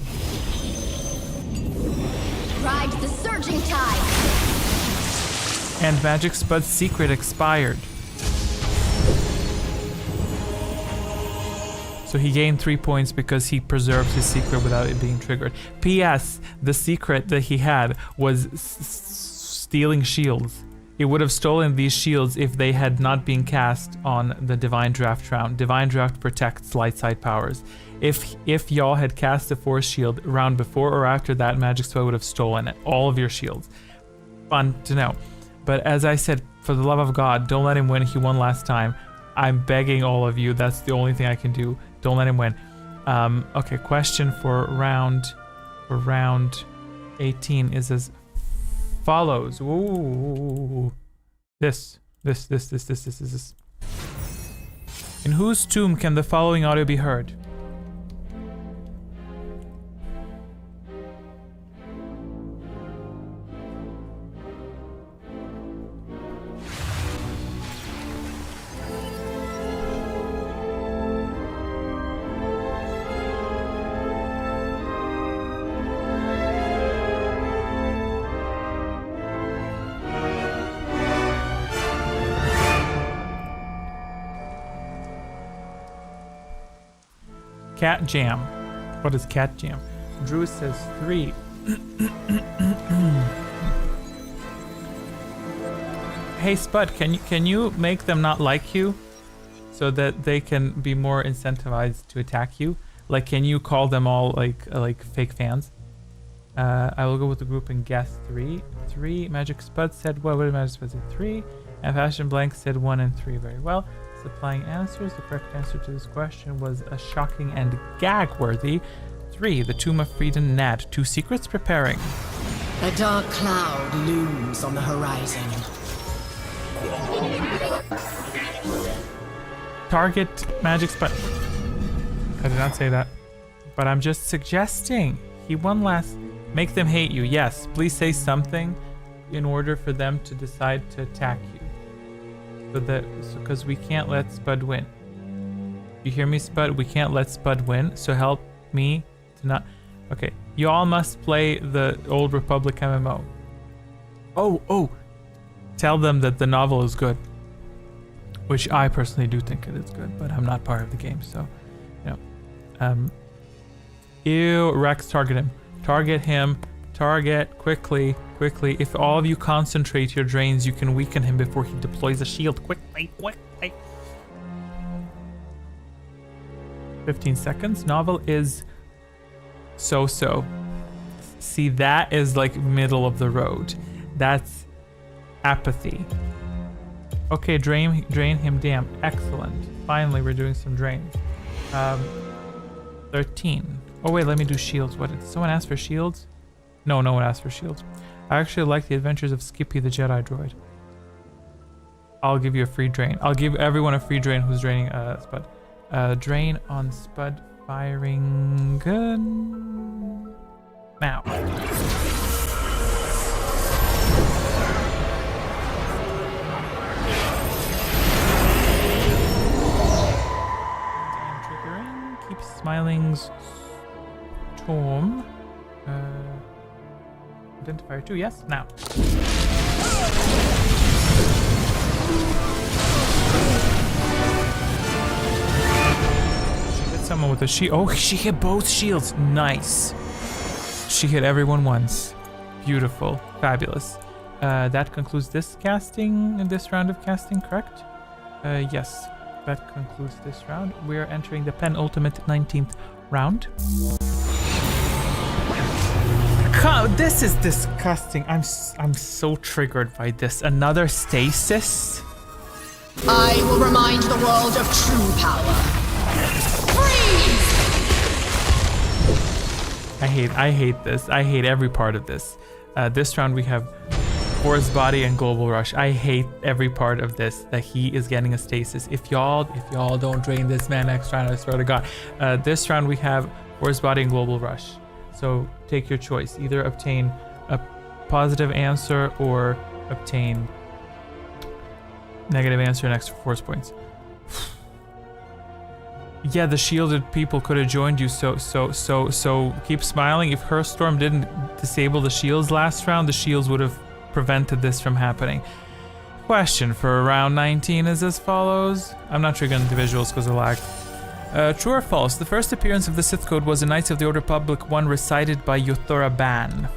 Ride the surging tide. And Magic Spud's secret expired. So he gained 3 points because he preserved his secret without it being triggered. P.S. The secret that he had was stealing shields. It would have stolen these shields if they had not been cast on the Divine Draft round. Divine Draft protects light side powers. If y'all had cast the Force Shield round before or after that, Magic Spell would have stolen it. All of your shields. Fun to know. But as I said, for the love of God, don't let him win. He won last time. I'm begging all of you. That's the only thing I can do. Don't let him win. Okay, question for round 18 is as follows. Ooh. This. In whose tomb can the following audio be heard? Cat Jam. What is Cat Jam? Drew says 3. Hey Spud, can you make them not like you so that they can be more incentivized to attack you? Like, can you call them all like fake fans? I will go with the group and guess 3. 3. Magic Spud said what did Magic Spud say? 3. And Fashion Blank said 1 and 3. Very well. Supplying answers. The correct answer to this question was a shocking and gag-worthy 3. The Tomb of Freedom Nat. 2 secrets preparing. A dark cloud looms on the horizon. Target Magic Spud. I did not say that, but I'm just suggesting. He won last. Make them hate you. Yes, please say something in order for them to decide to attack you. Because we can't let Spud win. You hear me, Spud? We can't let Spud win, so help me to not... Okay, you all must play the Old Republic MMO. Oh! Tell them that the novel is good. Which I personally do think it is good, but I'm not part of the game, so... You know. Ew, Rex, target him. Target him. Target, quickly, quickly. If all of you concentrate your drains, you can weaken him before he deploys a shield. Quickly, quickly. 15 seconds. Novel is so-so. See, that is like middle of the road. That's apathy. Okay, drain him. Damn, excellent. Finally, we're doing some drains. 13. Oh wait, let me do shields. What did someone ask for shields? No, no one asked for shields. I actually like the adventures of Skippy the Jedi droid. I'll give you a free drain. I'll give everyone a free drain who's draining Spud. Drain on Spud firing gun. Now. Triggering. Keep Smiling's Storm. Identifier 2, yes? Now. She hit someone with a shield. Oh, she hit both shields. Nice. She hit everyone once. Beautiful. Fabulous. That concludes this casting, this round of casting, correct? Yes. That concludes this round. We're entering the penultimate 19th round. This is disgusting. I'm so triggered by this. Another stasis? I will remind the world of true power. Freeze! I hate this. I hate every part of this. This round we have Forest Body and Global Rush. I hate every part of this, that he is getting a stasis. If y'all don't drain this man next round, I swear to God. This round we have Forest Body and Global Rush. So take your choice. Either obtain a positive answer or obtain negative answer and extra force points. Yeah, the shielded people could have joined you. So keep smiling. If her storm didn't disable the shields last round, the shields would have prevented this from happening. Question for round 19 is as follows. I'm not triggering the visuals because of lag. True or false? The first appearance of the Sith Code was in Knights of the Old Republic 1 recited by Yothora Ban.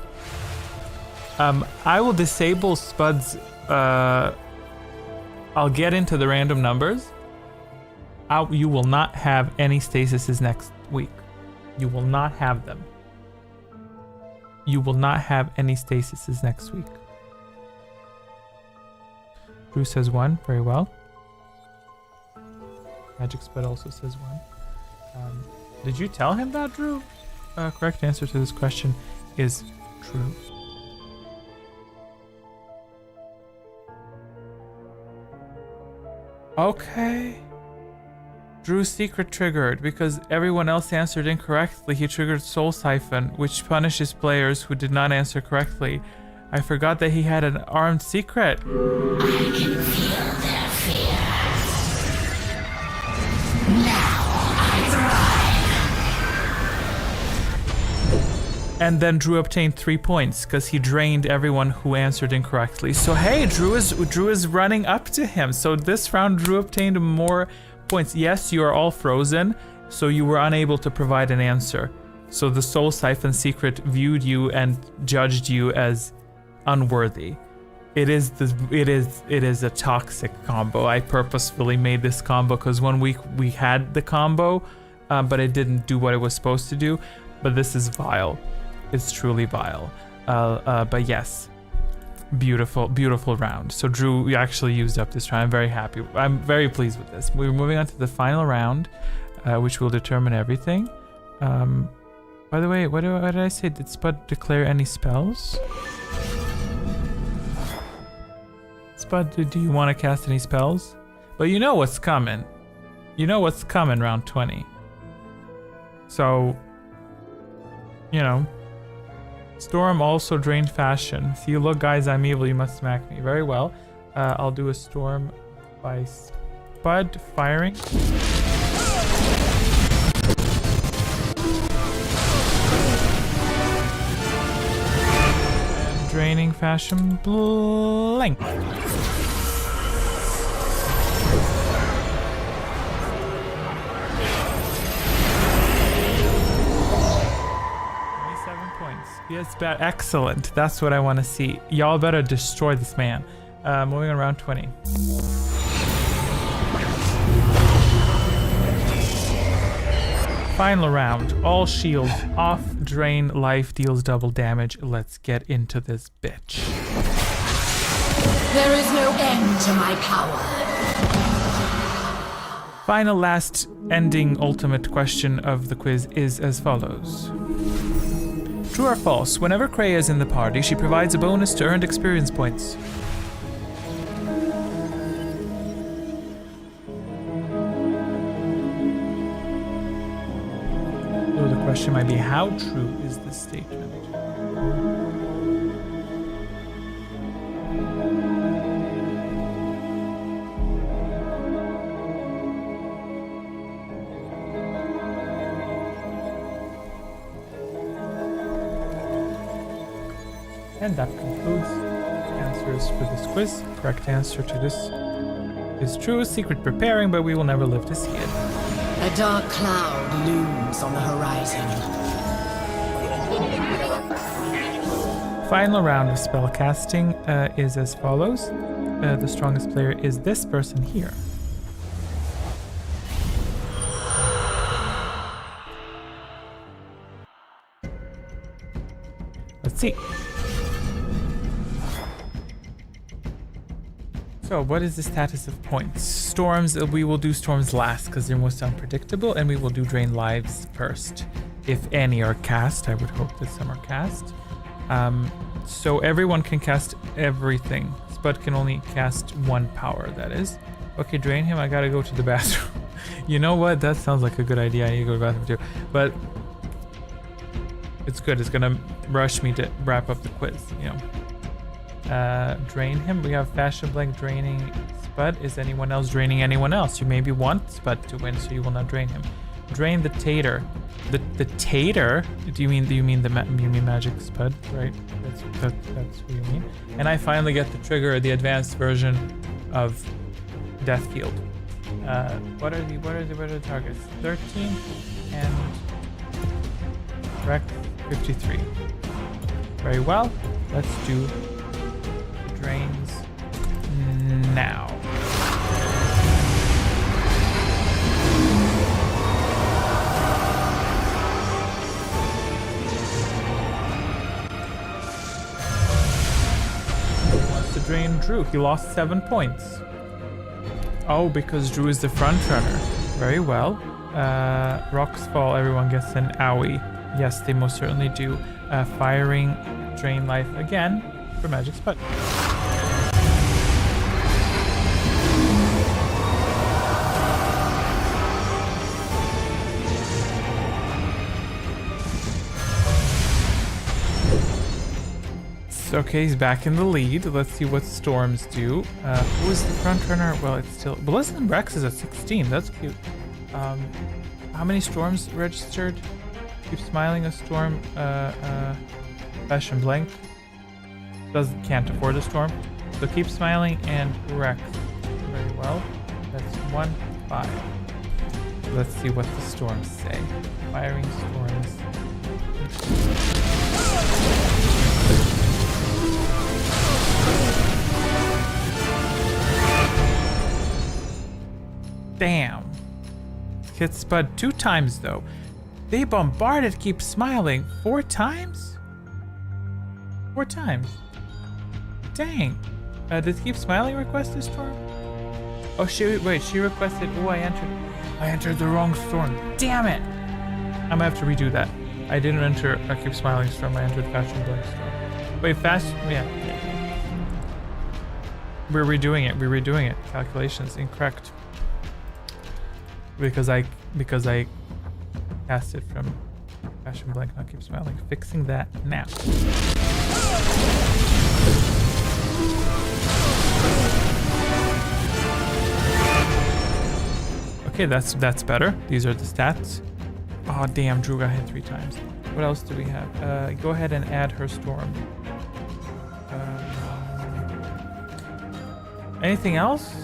I will disable Spud's... I'll get into the random numbers. You will not have any stasises next week. You will not have them. You will not have any stasises next week. Drew says 1. Very well. Magic Spud also says 1. Did you tell him that, Drew? Correct answer to this question is true. Okay. Drew's secret triggered because everyone else answered incorrectly. He triggered Soul Siphon, which punishes players who did not answer correctly. I forgot that he had an armed secret. I can feel their fear. Now I thrive. And then Drew obtained 3 points because he drained everyone who answered incorrectly. So hey, Drew is running up to him. So this round, Drew obtained more points. Yes, you are all frozen, so you were unable to provide an answer. So the Soul Siphon secret viewed you and judged you as unworthy. It is a toxic combo. I purposefully made this combo because 1 week we had the combo, but it didn't do what it was supposed to do. But this is vile. It's truly vile. But yes, beautiful round. So Drew, we actually used up this round. I'm very happy. I'm very pleased with this. We're moving on to the final round, which will determine everything. By the way, what did I say? Did Spud declare any spells? Spud, do you want to cast any spells? But you know what's coming. You know what's coming round 20. So, you know. Storm also drained fashion. See, look guys, I'm evil, you must smack me. Very well. I'll do a storm by Spud firing. And draining fashion blink. 27 points. Yes, bad. Excellent. That's what I want to see. Y'all better destroy this man. Moving on round 20. Final round. All shields off. Drain life deals double damage. Let's get into this bitch. There is no end to my power. Final last ending ultimate question of the quiz is as follows. True or false? Whenever Kreia is in the party, she provides a bonus to earned experience points. So the question might be, how true is this statement? And that concludes answers for this quiz. Correct answer to this is true. Secret preparing, but we will never live to see it. A dark cloud looms on the horizon. Final round of spellcasting is as follows. The strongest player is this person here. Let's see. So, what is the status of points? Storms, we will do storms last because they're most unpredictable, and we will do drain lives first. If any are cast, I would hope that some are cast. So everyone can cast everything. Spud can only cast one power, that is. Okay, drain him, I gotta go to the bathroom. You know what? That sounds like a good idea. I need to go to the bathroom too. But it's good. It's gonna rush me to wrap up the quiz, you know. Drain him. We have Fashion Blank draining Spud. Is anyone else draining anyone else? You maybe want Spud to win, so you will not drain him. Drain the Tater. The Tater? Do you mean the Magic Spud? Right. That's what you mean. And I finally get to trigger the advanced version of Death Field. What are the targets? 13 and correct 53. Very well. Let's do drains now. Wants to drain Drew. He lost 7 points. Oh, because Drew is the front runner. Very well. Rocks fall. Everyone gets an owie. Yes, they most certainly do. Firing drain life again for Magic Spud. Okay, he's back in the lead. Let's see what storms do. Who is the front runner? Well, it's still Blizzard Rex is at 16. That's cute. How many storms registered? Keep smiling. A storm. Fashion Blank can't afford a storm, so keep smiling and Rex. Very well. That's 1, 5. Let's see what the storms say. Firing storms. Damn. Hit Spud 2 times though. They bombarded Keep Smiling 4 times? 4 times. Dang. Did Keep Smiling request this storm? Oh, she requested. Oh, I entered the wrong storm. Damn it. I'm gonna have to redo that. I didn't enter a Keep Smiling storm. I entered Fashion Blank storm. Wait, yeah. We're redoing it. Calculations incorrect. Because I cast it from Fashion Blank, not Keep Smiling. Fixing that now. Okay, that's better. These are the stats. Oh damn, Drew got hit 3 times. What else do we have? Go ahead and add her storm. Anything else?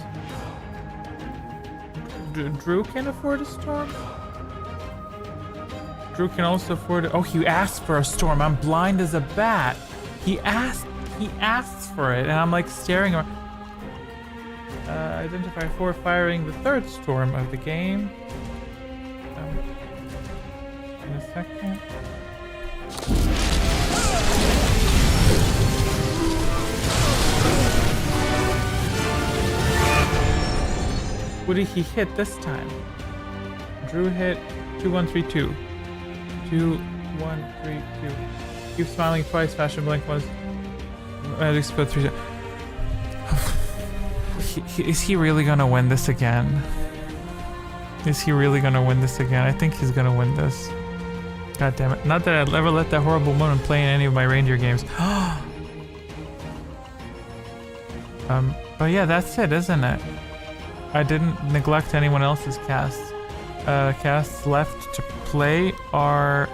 Drew can afford a storm? Drew can also afford it. Oh, he asked for a storm. I'm blind as a bat. He asks for it, and I'm like staring around. Identify for firing the third storm of the game. In a second. What did he hit this time? Drew hit 2132. 2132. Keep smiling twice. Fashion blink once. Magic spell 3 times. Is he really gonna win this again? Is he really gonna win this again? I think he's gonna win this. God damn it. Not that I'd ever let that horrible woman play in any of my reindeer games. But yeah, that's it, isn't it? I didn't neglect anyone else's casts. Casts left to play are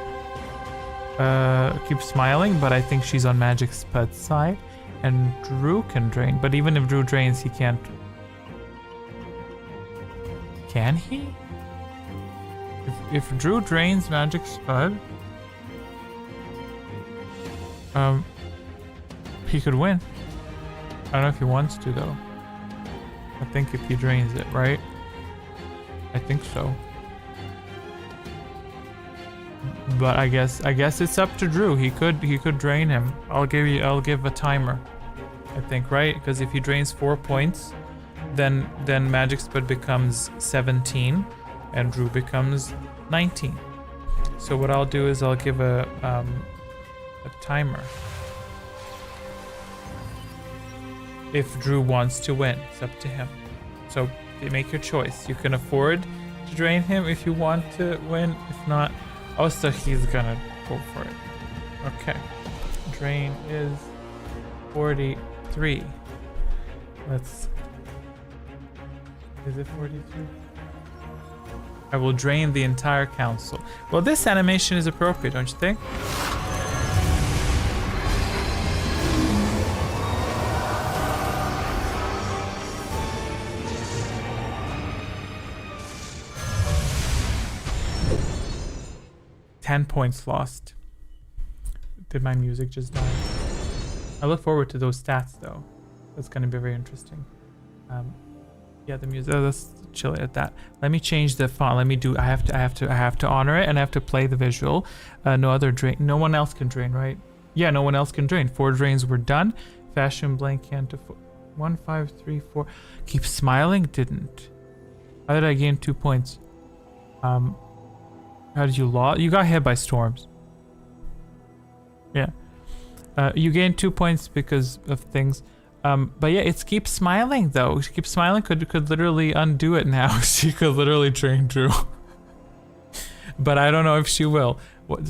Keep Smiling, but I think she's on Magic Spud's side. And Drew can drain, but even if Drew drains, he can't. Can he? If Drew drains Magic Spud, he could win. I don't know if he wants to though. I think if he drains it, right? I think so. But I guess it's up to Drew. He could drain him. I'll give a timer. I think, right? Because if he drains 4 points, then Magic Spud becomes 17 and Drew becomes 19. So what I'll do is I'll give a timer. If Drew wants to win, it's up to him. So you make your choice. You can afford to drain him if you want to win. If not, also he's gonna go for it. Okay. Drain is 43. Is it 42? I will drain the entire council. Well, this animation is appropriate, don't you think? $10 lost. Did my music just die? I look forward to those stats though. That's gonna be very interesting. Yeah, the music. Let's chill at that. Let me change the font. Let me do. I have to honor it, and I have to play the visual. No other drain. No one else can drain, right? Yeah, no one else can drain. 4 drains were done. Fashion blank can't afford. 1, 5, 3, 4. Keep Smiling didn't. How did I gain 2 points? How did you lose? You got hit by storms. Yeah. You gained 2 points because of things. But yeah, it's Keep Smiling though. Keep Smiling could literally undo it now. She could literally drain Drew. But I don't know if she will.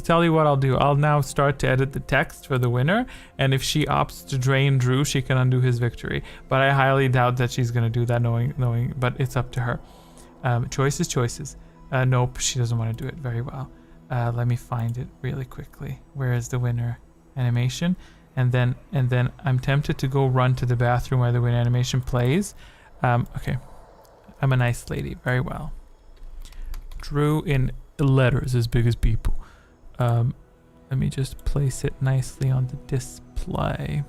Tell you what I'll do. I'll now start to edit the text for the winner, and if she opts to drain Drew, she can undo his victory. But I highly doubt that she's gonna do that, knowing. But it's up to her. Choices. Nope, she doesn't want to do it very well. Let me find it really quickly. Where is the winner animation? And then I'm tempted to go run to the bathroom while the winner animation plays. Okay, I'm a nice lady. Very well. Drew in letters as big as people. Let me just place it nicely on the display.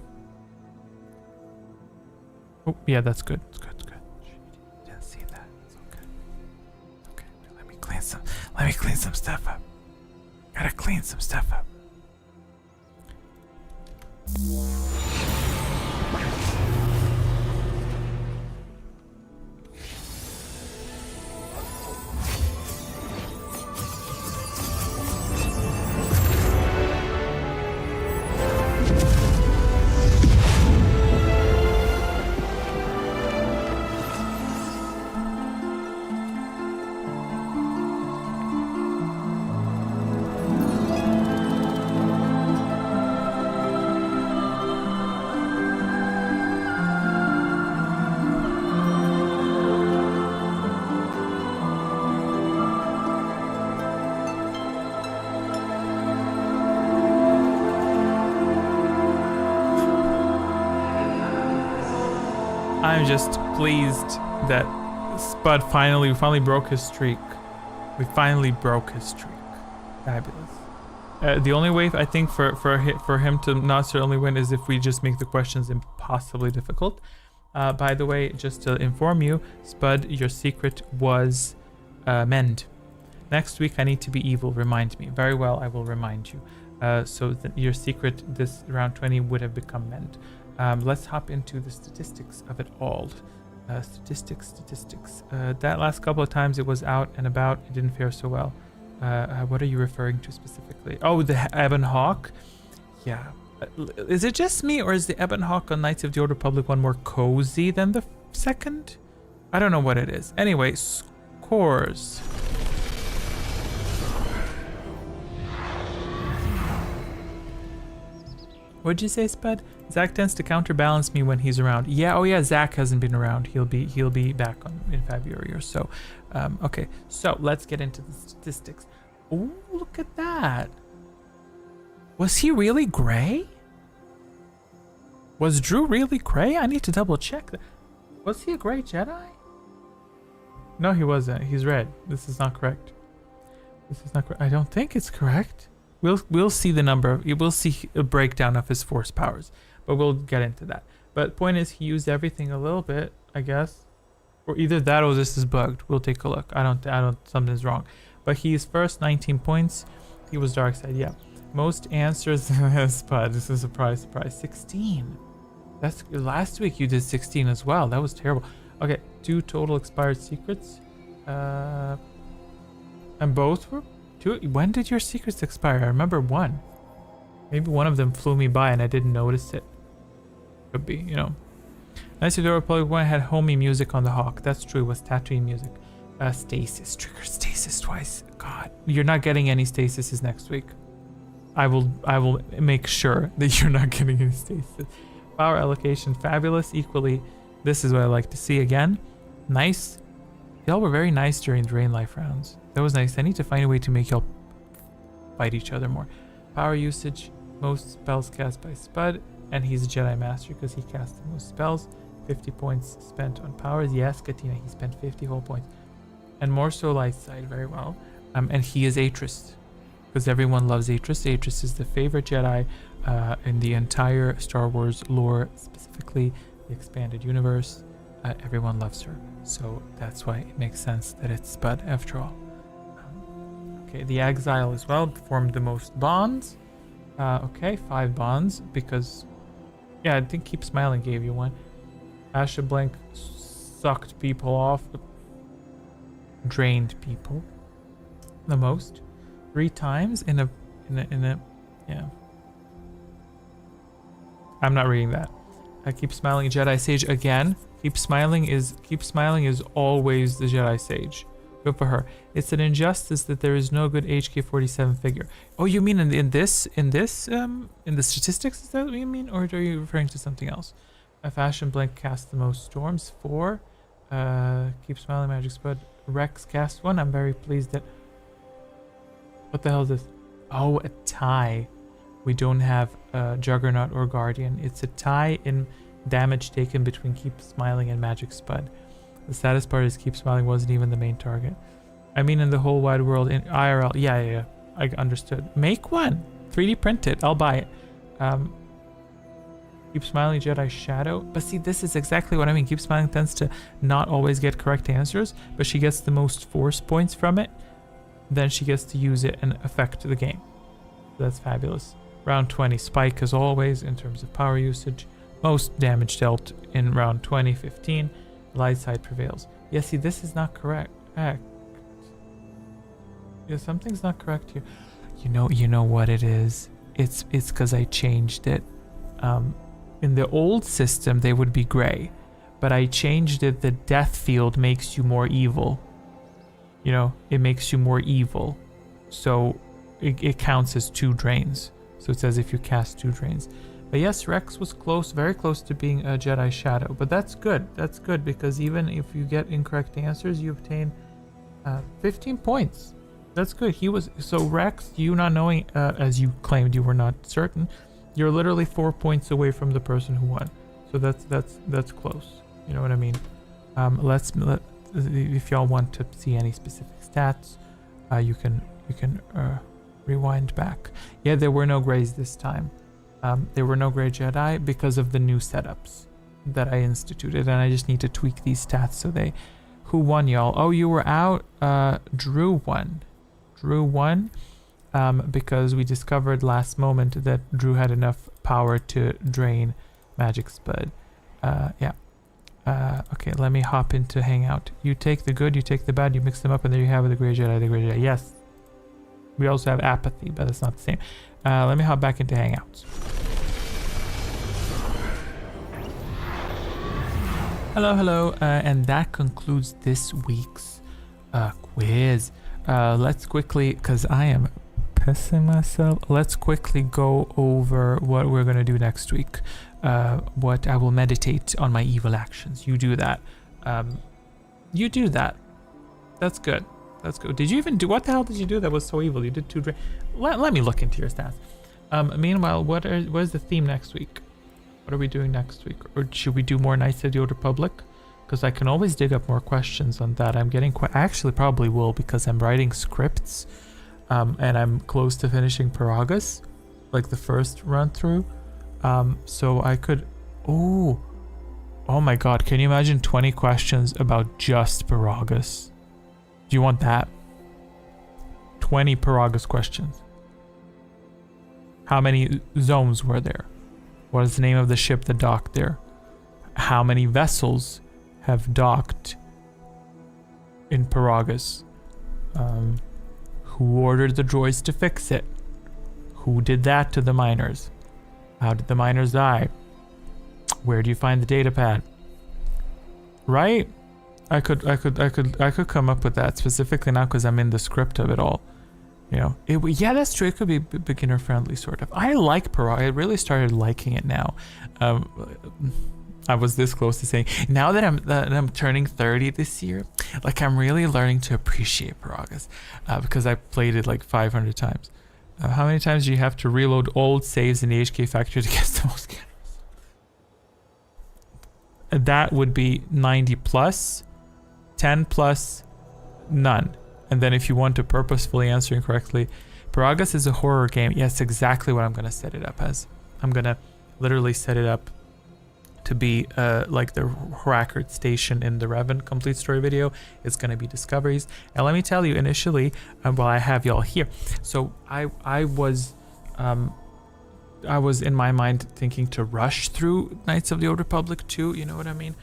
Oh yeah, that's good. It's good. It's good. Didn't see that. It's okay. Okay, let me clean some stuff up. Gotta clean some stuff up. I'm just pleased that Spud finally broke his streak. We finally broke his streak. Fabulous. The only way I think for him to not certainly win is if we just make the questions impossibly difficult. By the way, just to inform you, Spud, your secret was mend. Next week I need to be evil. Remind me. Very well, I will remind you. So your secret this round 20 would have become mend. Let's hop into the statistics of it all. Statistics. That last couple of times it was out and about, it didn't fare so well. What are you referring to specifically? Oh, the Ebon Hawk? Yeah. Is it just me, or is the Ebon Hawk on Knights of the Old Republic one more cozy than the second? I don't know what it is. Anyway, scores. What'd you say, Spud? Zach tends to counterbalance me when he's around. Yeah, oh yeah, Zach hasn't been around. He'll be back in February or so. Okay, so let's get into the statistics. Oh, look at that. Was he really gray? Was Drew really gray? I need to double check that. Was he a gray Jedi? No, he wasn't. He's red. This is not correct. This is not correct. I don't think it's correct. We'll see the number. We'll see a breakdown of his force powers, but we'll get into that. But point is, he used everything a little bit, I guess, or either that or this is bugged. We'll take a look. I don't. Something's wrong. But he's first 19 points. He was dark side. Yeah. Most answers. Spud. This is a surprise. 16. That's last week. You did 16 as well. That was terrible. Okay. 2 total expired secrets. And both were. 2. When did your secrets expire? I remember 1. Maybe one of them flew me by and I didn't notice it. Could be, you know. Knights of the Republic 1 had homey music on the Hawk. That's true. It was Tatooine music. Stasis. Trigger stasis twice. God, you're not getting any stasises next week. I will make sure that you're not getting any stasis. Power allocation. Fabulous. Equally. This is what I like to see again. Nice. Y'all were very nice during the Rain Life rounds. That was nice. I need to find a way to make y'all fight each other more. Power usage. Most spells cast by Spud. And he's a Jedi Master because he cast the most spells. 50 points spent on powers. Yes, Katina, he spent 50 whole points. And more so light side, very well. And he is Atris. Because everyone loves Atris. Atris is the favorite Jedi in the entire Star Wars lore, specifically the expanded universe. Everyone loves her. So that's why it makes sense that it's Spud after all. Okay, the Exile as well formed the most bonds. Okay, 5 bonds because, yeah, I think Keep Smiling gave you one. Asha Blank sucked people off, drained people the most. 3 times in a yeah. I'm not reading that. I Keep Smiling Jedi Sage again. Keep Smiling is always the Jedi Sage. Good for her. It's an injustice that there is no good HK-47 figure. Oh, you mean in the statistics? Is that what you mean, or are you referring to something else? A Fashion Blank cast the most storms. 4. Keep Smiling Magic Spud. Rex cast 1. I'm very pleased that. What the hell is this? Oh, a tie. We don't have Juggernaut or Guardian. It's a tie in damage taken between Keep Smiling and Magic Spud. The saddest part is Keep Smiling wasn't even the main target. I mean, in the whole wide world, in IRL. Yeah. I understood. Make one. 3D print it. I'll buy it. Keep Smiling Jedi Shadow. But see, this is exactly what I mean. Keep Smiling tends to not always get correct answers, but she gets the most force points from it. Then she gets to use it and affect the game. So that's fabulous. Round 20. Spike as always in terms of power usage. Most damage dealt in round 20. 15. Light side prevails. Yeah, see, this is not correct. Yeah, something's not correct here. You know what it is? It's because I changed it. In the old system, they would be gray, but I changed it. The death field makes you more evil. You know, it makes you more evil. So it counts as 2 drains. So it says if you cast 2 drains. But yes, Rex was close, very close to being a Jedi Shadow. But that's good. That's good because even if you get incorrect answers, you obtain 15 points. That's good. So Rex, you not knowing, as you claimed you were not certain, you're literally 4 points away from the person who won. So that's close. You know what I mean? If y'all want to see any specific stats, you can rewind back. Yeah, there were no Greys this time. There were no Grey Jedi because of the new setups that I instituted, and I just need to tweak these stats so they... Who won, y'all? Oh, you were out. Drew won. Drew won because we discovered last moment that Drew had enough power to drain Magic Spud. Yeah. Okay, let me hop into Hangout. You take the good, you take the bad, you mix them up, and there you have the Grey Jedi, the Grey Jedi. Yes. We also have Apathy, but it's not the same. Let me hop back into Hangouts. Hello, hello, and that concludes this week's quiz. Let's quickly, because I am pissing myself, let's quickly go over what we're going to do next week. What I will meditate on my evil actions. You do that. You do that. That's good. That's good. Did you even do, what the hell did you do that was so evil? You did 2 let me look into your stats. Meanwhile, what is the theme next week? What are we doing next week? Or should we do more Knights of the Old Republic? Because I can always dig up more questions on that. I'm getting quite... I actually probably will because I'm writing scripts. And I'm close to finishing Paragus. Like the first run through. So I could... Oh my god. Can you imagine 20 questions about just Paragus? Do you want that? 20 Paragus questions. How many zones were there? What is the name of the ship that docked there? How many vessels have docked in Paragus? Who ordered the droids to fix it? Who did that to the miners? How did the miners die? Where do you find the data pad? Right? I could come up with that specifically now because I'm in the script of it all. You know, yeah, that's true. It could be beginner friendly, sort of. I like Paragus. I really started liking it now. I was this close to saying, now that I'm turning 30 this year, like I'm really learning to appreciate Paragus because I played it like 500 times. How many times do you have to reload old saves in the HK factory to get the most cannons? That would be 90 plus, 10 plus, none. And then if you want to purposefully answer incorrectly, Paragus is a horror game. Yes, exactly what I'm going to set it up as. I'm going to literally set it up to be like the Hrackard station in the Revan complete story video. It's going to be discoveries. And let me tell you, initially, while I have y'all here, so I was in my mind thinking to rush through Knights of the Old Republic 2, you know what I mean?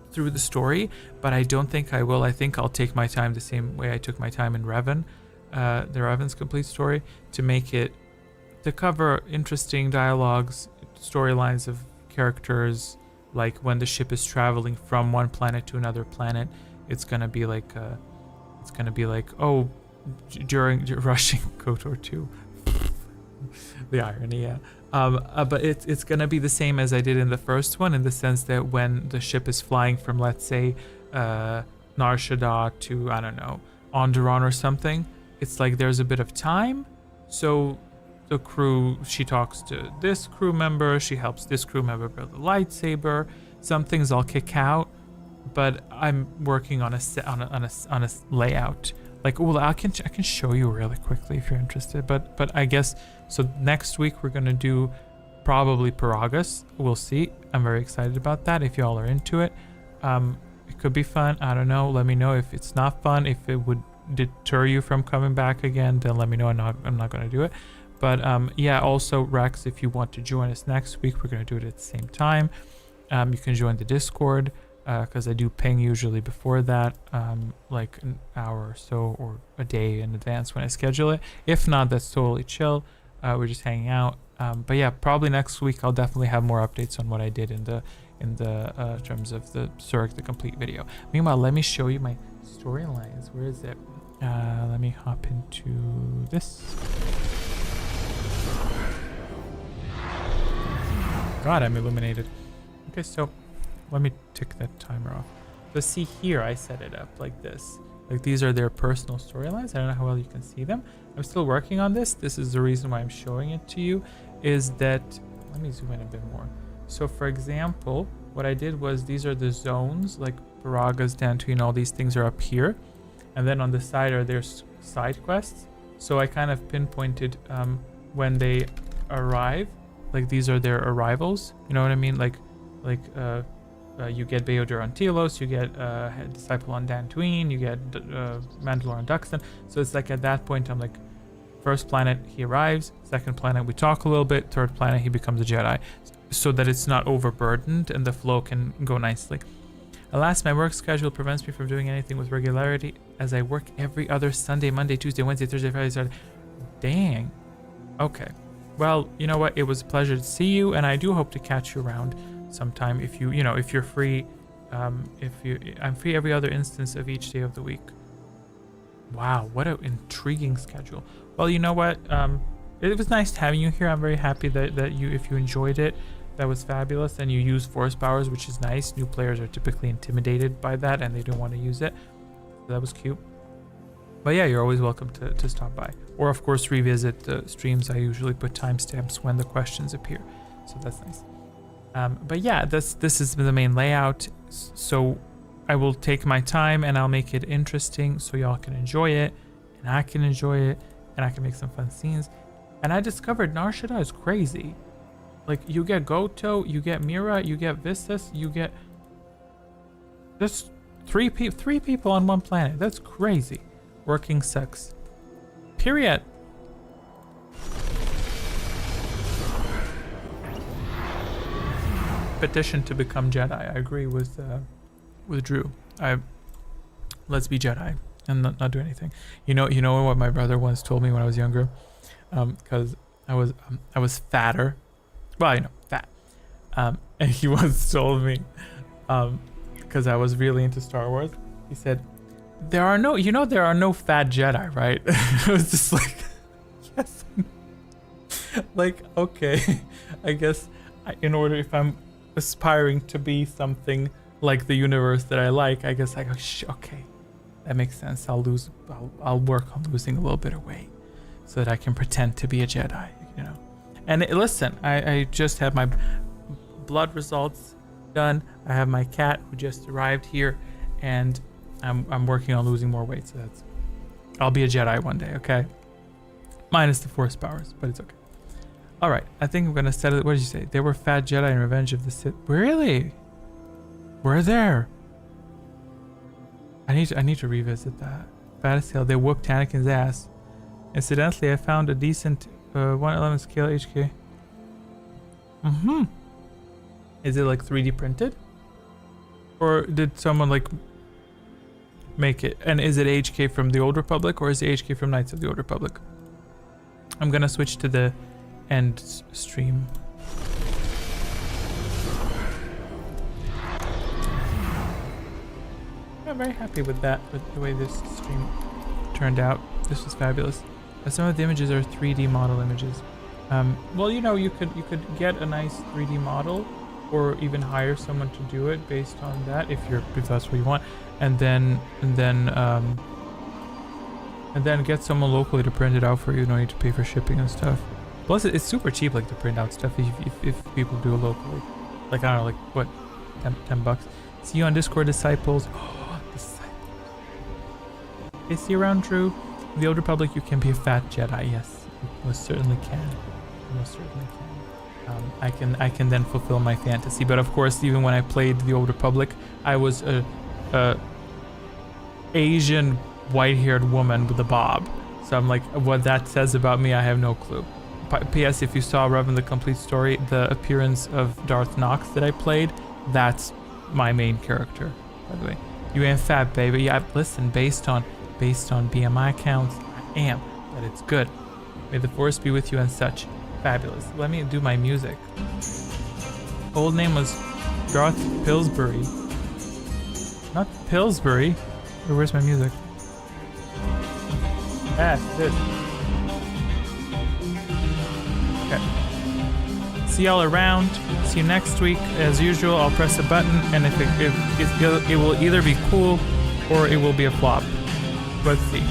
Through the story, but I don't think I will. I think I'll take my time the same way I took my time in Revan, the Revan's complete story, to cover interesting dialogues, storylines of characters, like when the ship is traveling from one planet to another planet. It's gonna be like during rushing KOTOR 2. The irony, yeah. But it's gonna be the same as I did in the first one, in the sense that when the ship is flying from, let's say, Nar Shaddaa to, I don't know, Onderon or something, it's like there's a bit of time. So the crew, she talks to this crew member, she helps this crew member build a lightsaber. Some things I'll kick out, but I'm working on a layout. Like, well, I can show you really quickly if you're interested. But I guess so. Next week we're gonna do probably Paragus. We'll see. I'm very excited about that. If y'all are into it, it could be fun. I don't know. Let me know if it's not fun. If it would deter you from coming back again, then let me know. I'm not gonna do it. But yeah. Also, Rex, if you want to join us next week, we're gonna do it at the same time. You can join the Discord. Because I do ping usually before that, like an hour or so or a day in advance when I schedule it. If not, that's totally chill. We're just hanging out. But yeah, probably next week I'll definitely have more updates on what I did in the terms of the Zurich the complete video. Meanwhile, let me show you my storylines. Where is it? Let me hop into this. God, I'm illuminated. Okay, so let me tick that timer off. So see here, I set it up like this. Like these are their personal storylines. I don't know how well you can see them. I'm still working on this. This is the reason why I'm showing it to you, is that, let me zoom in a bit more. So for example, what I did was these are the zones, like Paragus, Dantooine, all these things are up here. And then on the side are their side quests. So I kind of pinpointed when they arrive. Like these are their arrivals. You know what I mean? Like you get Beodur on Telos, you get Disciple on Dantooine, you get Mandalore on Duxton. So it's like at that point I'm like, first planet he arrives, second planet we talk a little bit, third planet he becomes a Jedi, so that it's not overburdened and the flow can go nicely. Alas, my work schedule prevents me from doing anything with regularity, as I work every other Sunday, Monday, Tuesday, Wednesday, Thursday, Friday, Saturday. Dang. Okay. Well, you know what? It was a pleasure to see you, and I do hope to catch you around sometime if if you're free. I'm free every other instance of each day of the week. Wow, what an intriguing schedule. Well, you know what? It was nice having you here. I'm very happy that if you enjoyed it, that was fabulous, and you use force powers, which is nice. New players are typically intimidated by that, and they don't want to use it. So that was cute. But yeah, you're always welcome to stop by. Or of course, revisit the streams. I usually put timestamps when the questions appear. So that's nice. But yeah, this is the main layout. So I will take my time and I'll make it interesting so y'all can enjoy it, and I can enjoy it, and I can make some fun scenes. And I discovered Nar Shaddaa is crazy. Like, you get Goto, you get Mira, you get Vistas, you get just three people on one planet. That's crazy. Working sex. Period. Petition to become Jedi. I agree with Drew. Let's be Jedi and not do anything. You know what my brother once told me when I was younger, because I was fatter. Well, fat. And he once told me, because I was really into Star Wars, he said, there are no fat Jedi, right? I was just like, yes. Like, okay, I guess if I'm aspiring to be something like the universe that I like, I guess I go, okay, that makes sense. I'll work on losing a little bit of weight so that I can pretend to be a Jedi, And listen, I just had my blood results done. I have my cat who just arrived here, and I'm working on losing more weight. So I'll be a Jedi one day, okay? Minus the force powers, but it's okay. All right, I think I'm gonna set it. What did you say? They were fat Jedi in Revenge of the Sith. Really? We're there. I need to revisit that. Fattest Hill. They whooped Anakin's ass. Incidentally, I found a decent 111 scale HK. Is it like 3D printed? Or did someone like make it? And is it HK from the Old Republic, or is it HK from Knights of the Old Republic? I'm gonna switch to the end stream. I'm very happy with that, with the way this stream turned out. This was fabulous. Some of the images are 3D model images. Well, you could get a nice 3D model, or even hire someone to do it based on that, if that's what you want, and then get someone locally to print it out for you. No need to pay for shipping and stuff. Plus, it's super cheap, like to print out stuff if people do it locally. Like, I don't know, like what, $10. See you on Discord, Disciples. Oh, Disciples. Is he around, Drew? In the Old Republic, you can be a fat Jedi. Yes, you most certainly can. You most certainly can. I can then fulfill my fantasy. But of course, even when I played the Old Republic, I was a Asian white-haired woman with a bob. So I'm like, what that says about me, I have no clue. P.S. If you saw Revan the Complete Story, the appearance of Darth Nox that I played, that's my main character, by the way. You ain't fat, baby. Yeah, listen, based on BMI counts, I am, but it's good. May the Force be with you and such. Fabulous. Let me do my music. Old name was Darth Pillsbury. Not Pillsbury. Where's my music? This. Okay. See y'all around. See you next week. As usual, I'll press a button, and if it will either be cool or it will be a flop. Let's see.